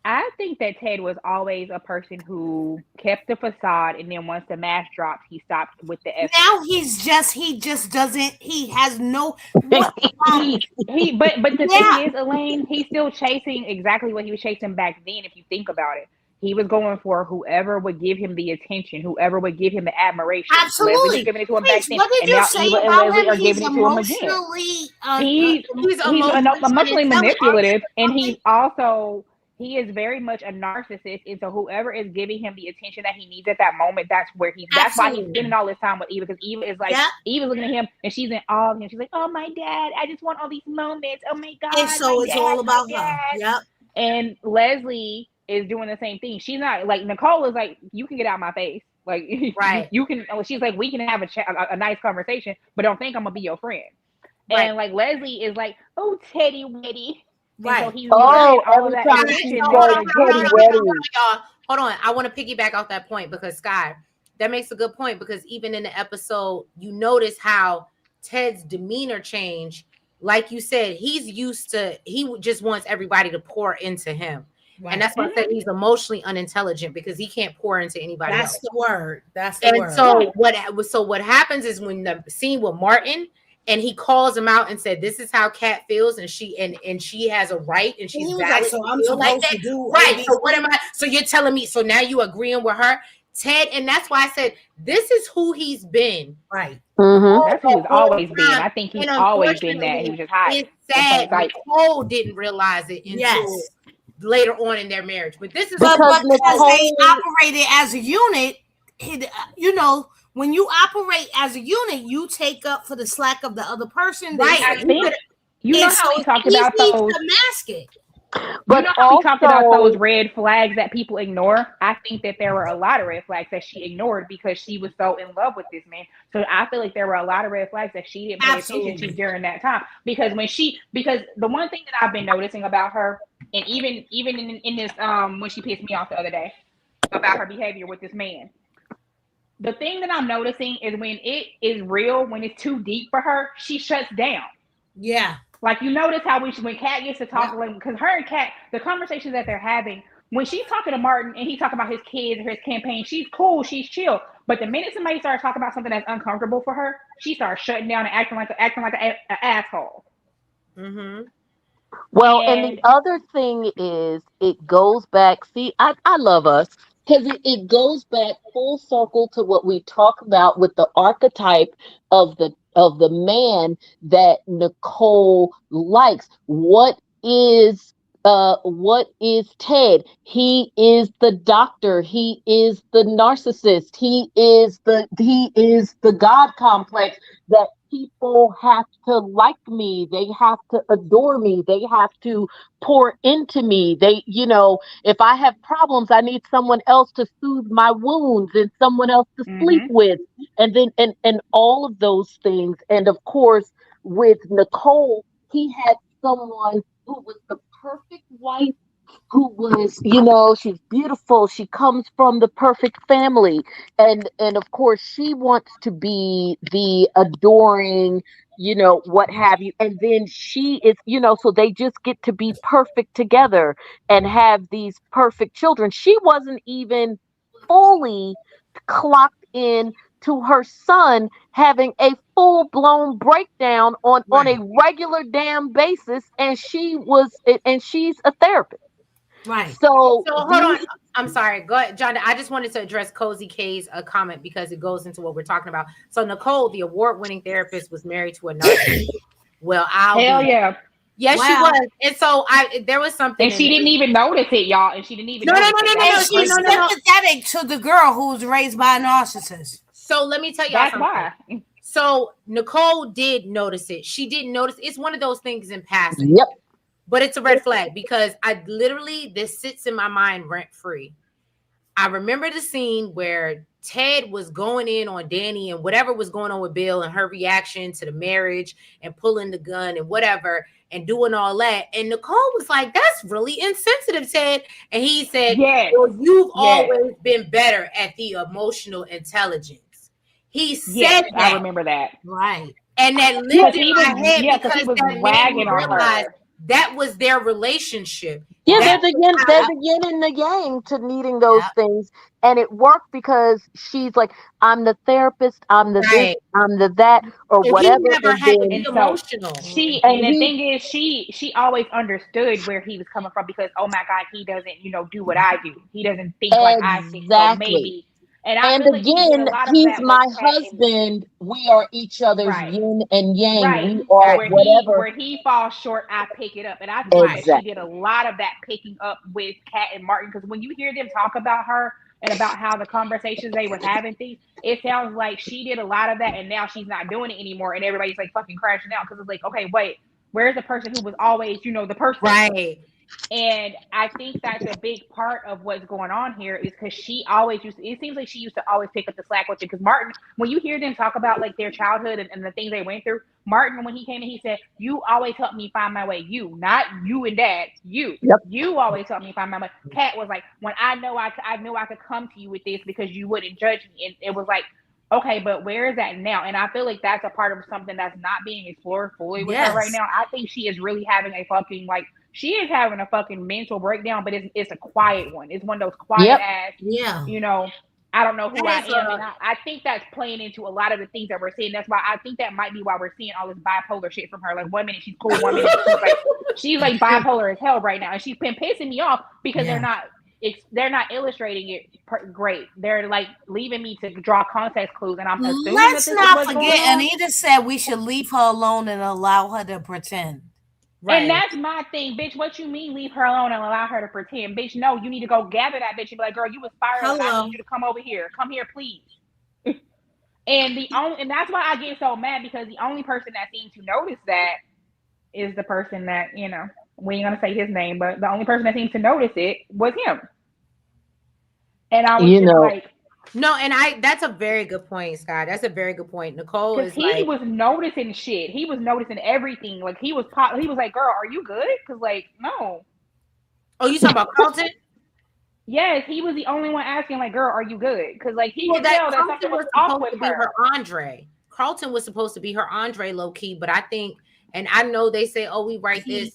I think that Ted was always a person who kept the facade, and then once the mask dropped, he stopped with the effort. Now he just doesn't, he has no, what, But the thing yeah, is, Elaine, he's still chasing exactly what he was chasing back then. If you think about it, he was going for whoever would give him the attention, whoever would give him the admiration. Leslie was absolutely. giving it to him back Preach, then, what did and you now say Eva and about Leslie him? are He's giving it to him again. emotionally He He's he's emotionally emotionally manipulative, and something. he's also he is very much a narcissist. And so whoever is giving him the attention that he needs at that moment, that's why he's spending Absolutely. all this time with Eva, because Eva is like, Yeah. Eva's looking at him and she's in awe of him. She's like, oh, my dad, I just want all these moments. Oh my And God, so it's all my about her. dad. Yep. And Leslie is doing the same thing. She's not like, Nicole is like, you can get out of my face. Like right. you can. She's like, we can have a nice conversation, but don't think I'm gonna be your friend. Right. And like Leslie is like, oh, Teddy Weddy. And so Right. he's Oh, wanting all of every that time Okay, she attention so in hold says on, order to hold get on, Teddy it. hold on, hold Weddy. on, y'all. Hold on. I want to piggyback off that point because Sky, that makes a good point because even in the episode, you notice how Ted's demeanor changed. Like you said, he just wants everybody to pour into him. Right. And that's why I said he's emotionally unintelligent because he can't pour into anybody That's else. the word. That's the And word. so what happens is when the scene with Martin and he calls him out and said, "This is how Kat feels," and she has a right and she's He was valid like, so to I'm feel like supposed that. to do Right. ABC? So what am I? So you're telling me? So now you agreeing with her, Ted? And that's why I said this is who he's been Right. Mm-hmm. That's who the he's whole always been. time. I think he's And always been that. He unfortunately, was just hiding. it's sad Like, Nicole didn't realize it until Yes. later on in their marriage. But this is But Because because they Nicole, operated as a unit, you know, when you operate as a unit, you take up for the slack of the other person. right. I think you know And how so we talked it's about easy those. to mask it. You but know how we talked about those also, red flags that people ignore? I think that there were a lot of red flags that she ignored because she was so in love with this man. So I feel like there were a lot of red flags that she didn't pay attention to Absolutely. during that time. Because the one thing that I've been noticing about her, and even in this when she pissed me off the other day about her behavior with this man, the thing that I'm noticing is when it is real, when it's too deep for her, she shuts down. Yeah. Like you notice how when Kat gets to talk, like because her and Kat, the conversations that they're having, when she's talking to Martin and he's talking about his kids or his campaign, she's cool, she's chill. But the minute somebody starts talking about something that's uncomfortable for her, she starts shutting down and acting like an asshole. Mm-hmm. well, and the And other thing is, it goes back. See, I love us because it goes back full circle to what we talk about with the archetype of the man that Nicole likes. What is Ted? He is the doctor. He is the narcissist. He is the God complex that people have to like me. They have to adore me. They have to pour into me. If I have problems, I need someone else to soothe my wounds and someone else to sleep mm-hmm, with. And then and all of those things. And of course, with Nicole, he had someone who was the perfect wife, who was, she's beautiful, she comes from the perfect family, and of course she wants to be the adoring, what have you, and then she is, so they just get to be perfect together and have these perfect children. She wasn't even fully clocked in to her son having a full blown breakdown on Right. a regular damn basis, and she's a therapist. Right. So So hold on. these I'm sorry. Go ahead, John. I just wanted to address Cozy K's comment because it goes into what we're talking about. So Nicole, the award-winning therapist, was married to a narcissist. Well, I'll hell be. yeah. Yes, she Wow. was. And so there was something And in she it. didn't even notice it, y'all. And she didn't even No, no, notice no, it. no, no, And no. That's See, she's no, crazy. no, no. sympathetic to the girl who was raised by a narcissist. So let me tell y'all That's something. why. So Nicole did notice it. She didn't notice. It's one of those things in passing. Yep. But it's a red flag because this sits in my mind rent free. I remember the scene where Ted was going in on Danny and whatever was going on with Bill and her reaction to the marriage and pulling the gun and whatever and doing all that. And Nicole was like, that's really insensitive, Ted. And he said, Yes. well, you've Yes. always been better at the emotional intelligence. He said Yes, that. I remember that. Right. And that Because lived he in was, my head yeah, because he because was that made me ragging on realize her. that was their relationship. Yeah, That there's a yin and the yang to needing those Yeah. things. And it worked because she's like, I'm the therapist, I'm the this, right. I'm the that, or So he whatever. never And had to be And then so emotional. and and the he thing is, she always understood where he was coming from because, oh my God, he doesn't, do what I do. He doesn't think like I think. So exactly. maybe, and I And feel like she did a again, lot of he's that with my Kat and husband. We are each other's right. yin and yang. Right. We are Right. whatever. Where he falls short, I pick it up. And I think that Right. she did Exactly. a lot of that picking up with Kat and Martin. Because when you hear them talk about her and about how the conversations they were having things, it sounds like she did a lot of that and now she's not doing it anymore. And everybody's like fucking crashing out because it's like, okay, wait, where's the person who was always, the person? Right. And I think that's a big part of what's going on here is because she always it seems like she used to always pick up the slack with it. Because Martin, when you hear them talk about like their childhood and the things they went through, Martin, when he came in, he said, you always help me find my way. You, not you and dad, you. Yep. You always help me find my way. Kat was like, when I knew I could come to you with this because you wouldn't judge me. And it was like, okay, but where is that now? And I feel like that's a part of something that's not being explored fully with her right Yes. now. I think she is really having a fucking she is having a fucking mental breakdown, but it's a quiet one. It's one of those quiet Yep. ass, Yeah. I don't know who I That is am. And I think that's playing into a lot of the things that we're seeing. That's why I think that might be why we're seeing all this bipolar shit from her. Like 1 minute she's cool, 1 minute she's like bipolar as hell right now. And she's been pissing me off because Yeah. they're not illustrating it great. They're like leaving me to draw context clues, and I'm assuming that Let's this is not what's going forget, on. Anita said we should leave her alone and allow her to pretend. right. And that's my thing, bitch. What you mean leave her alone and allow her to pretend? Bitch, no, you need to go gather that bitch and be like, girl, you was spiraling. I Hello. need you to come over here. Come here, please. And that's why I get so mad because the only person that seemed to notice that is the person that, we ain't gonna say his name, but the only person that seemed to notice it was him. And I was just like, No, and that's a very good point, Scott. That's a very good point. Nicole because is he like, was noticing shit. He was noticing everything. Like he was like, girl, are you good? Because like, no. oh, you talking about Carlton? Yes, he was the only one asking, like, girl, are you good? Because, like, he Well, could that tell that something Carlton was was off supposed with to be her Andre. Carlton was supposed to be her Andre low key, but I think, and I know they say, oh, we write this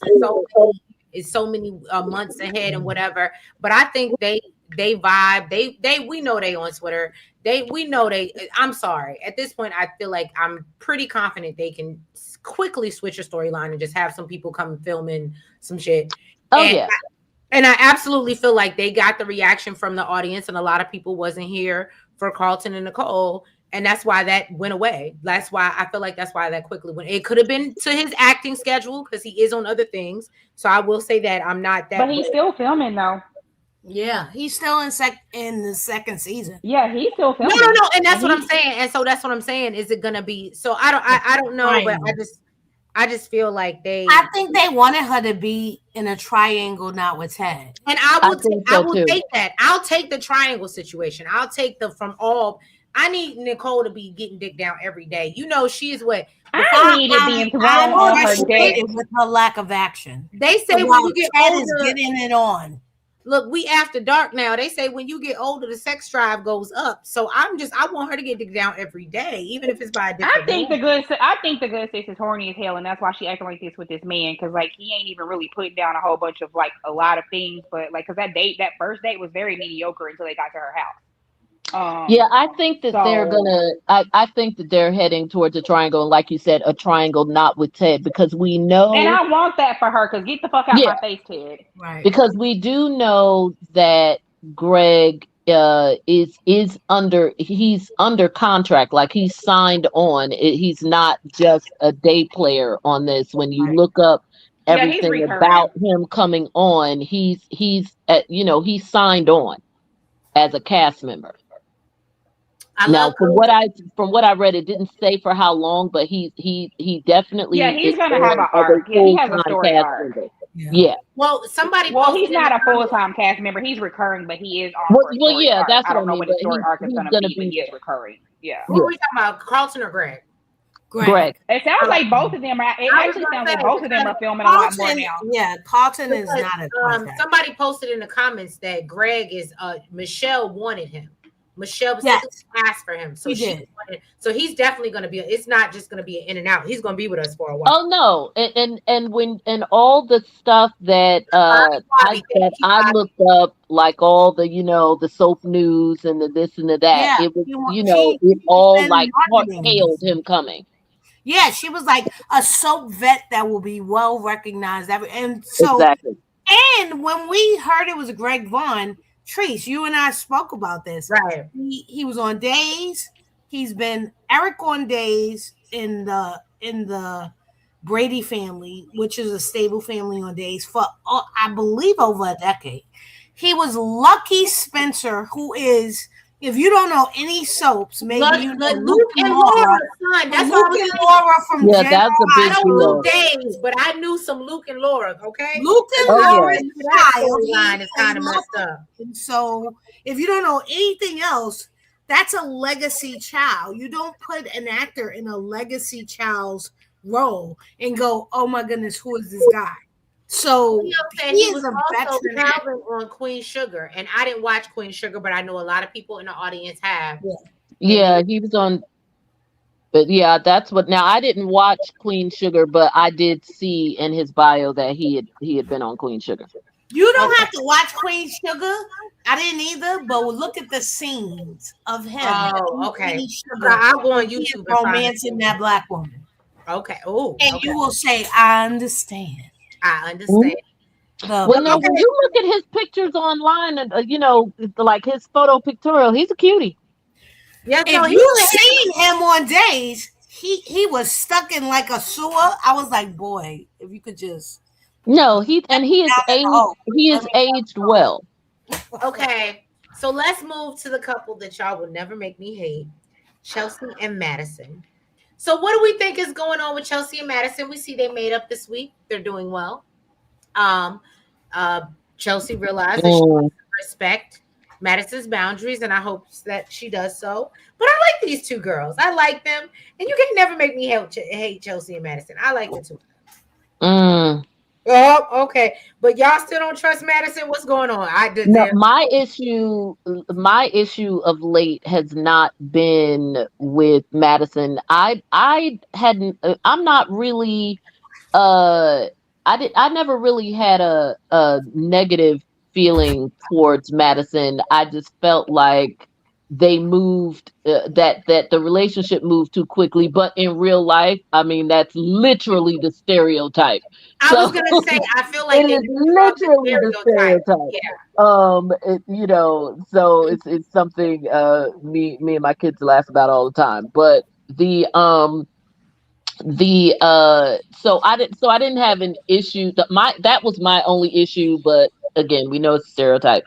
it's so many months ahead and whatever, but I think they vibe. We know they on Twitter. I'm sorry. At this point, I feel like I'm pretty confident they can quickly switch a storyline and just have some people come filming some shit. Oh and yeah. And I absolutely feel like they got the reaction from the audience, and a lot of people wasn't here for Carlton and Nicole, and that's why that went away. That's why I feel like that's why that quickly went. It could have been to his acting schedule because he is on other things. So I will say that I'm not that. But he's still filming though. Yeah, he's still in the second season. Yeah, he's still filming. No, and that's what I'm saying. And so that's what I'm saying. Is it gonna be? So I don't know, but I just feel like I think they wanted her to be in a triangle, not with Ted. And I will take that. I'll take the triangle situation. I'll take I need Nicole to be getting dick down every day. She's what I need it being thrown on her dick with her lack of action. They say when you get Ted older, is getting it on. Look, we after dark now. They say when you get older, the sex drive goes up. So I want her to get dick down every day, even if it's by a different. I think the good sis is horny as hell, and that's why she acting like this with this man. Because like he ain't even really putting down a whole bunch of like a lot of things, but like because that first date was very mediocre until they got to her house. Yeah, I think that they're gonna. I think that they're heading towards a triangle, and like you said, a triangle not with Ted, because we know. And I want that for her, because get the fuck out my face, Ted. Right. Because we do know that Greg is under. He's under contract, like he's signed on. He's not just a day player on this. When you look up everything about him coming on, he's he's signed on as a cast member. Now, from what I read, it didn't say for how long, but he definitely he's gonna have an arc. Yeah, he has a story arc. Yeah. Well, somebody Well, posted he's in the not a full comments. time cast member. He's recurring, but he is on Well, for a well, story yeah, arc. that's I what I don't know mean. what But the story arc is he's going to gonna be, but be he is recurring. Yeah. Who yeah, are we talking about, Carlton or Greg? Greg. Greg. It sounds like both of them are. It I was actually gonna sounds say like both of them because are filming a lot more Carlton, now. yeah, Carlton is because not a contract. somebody posted in the comments that Greg is Michelle wanted him. Michelle specifically Yes, asked for him, so he she did. wanted. So he's definitely going to be. It's not just going to be an in and out. He's going to be with us for a while. Oh no, and when and all the stuff that Bobby, thank you, I Bobby. looked up, like all the the soap news and the this and the that, Yeah, it was it she's all been like marketing hailed this. him coming. Yeah, she was like a soap vet that will be well recognized. And so, Exactly. and when we heard it was Greg Vaughn, Treese, you and I spoke about this. Right. He was on Days. He's been Eric on Days in the Brady family, which is a stable family on Days for I believe over a decade. He was Lucky Spencer, who is, if you don't know any soaps, maybe you know Like Luke Luke and and Laura. Laura's son. That's Luke all I'm and saying. Laura from Yeah, General that's a I big don't know deal. days, but I knew some Luke and Laura. Okay. Luke and Oh yeah. Laura's That child. storyline is They kind of love messed up. and so, if you don't know anything else, that's a legacy child. You don't put an actor in a legacy child's role and go, "Oh my goodness, who is this guy?" So Leo said he he is was a also veteran actor. Calvin on Queen Sugar, and I didn't watch Queen Sugar, but I know a lot of people in the audience have. Yeah. And Yeah, he was on. But yeah, that's what. Now I didn't watch Queen Sugar, but I did see in his bio that he had been on Queen Sugar. You don't okay. have to watch Queen Sugar. I didn't either, but look at the scenes of him Oh, in okay. Queen So Sugar I'll go when on he is YouTube and find the romancing that scene. black woman. Okay. Oh, And okay. you will say, I understand. I Mhm. understand. The Well, no, when Okay. you look at his pictures online, and like his photo pictorial, he's a cutie. Yes, no, if he's you a seen him on Days, he was stuck in like a sewer. I was like, boy, if you could just No, he is down in the aged. hole. He Let is me aged well. okay. So let's move to the couple that y'all will never make me hate, Chelsea and Madison. So what do we think is going on with Chelsea and Madison? We see they made up this week. They're doing well. Um, uh, Chelsea realized that she Mm. respect Madison's boundaries, and I hope that she does so. But I like these two girls. I like them, and you can never make me hate Chelsea and Madison. I like the two. Mm. Oh, okay. But y'all still don't trust Madison. What's going on? I did No, there. my issue of late has not been with Madison. I hadn't. I'm not really. I never really had a negative feeling towards Madison. I just felt like they moved that the relationship moved too quickly. But in real life, I mean, that's literally the stereotype. I was So gonna say I feel it like they is moved off the literally the stereotype. stereotype. Yeah. So it's something me and my kids laugh about all the time. But the so I didn't have an issue. That was my only issue, but again, we know it's a stereotype.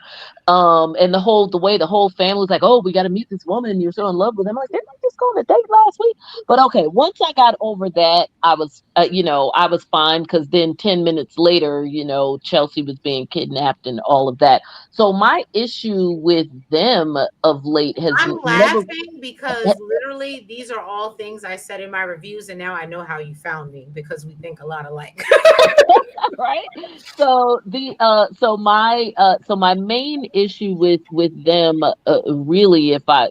And the whole family was like, "Oh, we got to meet this woman. You're so in love with him." I'm like, didn't I just go on a date last week? But okay, once I got over that, I was fine, because then 10 minutes later, Chelsea was being kidnapped and all of that. So my issue with them of late has I'm never. laughing because literally these are all things I said in my reviews, and now I know how you found me because we think a lot alike. Right. So my main issue with them, really, if I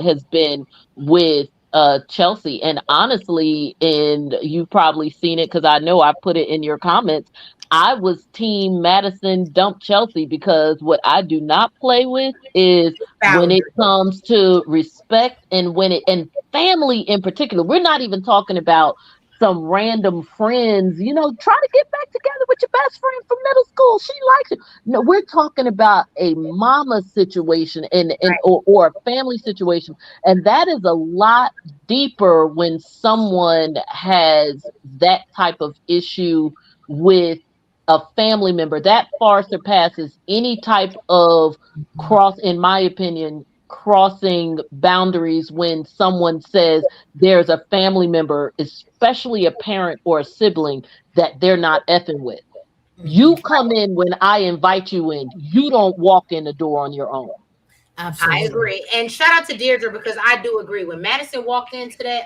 has been with Chelsea. And honestly, and you've probably seen it, because I know I put it in your comments. I was team Madison dump Chelsea, because what I do not play with is when it Boundary. comes to respect, and when it and family in particular. We're not even talking about some random friends, try to get back together with your best friend from middle school. She likes you. No, we're talking about a mama situation, or a family situation. And that is a lot deeper when someone has that type of issue with a family member. That far surpasses any type of in my opinion, crossing boundaries, when someone says there's a family member, especially a parent or a sibling, that they're not effing with. You come in when I invite you in. You don't walk in the door on your own. I Absolutely. agree. And shout out to Deirdre because I do agree. When Madison walked into that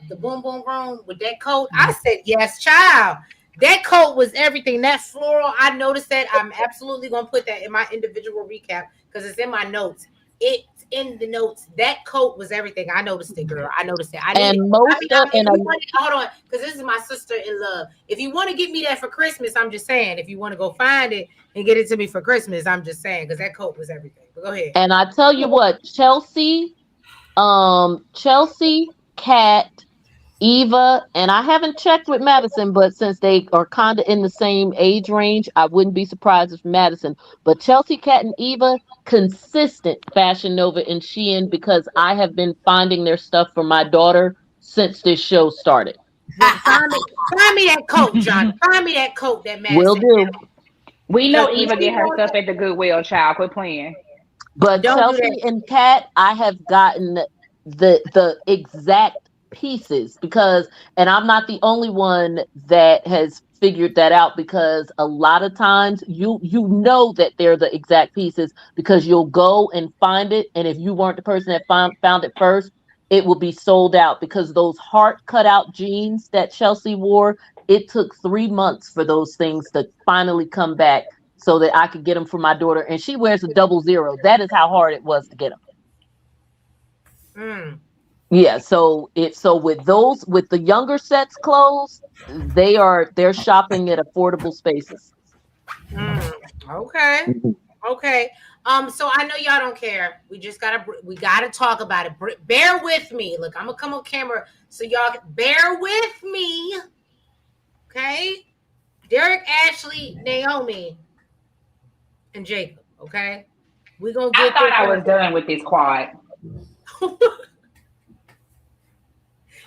the boom boom room with that coat, I said, yes, child. That coat was everything. That floral, I noticed that. I'm absolutely gonna put that in my individual recap because it's in my notes. It's in the notes. That coat was everything. I noticed it, girl. I noticed it. I need it. And I most mean, of if and you want hold on, because this is my sister in love. If you want to get me that for Christmas, I'm just saying. If you want to go find it and get it to me for Christmas, I'm just saying because that coat was everything. But go ahead. and I tell you what, Chelsea, Kat, Eva, and I haven't checked with Madison, but since they are kind of in the same age range, I wouldn't be surprised if Madison. But Chelsea, Kat, and Eva, consistent Fashion Nova and Shein because I have been finding their stuff for my daughter since this show started. Well, find me that coat, John. Find me that coat that Will Madison do. We because know when Eva she get her wants stuff at the Goodwill, child. Quit playing. it, But don't do that. Chelsea and Kat, I have gotten the exact pieces because, and I'm not the only one that has figured that out because a lot of times you know that they're the exact pieces because you'll go and find it, and if you weren't the person that found it first, it will be sold out because those heart cutout jeans that Chelsea wore, it took 3 months for those things to finally come back so that I could get them for my daughter. And she wears a 00. That is how hard it was to get them. Mm, Yeah. So with those with the younger sets clothes, they're shopping at affordable spaces. mm. Okay. Okay. So I know y'all don't care. We gotta talk about it. Bear with me. Look, I'm gonna come on camera so y'all bear with me. Okay. Derek, Ashley, Naomi, and Jacob. Okay. We gonna I get thought this. I was done with this quad.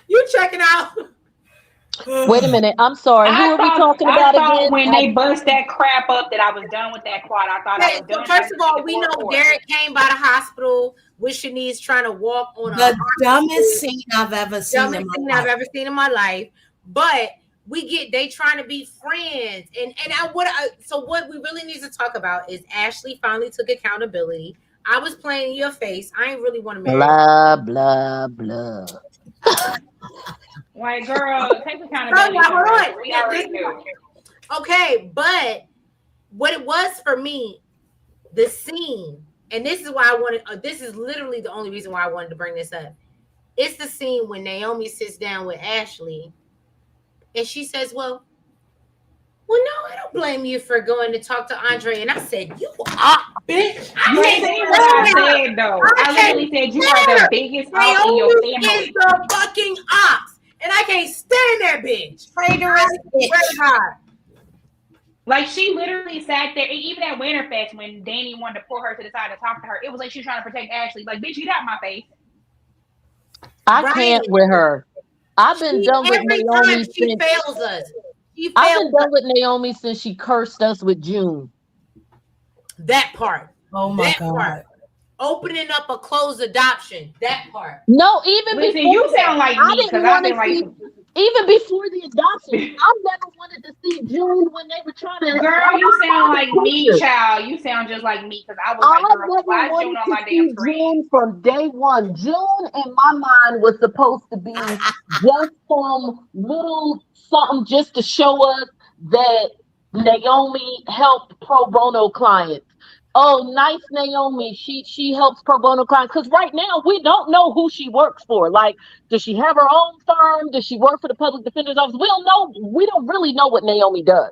You checking out? Wait a minute. I'm sorry. Who are we talking I about thought again? when they bust that crap up that I was done with that quad. I thought I Okay, was so done first after of seeing all, the we know fourth quarter. Derek came by the hospital with Shanice trying to walk on a The dumbest hospital. scene I've ever seen in Dumbest my thing life. I've ever seen in my life. But they trying to be friends. So what we really need to talk about is Ashley finally took accountability. I was playing in your face. I ain't really want to marry you. Blah blah blah. Like, girl, take No, accountability y'all, hold somewhere on. else. We already knew. Okay, but what it was for me, the scene, and this is why I wanted. This is literally the only reason why I wanted to bring this up. It's the scene when Naomi sits down with Ashley, and she says, "Well, no, I don't blame you for going to talk to Andre." And I said, "You are, bitch. I You can't see what I stand her. said though? I I can't literally said you are stand the her. biggest op in your Naomi is family. the fucking ops, and I can't stand that bitch. Traitorous I swear to bitch. God." Like she literally sat there, and even at Winterfest when Danny wanted to pull her to the side to talk to her, it was like she was trying to protect Ashley. Like, bitch, get out my face. I Right. can't with her. I've been done with Every time Naomi she since fails us, she I've fails been us. done with Naomi since she cursed us with June. That part. Oh my That part. god. Opening up a closed adoption. That part. No, even Listen, before you that, sound like I me because didn't I've want to been like, see. Even before the adoption, I never wanted to see June when they were trying to. girl, you sound like me, child. You sound just like me because I was I like, girl, never why is June wanted on to my damn see screen? June from day one. June, in my mind, was supposed to be just some little something just to show us that Naomi helped pro bono clients. Oh, nice Naomi. She helps pro bono clients because right now we don't know who she works for. Like, does she have her own firm? Does she work for the public defender's office? We don't know. We don't really know what Naomi does.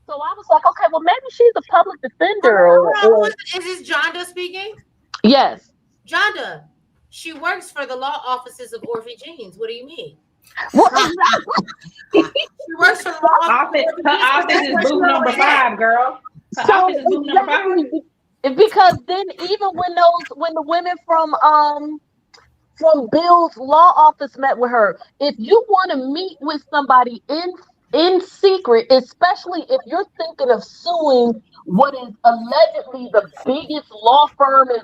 So I was like, okay, well maybe she's a public defender Hold or on. Is this Jonda speaking? yes. Jonda, she works for the law offices of Orphe Jeans. What do you mean? Well, She works for the law office Office, of her Orphe Jeans. office That's is where she booth number always at. 5, girl. Her so office is booth number 5. exactly because then even when the women from Bill's law office met with her, if you want to meet with somebody in secret, especially if you're thinking of suing what is allegedly the biggest law firm in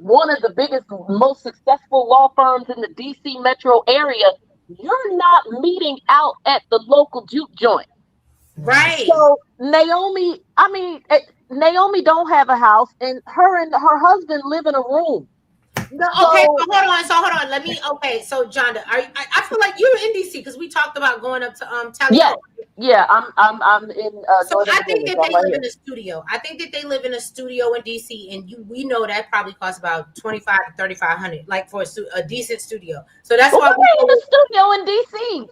one of the biggest, most successful law firms in the DC metro area, you're not meeting out at the local juke joint. Right. So Naomi, I mean, Naomi don't have a house, and her husband live in a room. No, okay, So so hold on. So hold on. Let me. Okay, so Jonda, I feel like you're in DC because we talked about going up to yeah, Tally. yeah, I'm in So Northern I think Virginia, that so I'm they right live here. in a studio. I think that they live in a studio in DC, and we know that probably costs about 25 to 3,500, like for a decent studio. So that's Well, why we why they in go. the studio in DC?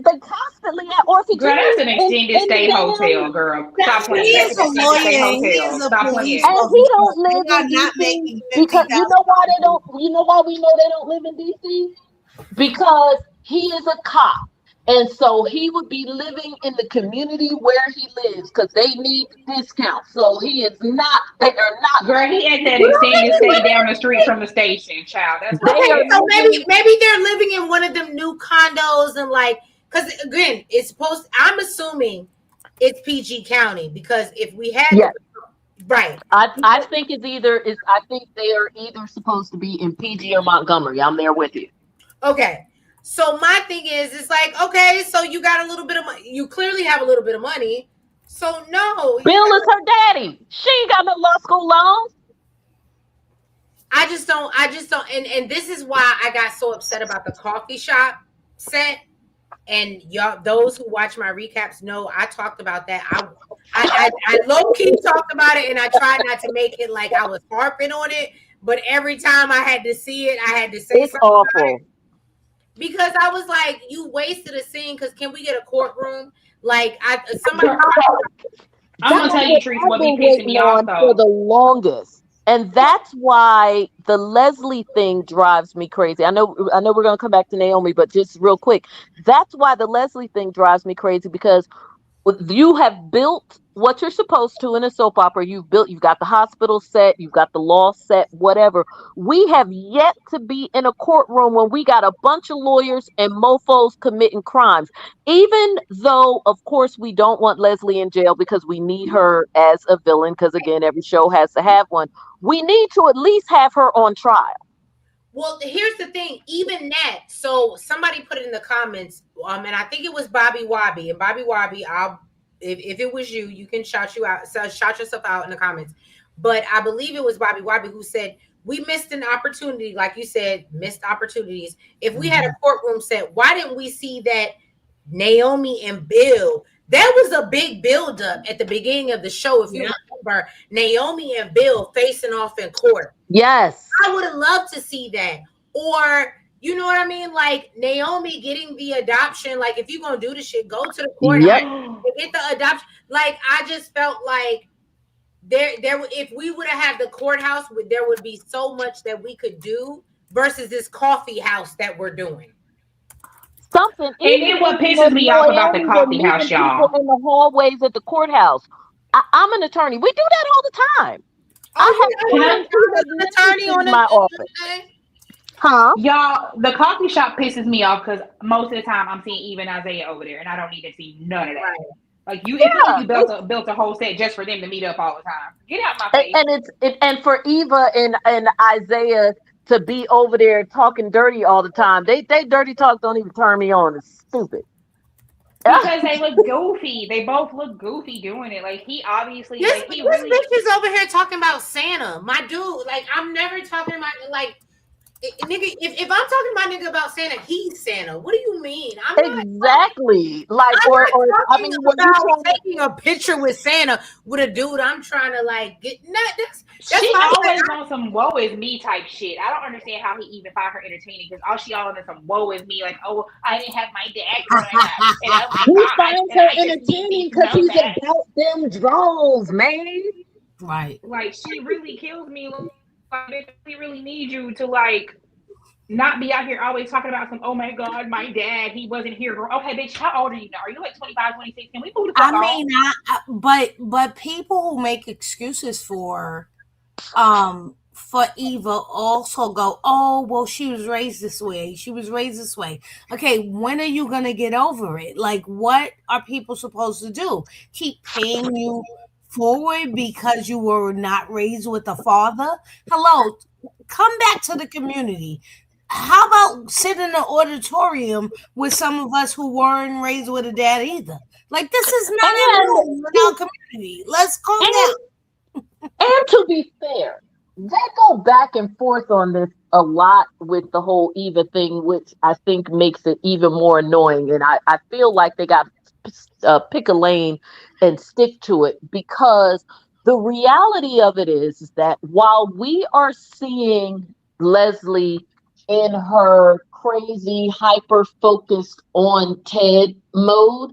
They constantly at Girl, that's RCG an and extended in the stay damn. hotel, girl. Stop He playing. That's is an a extended lawyer stay and he is hotel. a Stop police playing. And he officer. don't They live are in not DC making because you know why they $50,000. don't. You know why we know they don't live in DC? Because he is a cop. And so he would be living in the community where he lives because they need the discount. So he is not, they are not Girl, living he at in that extended DC. stay down the street from the station, child. That's where They he are Okay, at. so living. maybe they're living in one of them new condos and like, because again, it's supposed. I'm assuming it's PG County because if we had the Yes. right. I think I think they are either supposed to be in PG or Montgomery. I'm there with you. Okay. So my thing is, it's like, okay, so you got a little bit of money. You clearly have a little bit of money. So no, you Bill is got. her daddy. She ain't got no law school loans. I just don't. I just don't. And this is why I got so upset about the coffee shop set. And y'all, those who watch my recaps know I talked about that. I low key talked about it, and I tried not to make it like I was harping on it. But every time I had to see it, I had to say It's something about it awful. because I was like, "You wasted a scene." Because can we get a courtroom? Like somebody Girl, I'm gonna That's tell you, what Teresa, I've what be been pissing waiting me off on for though. the longest. And that's why the Leslie thing drives me crazy. I know we're gonna come back to Naomi, but just real quick, that's why the Leslie thing drives me crazy because you have built what you're supposed to in a soap opera. You've got the hospital set, you've got the law set, whatever. We have yet to be in a courtroom when we got a bunch of lawyers and mofos committing crimes. Even though, of course, we don't want Leslie in jail because we need her as a villain, because again, every show has to have one. We need to at least have her on trial. Well, here's the thing. Even that. So somebody put it in the comments. And I think it was Bobby Wobby. And Bobby Wobby, if it was you, you can shout you out, so shout yourself out in the comments. But I believe it was Bobby Wobby who said we missed an opportunity, like you said, missed opportunities. If we had a courtroom set, why didn't we see that Naomi and Bill? There was a big buildup at the beginning of the show. If you remember, Naomi and Bill facing off in court. Yes. I would have loved to see that. Or, you know what I mean? Like Naomi getting the adoption. Like, if you're gonna do the shit, go to the courthouse Yep. and get the adoption. Like, I just felt like there if we would have had the courthouse, there would be so much that we could do versus this coffee house that we're doing. Something, And even then what in pisses me off about the Naomi, they're coffee house, meeting people y'all. in the hallways at the courthouse. I'm an attorney. We do that all the time. Oh, I have Can you I, clients who are have an never attorney on seen the my office. thing? Huh? y'all, the coffee shop pisses me off because most of the time I'm seeing even Isaiah over there, and I don't need to see none of that. Right. Like you, it feel like Yeah. you built a whole set just for them to meet up all the time. Get out my And, face. and and for Eva and Isaiah to be over there talking dirty all the time. They dirty talk don't even turn me on. It's stupid. Because they look goofy. They both look goofy doing it. Like he obviously, This like he this really. bitch is over here talking about Santa. My dude, like I'm never talking about like nigga, if I'm talking to my nigga about Santa, he's Santa. What do you mean? Exactly. Like, I'm or not I talking mean, when you about trying to taking a picture with Santa with a dude I'm trying to like get. Not that's She why I said always on some woe is me type shit. I don't understand how he even find her entertaining because all she all on is some woe is me. Like, oh, I didn't have my dad growing up, and oh my he god, finds and her I just need entertaining these because he's nomads. about them drones, man. Right. Like, she really kills me. Like, we really need you to like not be out here always talking about some. Oh my god, my dad, he wasn't here. Okay, bitch, how old are you now? Are you like 25, 26? Can we move the I fuck on? mean, but people who make excuses for Eva also go, oh well, she was raised this way. She was raised this way. Okay, when are you gonna get over it? Like, what are people supposed to do? Keep paying you forward because you were not raised with a father? Hello, come back to the community. how about sit in an auditorium with some of us who weren't raised with a dad either? Like, this is not a And norm in our community. Let's calm down. And to be fair, they go back and forth on this a lot with the whole Eva thing, which I think makes it even more annoying. And I feel like they got pick a lane and stick to it, because the reality of it is that while we are seeing Leslie in her crazy, hyper focused on Ted mode,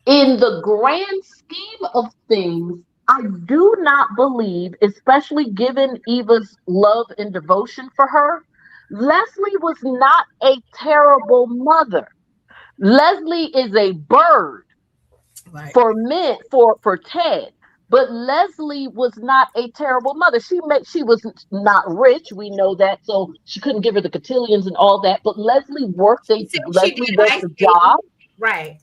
in the grand scheme of things, I do not believe, especially given Eva's love and devotion for her, Leslie was not a terrible mother. Leslie is a bird Right. for men, for Ted. But Leslie was not a terrible mother. She was not rich, we know that, so she couldn't give her the cotillions and all that. But She did Leslie worked ice a skating. job. Right.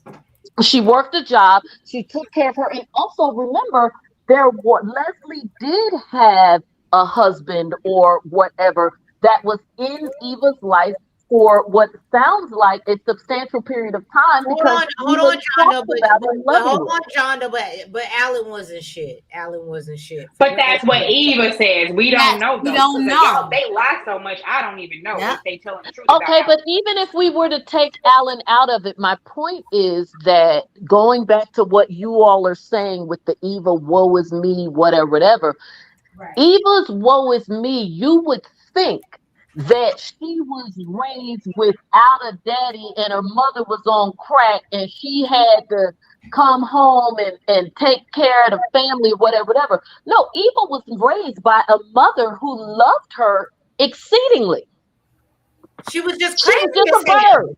She worked a job. She took care of her. And also remember, Leslie did have a husband or whatever that was in Eva's life for what sounds like a substantial period of time, because Hold Eva on, Jonda, talked about him but loving hold him. on, Jonda, but Alan wasn't shit. Alan wasn't shit. But that's what Eva says. We don't Yes, know we though. don't Because y'all, know. they lie so much. I don't even know Yeah. if they telling the truth about Okay, Alan. but even if we were to take Alan out of it, my point is that going back to what you all are saying with the Eva, woe is me, whatever, whatever, Right. Eva's woe is me, you would think that she was raised without a daddy and her mother was on crack and she had to come home and take care of the family, whatever, whatever. No, Eva was raised by a mother who loved her exceedingly. She was just She was crazy just as a hell. bird.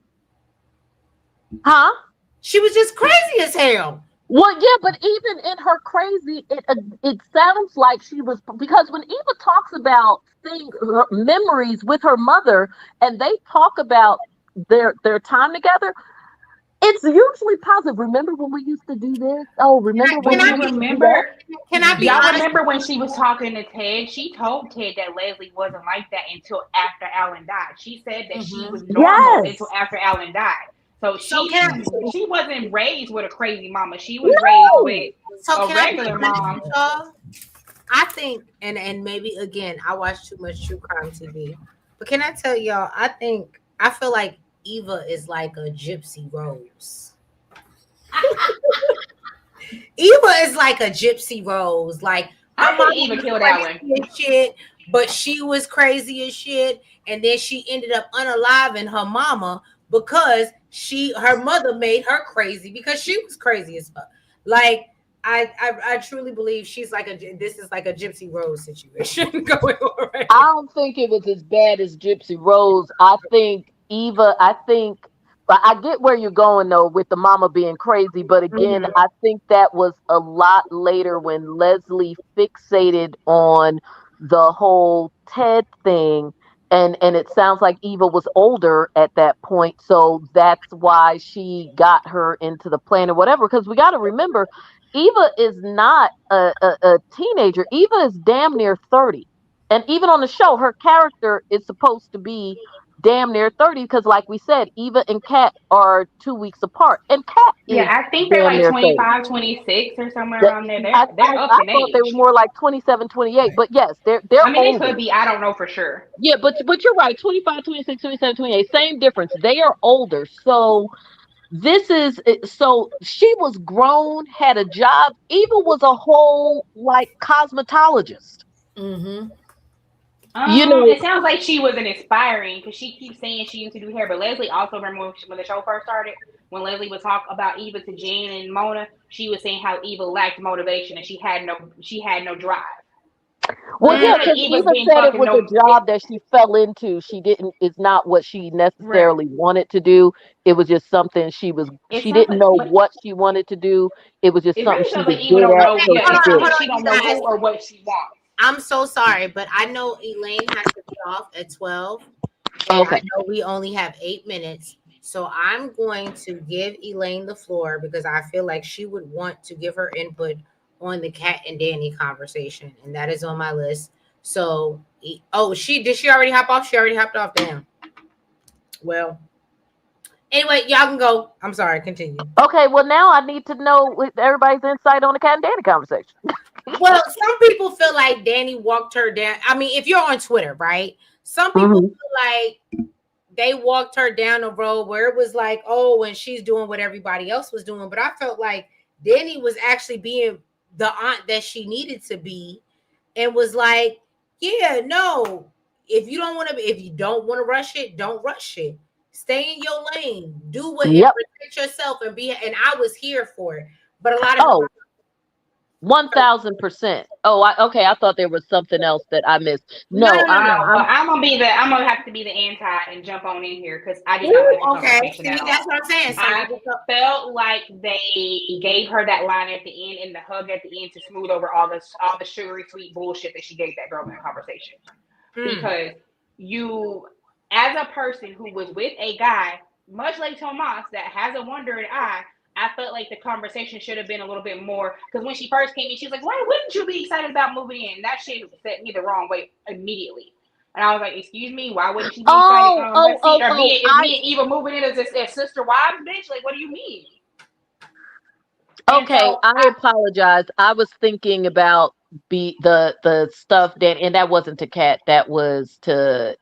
Huh? She was just crazy as hell. Well, yeah, but even in her crazy, it sounds like she was, because when Eva talks about her memories with her mother, and they talk about their time together, it's usually positive. Remember when we used to do this? Oh, remember But when we you used to do that? remember, Can I be y'all honest? remember when she was talking to Ted? She told Ted that Leslie wasn't like that until after Alan died. She said that she was normal until Yes. after Alan died. So So can I she wasn't raised with a crazy mama. She was raised No. with so a can I be regular honest mom. with y'all? I think and maybe again I watch too much true crime TV. But can I tell y'all, I feel like Eva is like a gypsy rose. Eva is like a gypsy rose. Like her I mama think Eva was killed Alan. crazy as shit, but she was crazy as shit. And then she ended up unaliving her mama because her mother made her crazy because she was crazy as fuck. Like I truly believe this is like a gypsy rose situation going on right I now. don't think it was as bad as Gypsy Rose. I think, but I get where you're going though with the mama being crazy. But again, Mhm. I think that was a lot later when Leslie fixated on the whole Ted thing. And it sounds like Eva was older at that point. So that's why she got her into the plan or whatever. Because we got to remember, Eva is not a teenager. Eva is damn near 30, and even on the show, her character is supposed to be damn near 30 because, like we said, Eva and Kat are 2 weeks apart. And Kat Yeah, is I think they're damn like near 30. 25, 26 or somewhere That- around there. I, They're up in thought they were age. more like 27, 28. But yes, they're I mean, it older. could be. I don't know for sure. Yeah, but you're right. 25, 26, 27, 28. Same difference. They are older. So so she was grown, had a job. Eva was a whole like cosmetologist. Mhm. You know, It sounds like she wasn't inspiring because she keeps saying she used to do hair. But Leslie also remember when the show first started, when Leslie would talk about Eva to Jen and Mona, she was saying how Eva lacked motivation and she had no drive. So well, it's not yeah, like because Eva's Eva been said it fucking was a no. job that she fell into. She didn't. It's not what she Right. necessarily wanted to do. It was just something It She sounds didn't like, know but what she wanted to do. It was just it something really she sounds was like Eva good don't at, know. so Yeah, she it sounds did Hold it. like on, she you don't know guys. who or what she wants. I'm so sorry, but I know Elaine has to be off at 12, and I Okay. know we only have 8 minutes. So I'm going to give Elaine the floor because I feel like she would want to give her input on the Cat and Danny conversation, and that is on my list. So Oh, she already hop off? She already hopped off. Damn. Well, anyway, y'all can go. I'm sorry. Continue. Okay, well now I need to know everybody's insight on the Cat and Danny conversation. Well, some people feel like Danny walked her down. I mean, if you're on Twitter, right? Some people Mhm. feel like they walked her down the road where it was like, oh, and she's doing what everybody else was doing. But I felt like Danny was actually being the aunt that she needed to be, and was like, yeah, no, if you don't want to rush it, don't rush it. Stay in your lane. Do what and Yep. protect yourself and be. And I was here for it. But a lot of Oh, 1000%. Oh, okay. I thought there was something else that I missed. no, no, No, no, No, no. well, I'm gonna have to be the anti and jump on in here because I did not Ooh, like the okay. conversation See, at that's all. what I'm saying. Some I people felt felt like they gave her that line at the end and the hug at the end to smooth over all the sugary sweet bullshit that she gave that girl in that conversation. mm, Because you, as a person who was with a guy, much like Tomas, that has a wandering eye, I felt like the conversation should have been a little bit more. Because when she first came in, she was like, "Why wouldn't you be excited about moving in?" That shit set me the wrong way immediately. And I was like, "Excuse me, why wouldn't she be excited? oh, oh, Let's see, oh, or oh. is me and Eva moving in as sister wives, bitch? Like, what do you mean?" And Okay, so I apologize. I was thinking about the stuff that, and that wasn't to Cat. That was to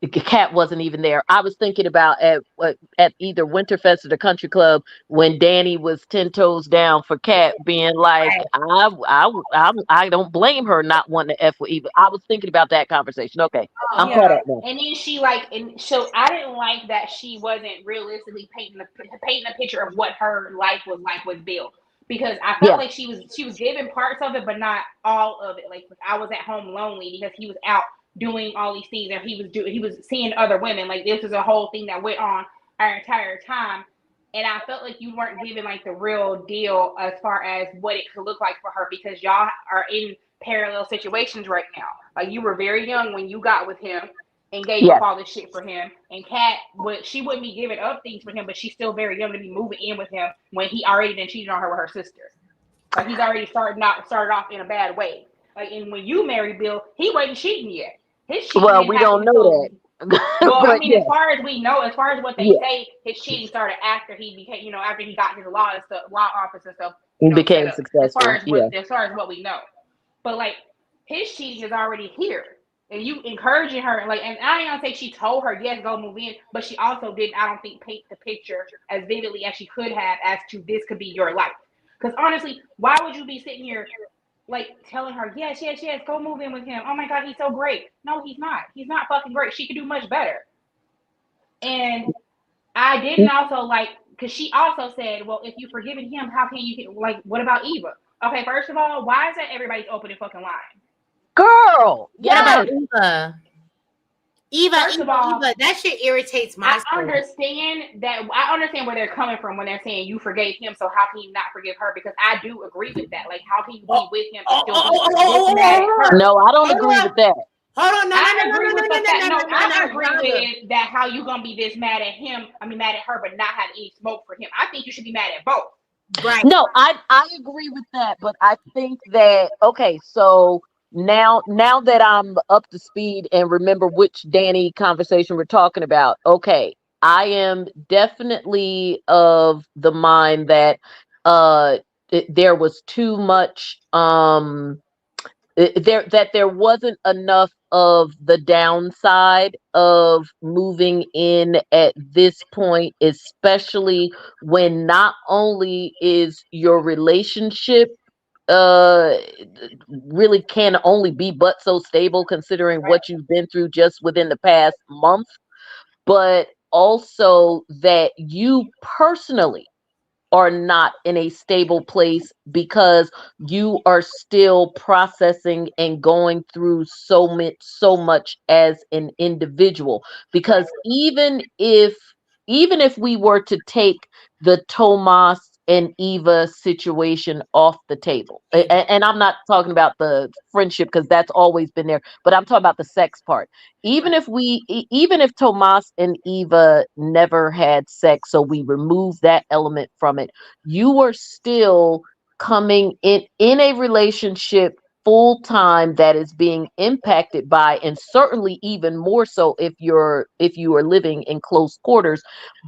the Cat wasn't even there. I was thinking about at either Winterfest or the Country Club when Danny was 10 toes down for Cat, being like, right. I don't blame her not wanting to f with Eva. I was thinking about that conversation. Okay, I'm caught yeah, up now. and then she like, and so I didn't like that she wasn't realistically painting a picture of what her life was like with Bill, because I felt Yeah, like she was giving parts of it, but not all of it. Like I was at home lonely because he was out doing all these things, and he was seeing other women. Like this is a whole thing that went on our entire time. And I felt like you weren't giving like the real deal as far as what it could look like for her because y'all are in parallel situations right now. Like you were very young when you got with him and gave yeah. up all this shit for him. And Kat would she wouldn't be giving up things for him, but she's still very young to be moving in with him when he already been cheating on her with her sister. Like he's already started off in a bad way. Like and when you married Bill, he wasn't cheating yet. His cheating Well, didn't we happen don't know until that, well, I but mean, as yeah, far as we know, as far as what they yeah, say, his cheating started after he became, after he got his law and stuff, law office and stuff, it set became up. As far successful. as Yeah, what we know, but like his cheating is already here, and you encouraging her, like, and I ain't gonna say she told her yes, go move in, but she also didn't, I don't think, paint the picture as vividly as she could have as to this could be your life. Because honestly, why would you be sitting here like telling her, yes, yes, yes, go move in with him. Oh my God, he's so great. No, he's not. He's not fucking great. She could do much better. And I didn't also like because she also said, "Well, if you forgiven him, how can you like? What about Eva? Okay, first of all, why is that everybody's open and fucking lying? girl. What about Yes. Eva? Eva, First of Eva, all, Eva. That shit irritates my soul. I understand where they're coming from when they're saying you forgave him, so how can you not forgive her? Because I do agree with that. Like, how can you Oh, be with him and oh, still oh, be oh, oh, this oh, mad at oh, oh. her? No, I don't Hold agree on. with that. Hold on. No, no, I no, no, agree no, with no, the no, fact. no, No, no, no, I no, agree with Rhonda. it that how you gonna be this mad at him. I mean, mad at her, but not have any smoke for him. I think you should be mad at both. Right. No, I agree with that, but I think that okay, so now that I'm up to speed and remember which Danny conversation we're talking about, okay, I am definitely of the mind that there was too much there wasn't enough of the downside of moving in at this point, especially when not only is your relationship uh really can only be but so stable considering what you've been through just within the past month, but also that you personally are not in a stable place because you are still processing and going through so much as an individual, because even if we were to take the Tomas and Eva situation off the table, and I'm not talking about the friendship because that's always been there, but I'm talking about the sex part. Even if Tomas and Eva never had sex, so we remove that element from it, you are still coming in a relationship full time that is being impacted by, and certainly even more so if you are living in close quarters,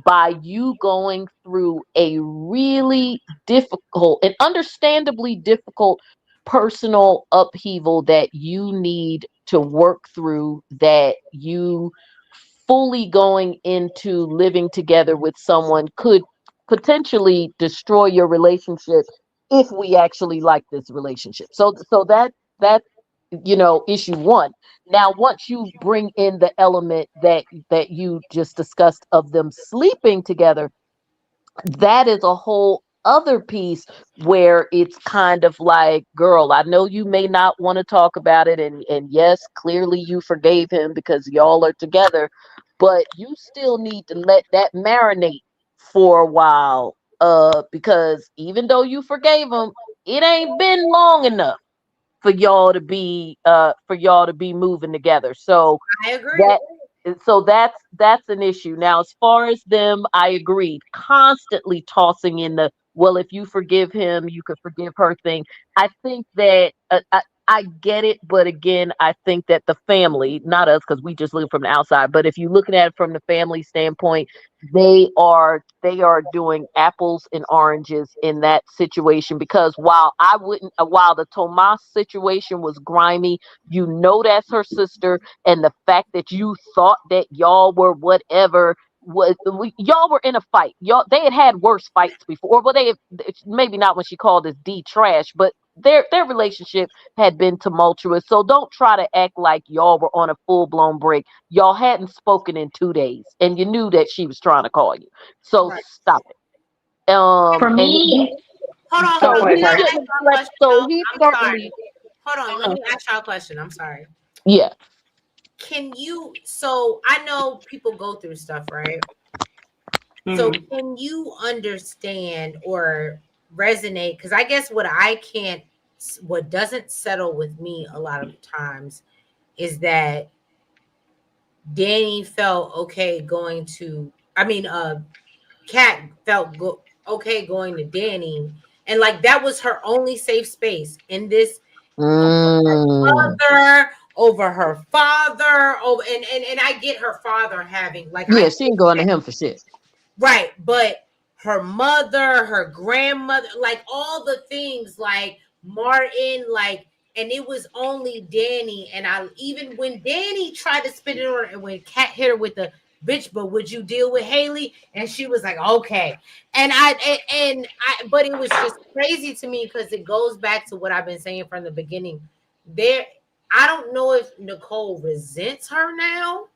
by you going through a really difficult and understandably difficult personal upheaval that you need to work through, that you fully going into living together with someone could potentially destroy your relationship if we actually like this relationship. So that issue one. Now once you bring in the element that you just discussed of them sleeping together, that is a whole other piece where it's kind of like, girl, I know you may not want to talk about it, and yes, clearly you forgave him because y'all are together, but you still need to let that marinate for a while, because even though you forgave him, it ain't been long enough for y'all to be moving together. So I agree. that that's an issue. Now as far as them, I agree, constantly tossing in the, well, if you forgive him you could forgive her thing. I think that I get it, but again, I think that the family, not us because we just look from the outside, but if you're looking at it from the family standpoint, they are doing apples and oranges in that situation, because while the Tomas situation was grimy, that's her sister, and the fact that you thought that y'all were whatever y'all were in a fight. Y'all, they had worse fights before, but maybe not when she called us D trash, but their relationship had been tumultuous. So don't try to act like y'all were on a full blown break. Y'all hadn't spoken in 2 days, and you knew that she was trying to call you. So Right. stop it. For And he, me, Hold on, hold oh, on. go so Let ahead, me he sorry. ask shouldn't y'all have a slept. question, So though. he I'm sorry. certainly, Hold on. Let me ask y'all a question. I'm sorry. yeah. Can you? So I know people go through stuff, right? So Hmm. can you understand or resonate? Because I guess what doesn't settle with me a lot of times is that Danny felt okay going to. I mean, Kat felt okay going to Danny, and like that was her only safe space in this over her Mm, mother, over her father, over and I get her father having like I yeah, get she ain't going to that. him for shit. Right, but her mother, her grandmother, like all the things like Martin, like, and it was only Danny. And I even when Danny tried to spit it on her and when Kat hit her with the bitch, but would you deal with Haley? And she was like, okay. And I but it was just crazy to me because it goes back to what I've been saying from the beginning. There, I don't know if Nicole resents her now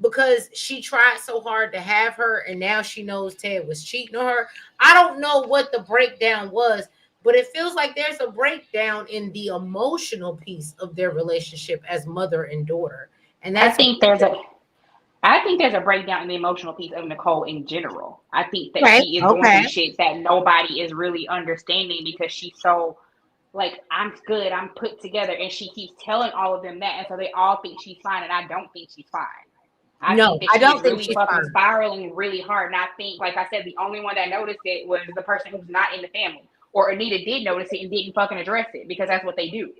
because she tried so hard to have her and now she knows Ted was cheating on her. I don't know what the breakdown was, but it feels like there's a breakdown in the emotional piece of their relationship as mother and daughter. And I that's think there's a I think there's a breakdown in the emotional piece of Nicole in general. I think that okay. she is going Okay. through shit that nobody is really understanding because she's so like, I'm good, I'm put together, and she keeps telling all of them that, and so they all think she's fine, and I don't think she's fine. I No, think that I she don't is think really she's fucking fine. spiraling really hard, and I think, like I said, the only one that noticed it was the person who's not in the family, or Anita did notice it and didn't fucking address it because that's what they do.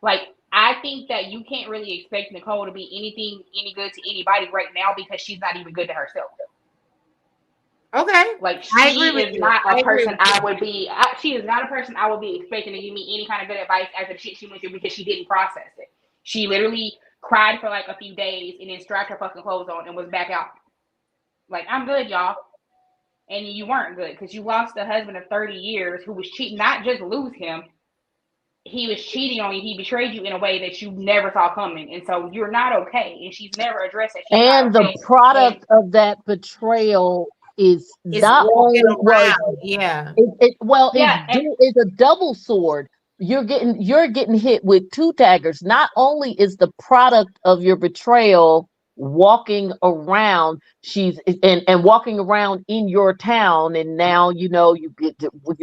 Like, I think that you can't really expect Nicole to be anything any good to anybody right now because she's not even good to herself. Okay. Like I agree she with is you. not I a agree person with I you. would be. She is not a person I would be expecting to give me any kind of good advice after the shit she went through because she didn't process it. She literally cried for like a few days and then strapped her fucking clothes on and was back out. Like, I'm good, y'all, and you weren't good because you lost a husband of 30 years who was cheating. Not just lose him, he was cheating on you. He betrayed you in a way that you never saw coming, and so you're not okay. And she's never addressed that she's not And the okay. And product of that betrayal is It's not walking only was around. Yeah. yeah, and is a double sword. You're getting hit with two daggers. Not only is the product of your betrayal walking around, and walking around in your town, and now you get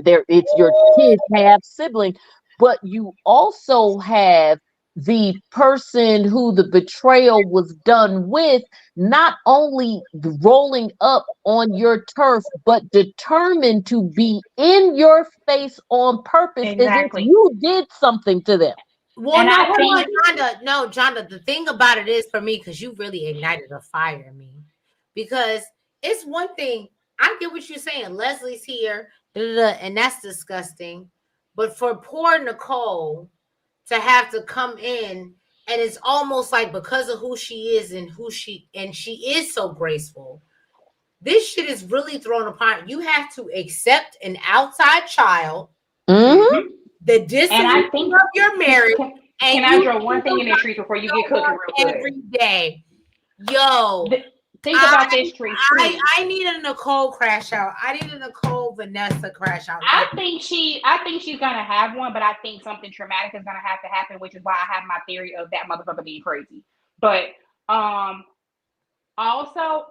there. It's your kids have siblings, but you also have the person who the betrayal was done with, not only rolling up on your turf, but determined to be in your face on purpose as if exactly. you did something to them. Well, no, hold on, Jonda. No, Jonda, the thing about it is for me, because you really ignited a fire in me. Because it's one thing, I get what you're saying. Leslie's here, and that's disgusting. But for poor Nicole to have to come in, and it's almost like because of who she is and she is so graceful. This shit is really thrown apart. You have to accept an outside child, the dissolution of your marriage, can I throw one thing in there, Trees, before you get cooking real good? Every day. Yo. Think about this, Trees. I need a Nicole crash out. I need a Nicole Vanessa crash out. I think she's gonna have one, but I think something traumatic is gonna have to happen, which is why I have my theory of that motherfucker being crazy. But also,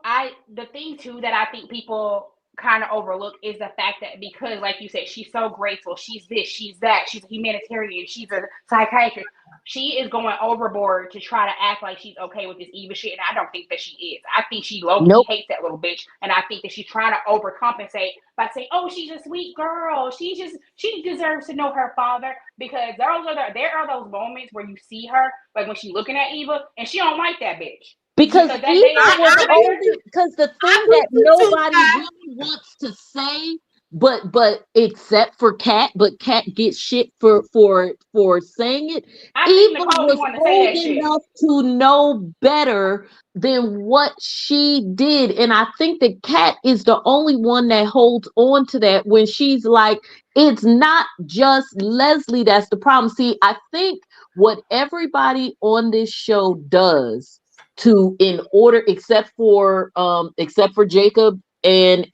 the thing too that I think people kind of overlook is the fact that because, like you said, she's so graceful, she's this, she's that, she's a humanitarian, she's a psychiatrist. She is going overboard to try to act like she's okay with this Eva shit, and I don't think that she is. I think she low-key hates that little bitch, and I think that she's trying to overcompensate by saying, "Oh, she's a sweet girl. She deserves to know her father." Because there are those moments where you see her, like when she's looking at Eva, and she don't like that bitch. Because the thing that nobody really wants to say, but except for Kat, but Kat gets shit for saying it. Eva was old enough to know better than what she did, and I think that Kat is the only one that holds on to that when she's like, it's not just Leslie that's the problem. See, I think what everybody on this show does except for Jacob and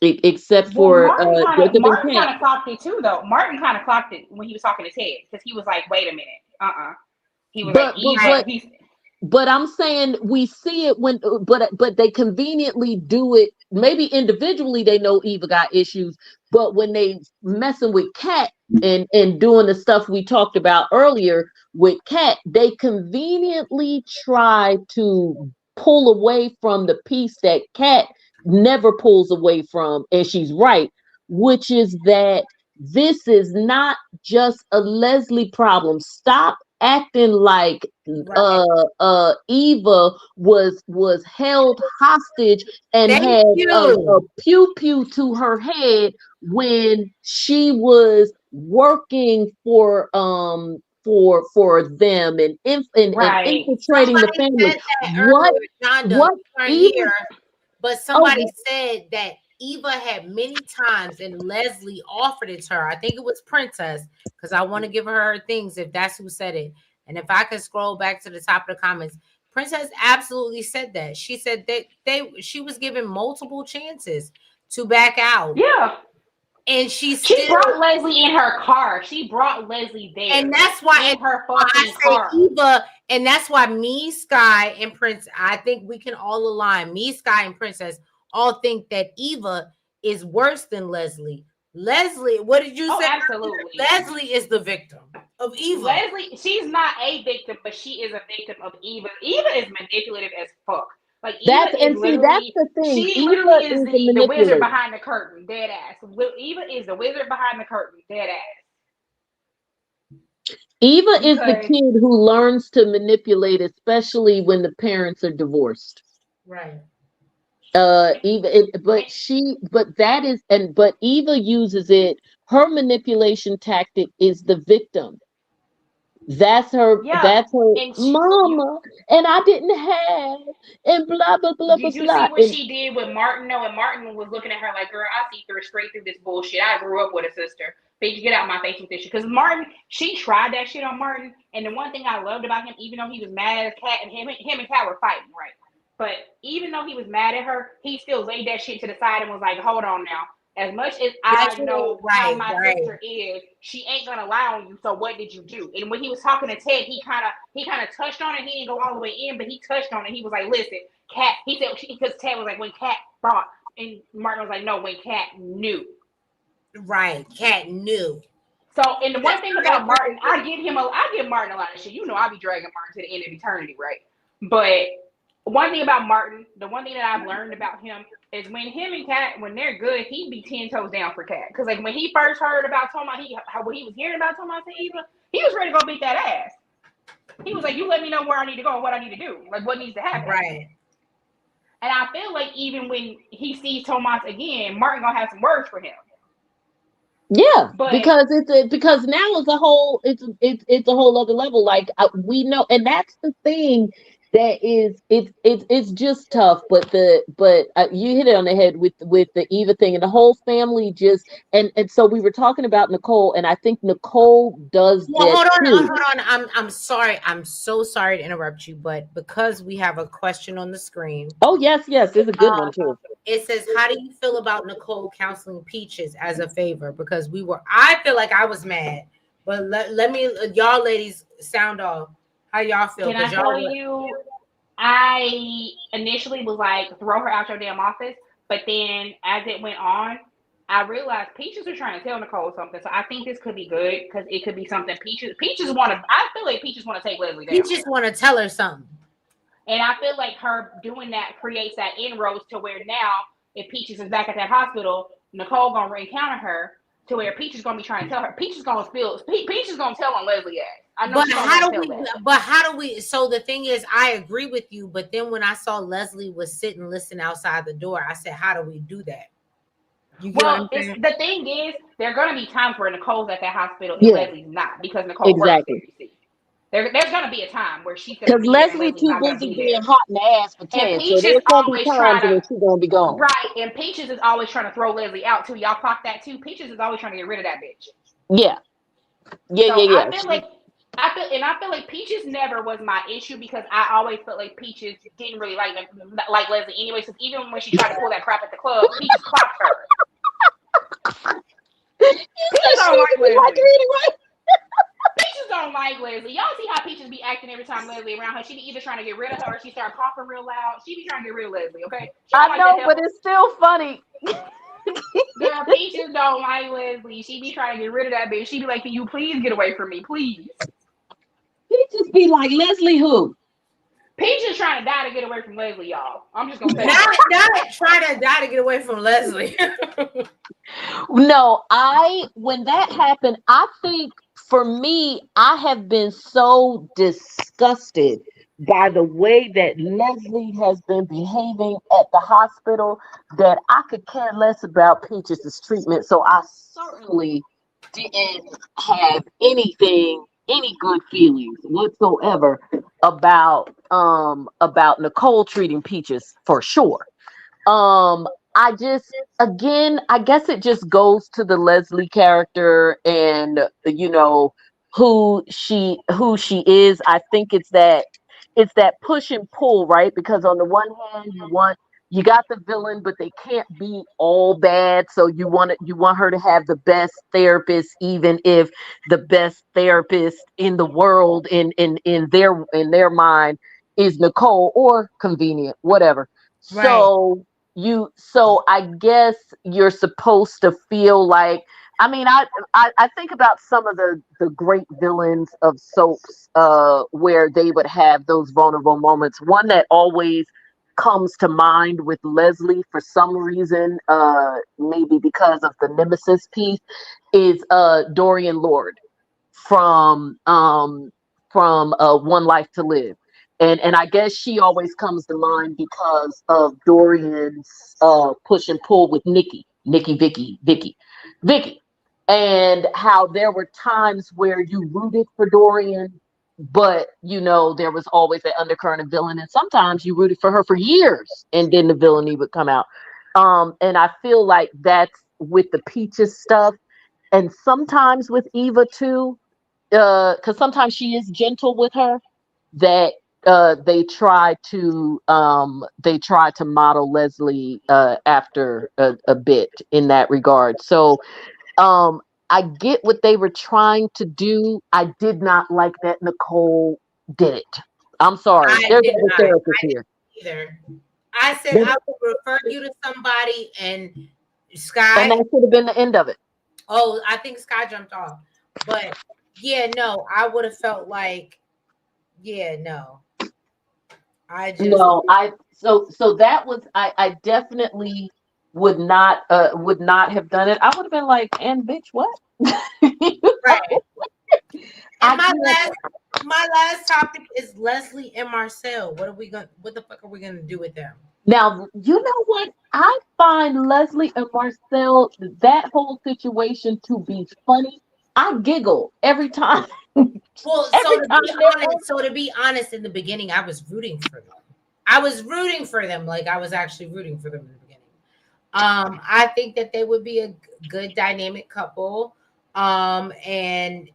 except for Martin kind of clocked it too, though. Martin kind of clocked it when he was talking to Ted, because he was like, "Wait a minute, He was but I'm saying we see it but they conveniently do it. Maybe individually they know Eva got issues, but when they messing with Kat and doing the stuff we talked about earlier with Kat, they conveniently try to pull away from the piece that Kat never pulls away from, and she's right, which is that this is not just a Leslie problem. Stop acting like Eva was held hostage and had a pew pew to her head when she was working for them and infiltrating the family. But somebody said that Eva had many times and Leslie offered it to her. I think it was Princess, because I want to give her things if that's who said it. And if I could scroll back to the top of the comments, Princess absolutely said that. She said that she was given multiple chances to back out. Yeah. And she brought Leslie in her car. She brought Leslie there. And that's why Eva, and that's why me, Sky, and Prince, I think we can all align. Me, Sky, and Princess all think that Eva is worse than Leslie. Leslie, what did you say? Absolutely. Leslie is the victim of Eva. Leslie, she's not a victim, but she is a victim of Eva. Eva is manipulative as fuck. Like that's the thing. She literally is the wizard behind the curtain, dead ass. Eva is the wizard behind the curtain, dead ass. Eva is the kid who learns to manipulate, especially when the parents are divorced. Right. Eva uses it. Her manipulation tactic is the victim. That's her. Yeah. That's her mama, and I didn't have, and blah blah blah. Did you see what she did with Martin? No, and Martin was looking at her like, "Girl, I see straight through this bullshit. I grew up with a sister. Bitch, get out my face with this shit." Because Martin, she tried that shit on Martin, and the one thing I loved about him, even though he was mad at Kat, and him and Kat were fighting, right? But even though he was mad at her, he still laid that shit to the side and was like, "Hold on now. As much as I know how my sister is, she ain't gonna lie on you. So what did you do?" And when he was talking to Ted, he kind of touched on it. He didn't go all the way in, but he touched on it. He was like, "Listen, Kat." He said, because Ted was like, "When Kat brought," and Martin was like, "No, when Kat knew." Right, Kat knew. So, and the one thing about Martin, I give Martin a lot of shit. You know, I be dragging Martin to the end of eternity, right? But one thing about Martin, the one thing that I've learned about him is when him and Kat, when they're good, he'd be 10 toes down for Kat. Because like when he first heard about Thomas, when he was hearing about Thomas and Eva, he was ready to go beat that ass. He was like, "You let me know where I need to go and what I need to do, like what needs to happen." Right. And I feel like even when he sees Thomas again, Martin gonna have some words for him. Yeah, But because now it's a whole other level. Like we know, and that's the thing that is it's just tough. But you hit it on the head with the Eva thing, and the whole family just and so we were talking about Nicole, and I think Nicole does Well, that too. hold on. I'm sorry. I'm so sorry to interrupt you, but because we have a question on the screen, Oh yes, it's a good one too. it says, "How do you feel about Nicole counseling Peaches as a favor?" Because I feel like I was mad, but let me, y'all ladies, sound off. How y'all feel? can Because I y'all tell were, you, I initially was like, throw her out your damn office. But then as it went on, I realized Peaches was trying to tell Nicole something. So I think this could be good because it could be something Peaches want to. I feel like Peaches want to take Leslie down. Peaches want to tell her something. And I feel like her doing that creates that inroads to where now, if Peaches is back at that hospital, Nicole gonna encounter her to where Peaches gonna be trying to tell her. Peaches gonna tell on Leslie ass. I know she's gonna tell that. But how do we? So the thing is, I agree with you. But then when I saw Leslie was sitting listening outside the door, I said, "How do we do that?" You get what Well, I'm it's saying? the thing is, there are gonna be times where Nicole's at that hospital and Yeah, Leslie's not because Nicole works there. exactly. You see, there's gonna be a time where she's gonna Because be there and Leslie Leslie's too not gonna busy be being there. hot in the ass for And 10. So Peaches there's gonna be always times try to when she's gonna be gone. right, and Peaches is always trying to throw Leslie out too. Y'all clock that too. Peaches is always trying to get rid of that bitch. Yeah. So Yeah. I feel like Peaches never was my issue because I always felt like Peaches didn't really like Leslie anyway. So even when she tried to pull that crap at the club, Peaches clocked her. Peaches She don't like would be like her Leslie. anyway. Peaches don't like Leslie. Y'all see how Peaches be acting every time Leslie around her. She be either trying to get rid of her or she start coughing real loud. She be trying to get rid of Leslie. Okay, she I don't like that know, but help. it's still funny. Girl, Peaches don't like Leslie. She be trying to get rid of that bitch. She be like, "Can you please get away from me, please?" He just be like, Leslie who? Peaches trying to die to get away from Leslie, y'all. I'm just gonna say Not, that. not try to die to get away from Leslie. No, when that happened, I think for me, I have been so disgusted by the way that Leslie has been behaving at the hospital that I could care less about Peaches' treatment. So I certainly didn't have any good feelings whatsoever about Nicole treating Peaches for sure. I just again, I guess it just goes to the Leslie character and who she is. I think it's that push and pull, right? Because on the one hand, you got the villain, but they can't be all bad. So you want her to have the best therapist, even if the best therapist in the world in their mind is Nicole or convenient, whatever. Right. So I guess you're supposed to feel like, I mean, I think about some of the great villains of soaps where they would have those vulnerable moments. One that always comes to mind with Leslie for some reason, maybe because of the Nemesis piece, is Dorian Lord from One Life to Live. And I guess she always comes to mind because of Dorian's push and pull with Vicky, and how there were times where you rooted for Dorian, but there was always that undercurrent of villain, and sometimes you rooted for her for years, and then the villainy would come out. And I feel like that's with the Peaches stuff, and sometimes with Eva too, because sometimes she is gentle with her, that they try to model Leslie after a bit in that regard. So um I get what they were trying to do. I did not like that Nicole did it. I'm sorry. I There's did other not. therapists I here. didn't either. I said And I would refer you to somebody, and Sky. that should have been the end of it. Oh, I think Sky jumped off. But yeah, no, I would have felt like, yeah, no. I just No, so that was I definitely would not have done it. I would have been like, and bitch, what? You right. know, And I can't. my last topic is Leslie and Marcel. What the fuck are we gonna do with them? Now, you know what? I find Leslie and Marcel, that whole situation to be funny. I giggle every time. Well, Every time they're on. so to be honest, in the beginning, I was rooting for them. I was rooting for them, like I was actually rooting for them in the beginning. I think that they would be a good dynamic couple. And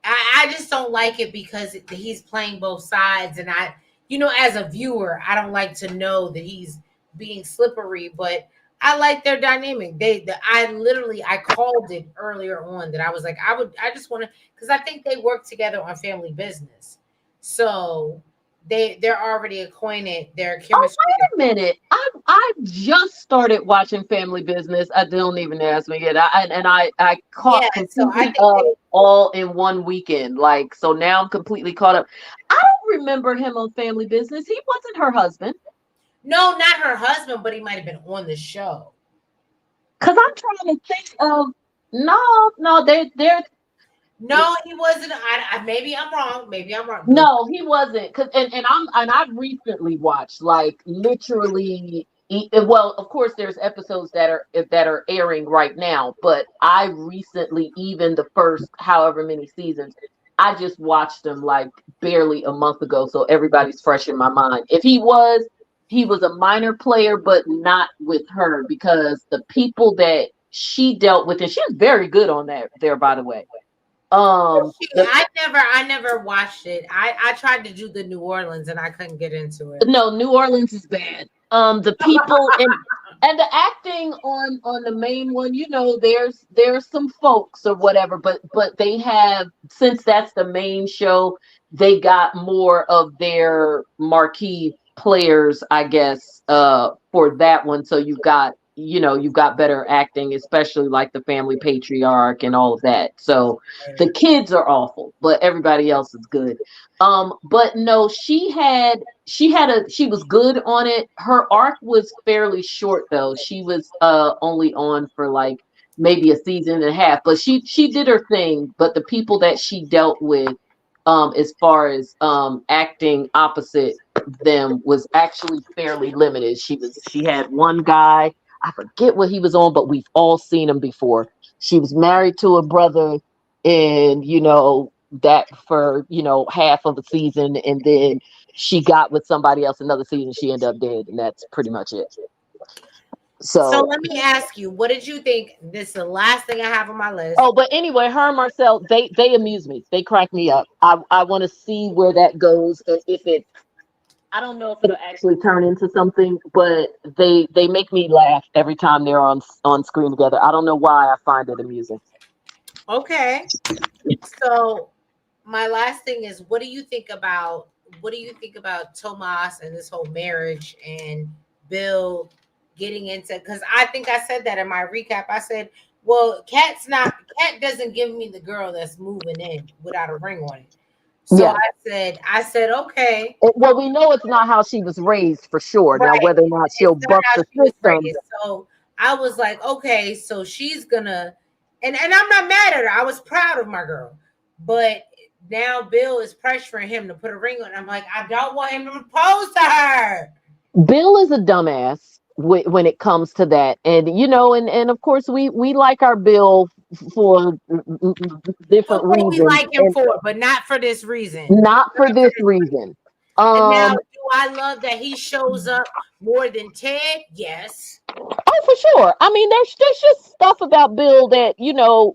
I just don't like it because he's playing both sides, and as a viewer, I don't like to know that he's being slippery, but I like their dynamic. I called it earlier on that I was like, I just want to, because I think they work together on Family Business, so they're already acquainted. Their Oh, chemistry. wait a minute. I just started watching Family Business. I don't even ask me yet. I Yeah, caught so I completely think up they. all in one weekend. Like, so now I'm completely caught up. I don't remember him on Family Business. He wasn't her husband. No, not her husband, but he might have been on the show. Cause I'm trying to think of no, they're No, he wasn't. Maybe I'm wrong. Maybe I'm wrong. no, he wasn't. Cause and I've recently watched like literally. Well, of course, there's episodes that are airing right now, but I recently, even the first however many seasons, I just watched them like barely a month ago, so everybody's fresh in my mind. If he was a minor player, but not with her because the people that she dealt with, and she was very good on that there, by the way. The I never watched it. I tried to do the New Orleans and I couldn't get into it. No, New Orleans is bad. The people and the acting on the main one, there's some folks or whatever, but they have, since that's the main show, they got more of their marquee players, I guess, for that one. So you've got better acting, especially like the family patriarch and all of that. So the kids are awful, but everybody else is good. But no, she was good on it. Her arc was fairly short though. She was only on for like maybe a season and a half, but she did her thing. But the people that she dealt with, as far as acting opposite them, was actually fairly limited. She had one guy, I forget what he was on, but we've all seen him before. She was married to a brother, and that for half of the season, and then she got with somebody else another season. She ended up dead, and that's pretty much it. So So, let me ask you, what did you think? This is the last thing I have on my list. oh, but anyway, her and Marcel, they amuse me. They crack me up. I want to see where that goes. If it, I don't know if it'll actually turn into something, but they make me laugh every time they're on screen together. I don't know why I find it amusing. Okay. So my last thing is, what do you think about Tomas and this whole marriage and Bill getting into, because I think I said that in my recap. I said, well, Cat doesn't give me the girl that's moving in without a ring on it. So Yeah. I said, okay, Well, we know it's not how she was raised for sure. Now, right. whether or not It's she'll not buck how the she was system, raised. So I was like, okay, so she's gonna, and I'm not mad at her. I was proud of my girl, but now Bill is pressuring him to put a ring on. I'm like, I don't want him to propose to her. Bill is a dumbass when it comes to that, and of course we like our Bill for For different what we reasons, like him and for, but not for this reason. not for Not for this this reason. reason. And now, Um, do I love that he shows up more than Ted? Yes. oh, for sure. I mean, there's just stuff about Bill that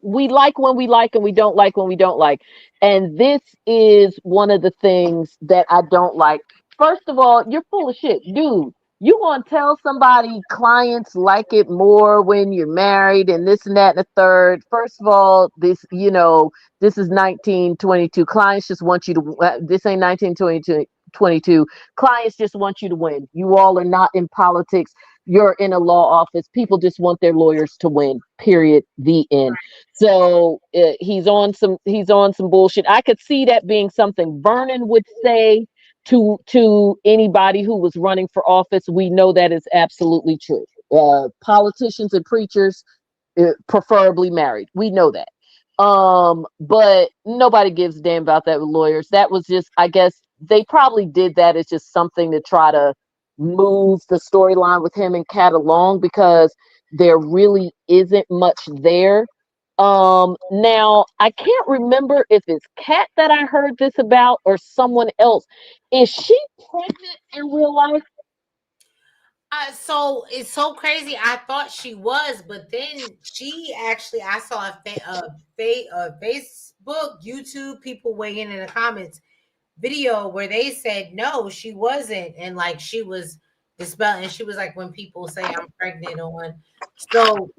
we like when we like, and we don't like when we don't like, and this is one of the things that I don't like. First of all, you're full of shit, dude. You want to tell somebody clients like it more when you're married and this and that and the third. First of all, this is 1922. Clients just want you to. This ain't 1922. 22. Clients just want you to win. You all are not in politics. You're in a law office. People just want their lawyers to win. Period. The end. So he's on some bullshit. I could see that being something Vernon would say, to anybody who was running for office. We know that is absolutely true. Politicians and preachers, preferably married. We know that. But nobody gives a damn about that with lawyers. That was just, I guess they probably did that as just something to try to move the storyline with him and Kat along, because there really isn't much there. Now I can't remember if it's Kat that I heard this about or someone else. Is she pregnant in real life? So it's so crazy. I thought she was, but then she actually, I saw a Facebook, YouTube people weighing in the comments video where they said no, she wasn't, and like she was dispelled, and she was like, when people say I'm pregnant on, so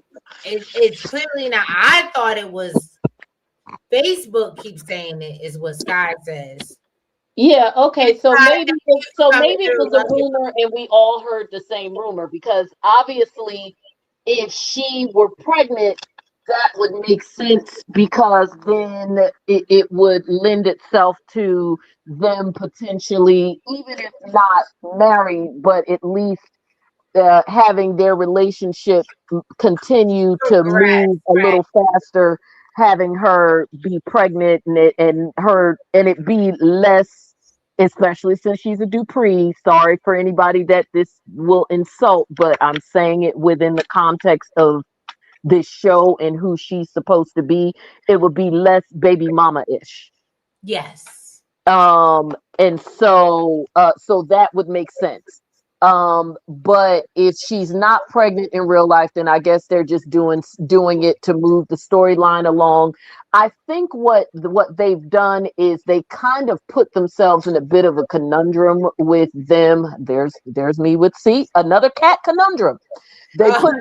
it's clearly not. I thought it was Facebook keeps saying it is what Sky says. Yeah, okay. So Sky, maybe coming it through, was a rumor and we all heard the same rumor, because obviously if she were pregnant, that would make sense, because then it would lend itself to them potentially, even if not married, but at least having their relationship continue to right, move a right. little faster, having her be pregnant, and it be less, especially since she's a Dupree. Sorry for anybody that this will insult, but I'm saying it within the context of this show and who she's supposed to be. It would be less baby mama ish. Yes. And so that would make sense. But if she's not pregnant in real life, then I guess they're just doing it to move the storyline along. I think what they've done is they kind of put themselves in a bit of a conundrum with them. There's me with, see, another cat conundrum. They put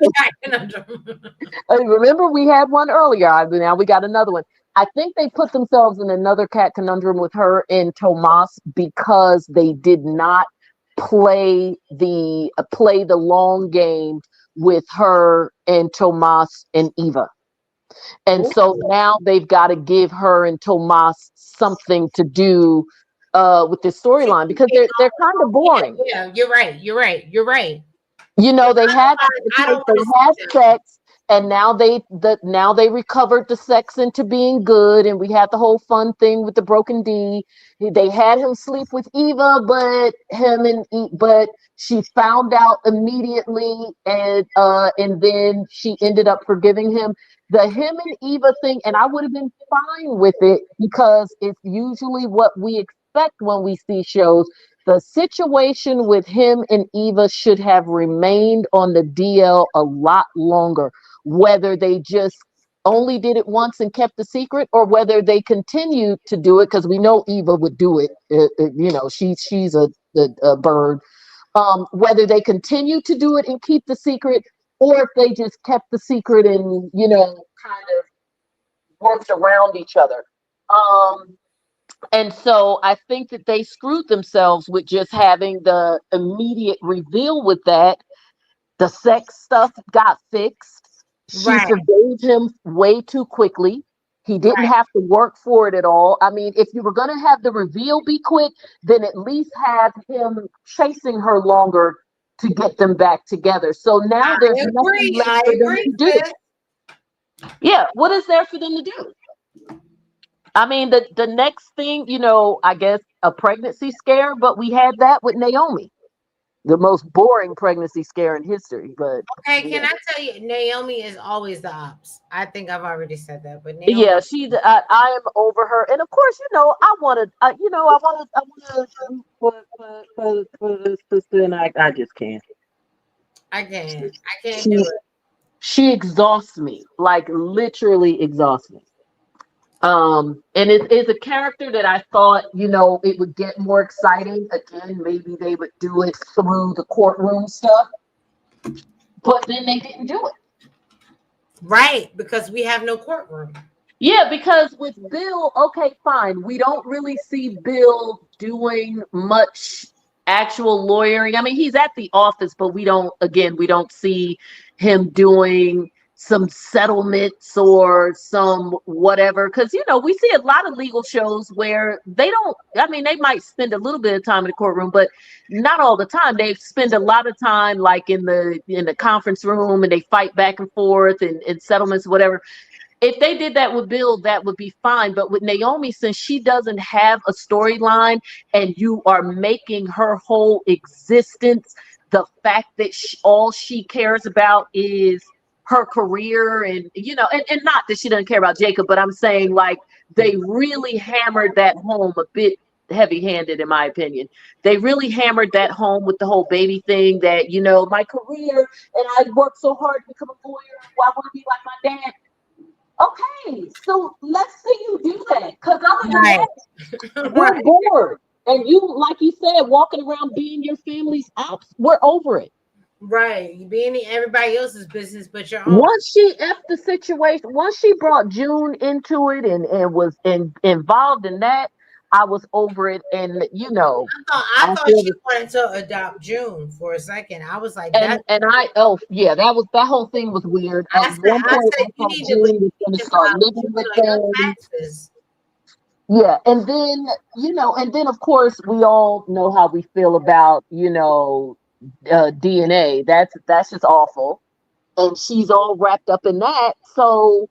remember we had one earlier. Now we got another one. I think they put themselves in another cat conundrum with her and Tomas, because they did not play the long game with her and Tomas and Eva. And so now they've got to give her and Tomas something to do with this storyline, because they're kind of boring. Yeah, you're right. You're right. You're right. You know, they had I don't they want had to see sex, and now they recovered the sex into being good, and we had the whole fun thing with the broken D. They had him sleep with Eva, but she found out immediately, and then she ended up forgiving him. The him and Eva thing, and I would have been fine with it, because it's usually what we expect when we see shows. The situation with him and Eva should have remained on the DL a lot longer. Whether they just only did it once and kept the secret, or whether they continued to do it, because we know Eva would do it. You know, she's a bird. Whether they continue to do it and keep the secret, or if they just kept the secret and, you know, kind of worked around each other. And so I think that they screwed themselves with just having the immediate reveal with that. The sex stuff got fixed. She right, forgave him way too quickly. He didn't right. have to work for it at all. I mean, if you were going to have the reveal be quick, then at least have him chasing her longer to get them back together. So now there's nothing left I for them agree, to do. sis. Yeah, what is there for them to do? I mean, the next thing, you know, I guess a pregnancy scare, but we had that with Naomi, the most boring pregnancy scare in history. But Okay, yeah, can I tell you, Naomi is always the ops. I think I've already said that, but Naomi. yeah, I am over her, and of course, you know, I want to, I want to for this sister, and I just can't. I can't do She it. she exhausts me, like literally exhausts me. And it is a character that I thought, you know, it would get more exciting. Again, maybe they would do it through the courtroom stuff, but then they didn't do it. Right, because we have no courtroom. Yeah, because with Bill, okay, fine. We don't really see Bill doing much actual lawyering. I mean, he's at the office, but we don't see him doing some settlements or some whatever. Because, we see a lot of legal shows where they don't, I mean, they might spend a little bit of time in the courtroom, but not all the time. They spend a lot of time like in the conference room, and they fight back and forth and settlements, whatever. If they did that with Bill, that would be fine. But with Naomi, since she doesn't have a storyline and you are making her whole existence the fact that all she cares about is her career, and and not that she doesn't care about Jacob, but I'm saying like they really hammered that home a bit heavy-handed, in my opinion. They really hammered that home with the whole baby thing, that my career, and I worked so hard to become a lawyer, I want to be like my dad. Okay, so let's see you do that. Because other than Right. that, we're bored. And you, like you said, walking around being your family's ops, we're over it. Right. You being in everybody else's business but your own. Once she effed the situation, once she brought June into it and was involved in that, I was over it. And I I thought feel she wanted to adopt June for a second. I was like, and I yeah, that whole thing was weird. At one I point, said I you thought need to June was going to to start file living June with on your them. taxes. Yeah, and then and then of course we all know how we feel about DNA. That's just awful, and she's all wrapped up in that. So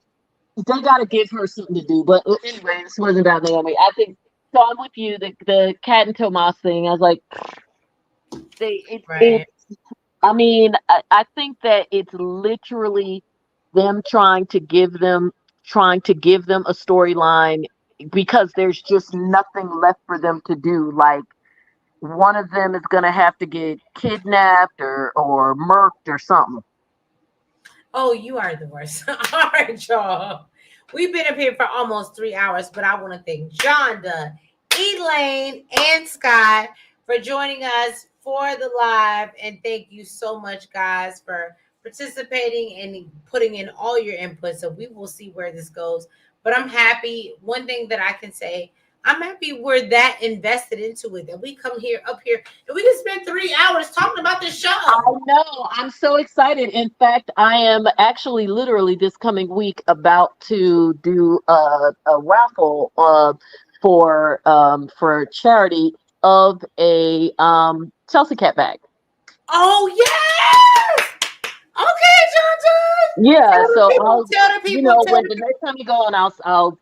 they got to give her something to do. But anyway, this wasn't about Naomi. I think so. I'm with you. The Cat and Tomas thing. I was like, Right. I mean, I think that it's literally them trying to give them a storyline, because there's just nothing left for them to do. Like, one of them is gonna have to get kidnapped or murked or something. Oh, you are the worst. All right, y'all. We've been up here for almost 3 hours, but I want to thank Jonda, Elaine, and Scott for joining us for the live. And thank you so much, guys, for participating and putting in all your input. So we will see where this goes. But I'm happy. One thing that I can say, I'm happy we're that invested into it, that we come here up here and we can spend 3 hours talking about the show. I know. I'm so excited. In fact, I am actually literally this coming week about to do a raffle for charity of a Chelsea cat bag. Oh yes! Okay, John. Yeah, Tell the so people. I'll, Tell the people. Tell when the the people. next time you go on, I'll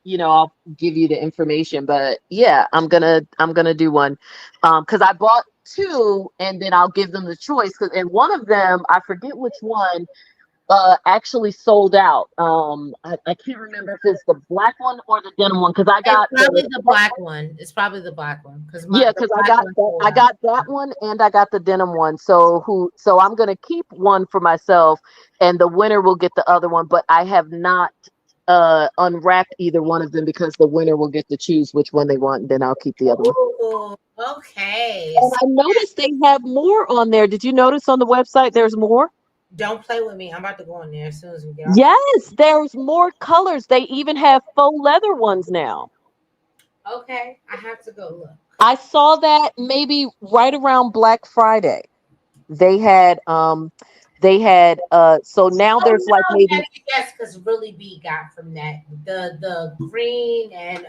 give you the information. But yeah, I'm gonna do one, because I bought two, and then I'll give them the choice. And one of them, I forget which one, actually sold out. I can't remember if it's the black one or the denim one, because I It's got probably the black one. It's probably the black one because yeah, the because black one sold I out. got that one and I got the denim one. So I'm gonna keep one for myself, and the winner will get the other one. But I have not unwrapped either one of them, because the winner will get to choose which one they want, and then I'll keep the other one. Ooh, okay. And I noticed they have more on there. Did you notice on the website there's more? Don't play with me. I'm about to go in there as soon as we get off. Yes, there's more colors. They even have faux leather ones now. Okay, I have to go look. I saw that maybe right around Black Friday. They had so now Oh there's like no, maybe yes, because really B got from that the green and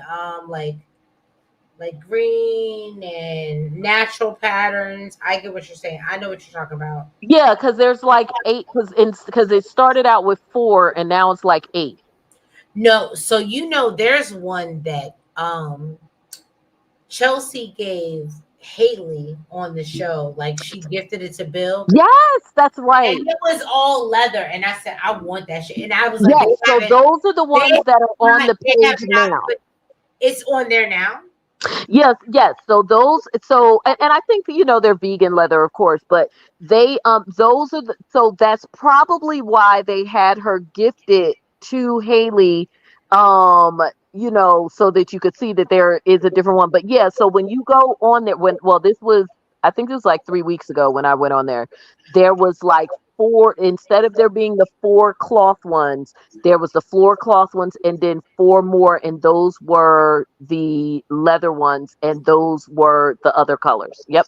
like green and natural patterns. I get what you're saying. I know what you're talking about. yeah, because there's like eight, because it started out with four and now it's like eight. No, so there's one that Chelsea gave Haley on the show. Like she gifted it to Bill. Yes, that's right. And it was all leather. And I said, I want that shit. And I was like, Yes, so those are the ones that are on the they have page not now. put, it's on there now. Yes. So those, and I think they're vegan leather, of course, but they those are so that's probably why they had her gifted to Haley, so that you could see that there is a different one. But yeah, so when you go on there, this was, I think it was like 3 weeks ago when I went on there was like four, instead of there being the four cloth ones, there was the floor cloth ones, and then four more, and those were the leather ones, and those were the other colors. Yep.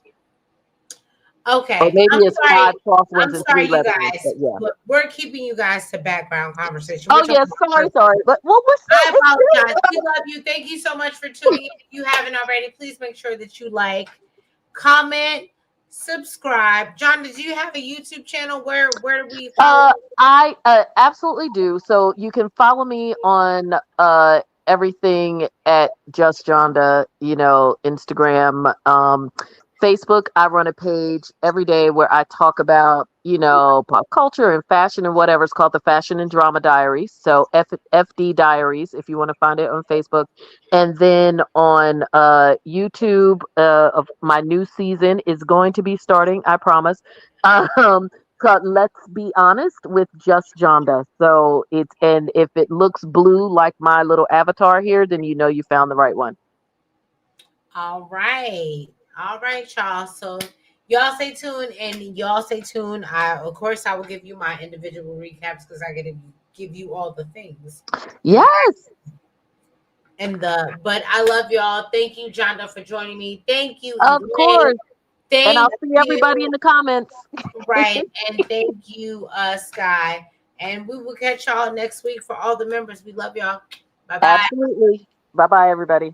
Okay. Or maybe it's 5 I'm crosswinds and 3 sorry, you letter words. guys. But yeah. We're keeping you guys to background conversation. Oh We're talking yes, about sorry. But well, we're I still, it's apologize. We love you. Thank you so much for tuning in. If you haven't already, please make sure that you like, comment, subscribe. John, did you have a YouTube channel? Where do we follow? I absolutely do. So you can follow me on everything at Just Jonda, Instagram, Facebook. I run a page every day where I talk about, pop culture and fashion and whatever. It's called the Fashion and Drama Diaries. So FD Diaries, if you want to find it on Facebook. And then on YouTube, of my new season is going to be starting, I promise. Called Let's Be Honest with Just Jonda. So and if it looks blue like my little avatar here, then you found the right one. All right. All right, y'all. So y'all stay tuned and y'all stay tuned. Of course I will give you my individual recaps because I gotta give you all the things. Yes. But I love y'all. Thank you, Jonda, for joining me. Thank you, Of Elaine. course. And I'll see everybody in the comments. Right. And thank you, Sky. And we will catch y'all next week for all the members. We love y'all. Bye bye. Absolutely. Bye-bye, everybody.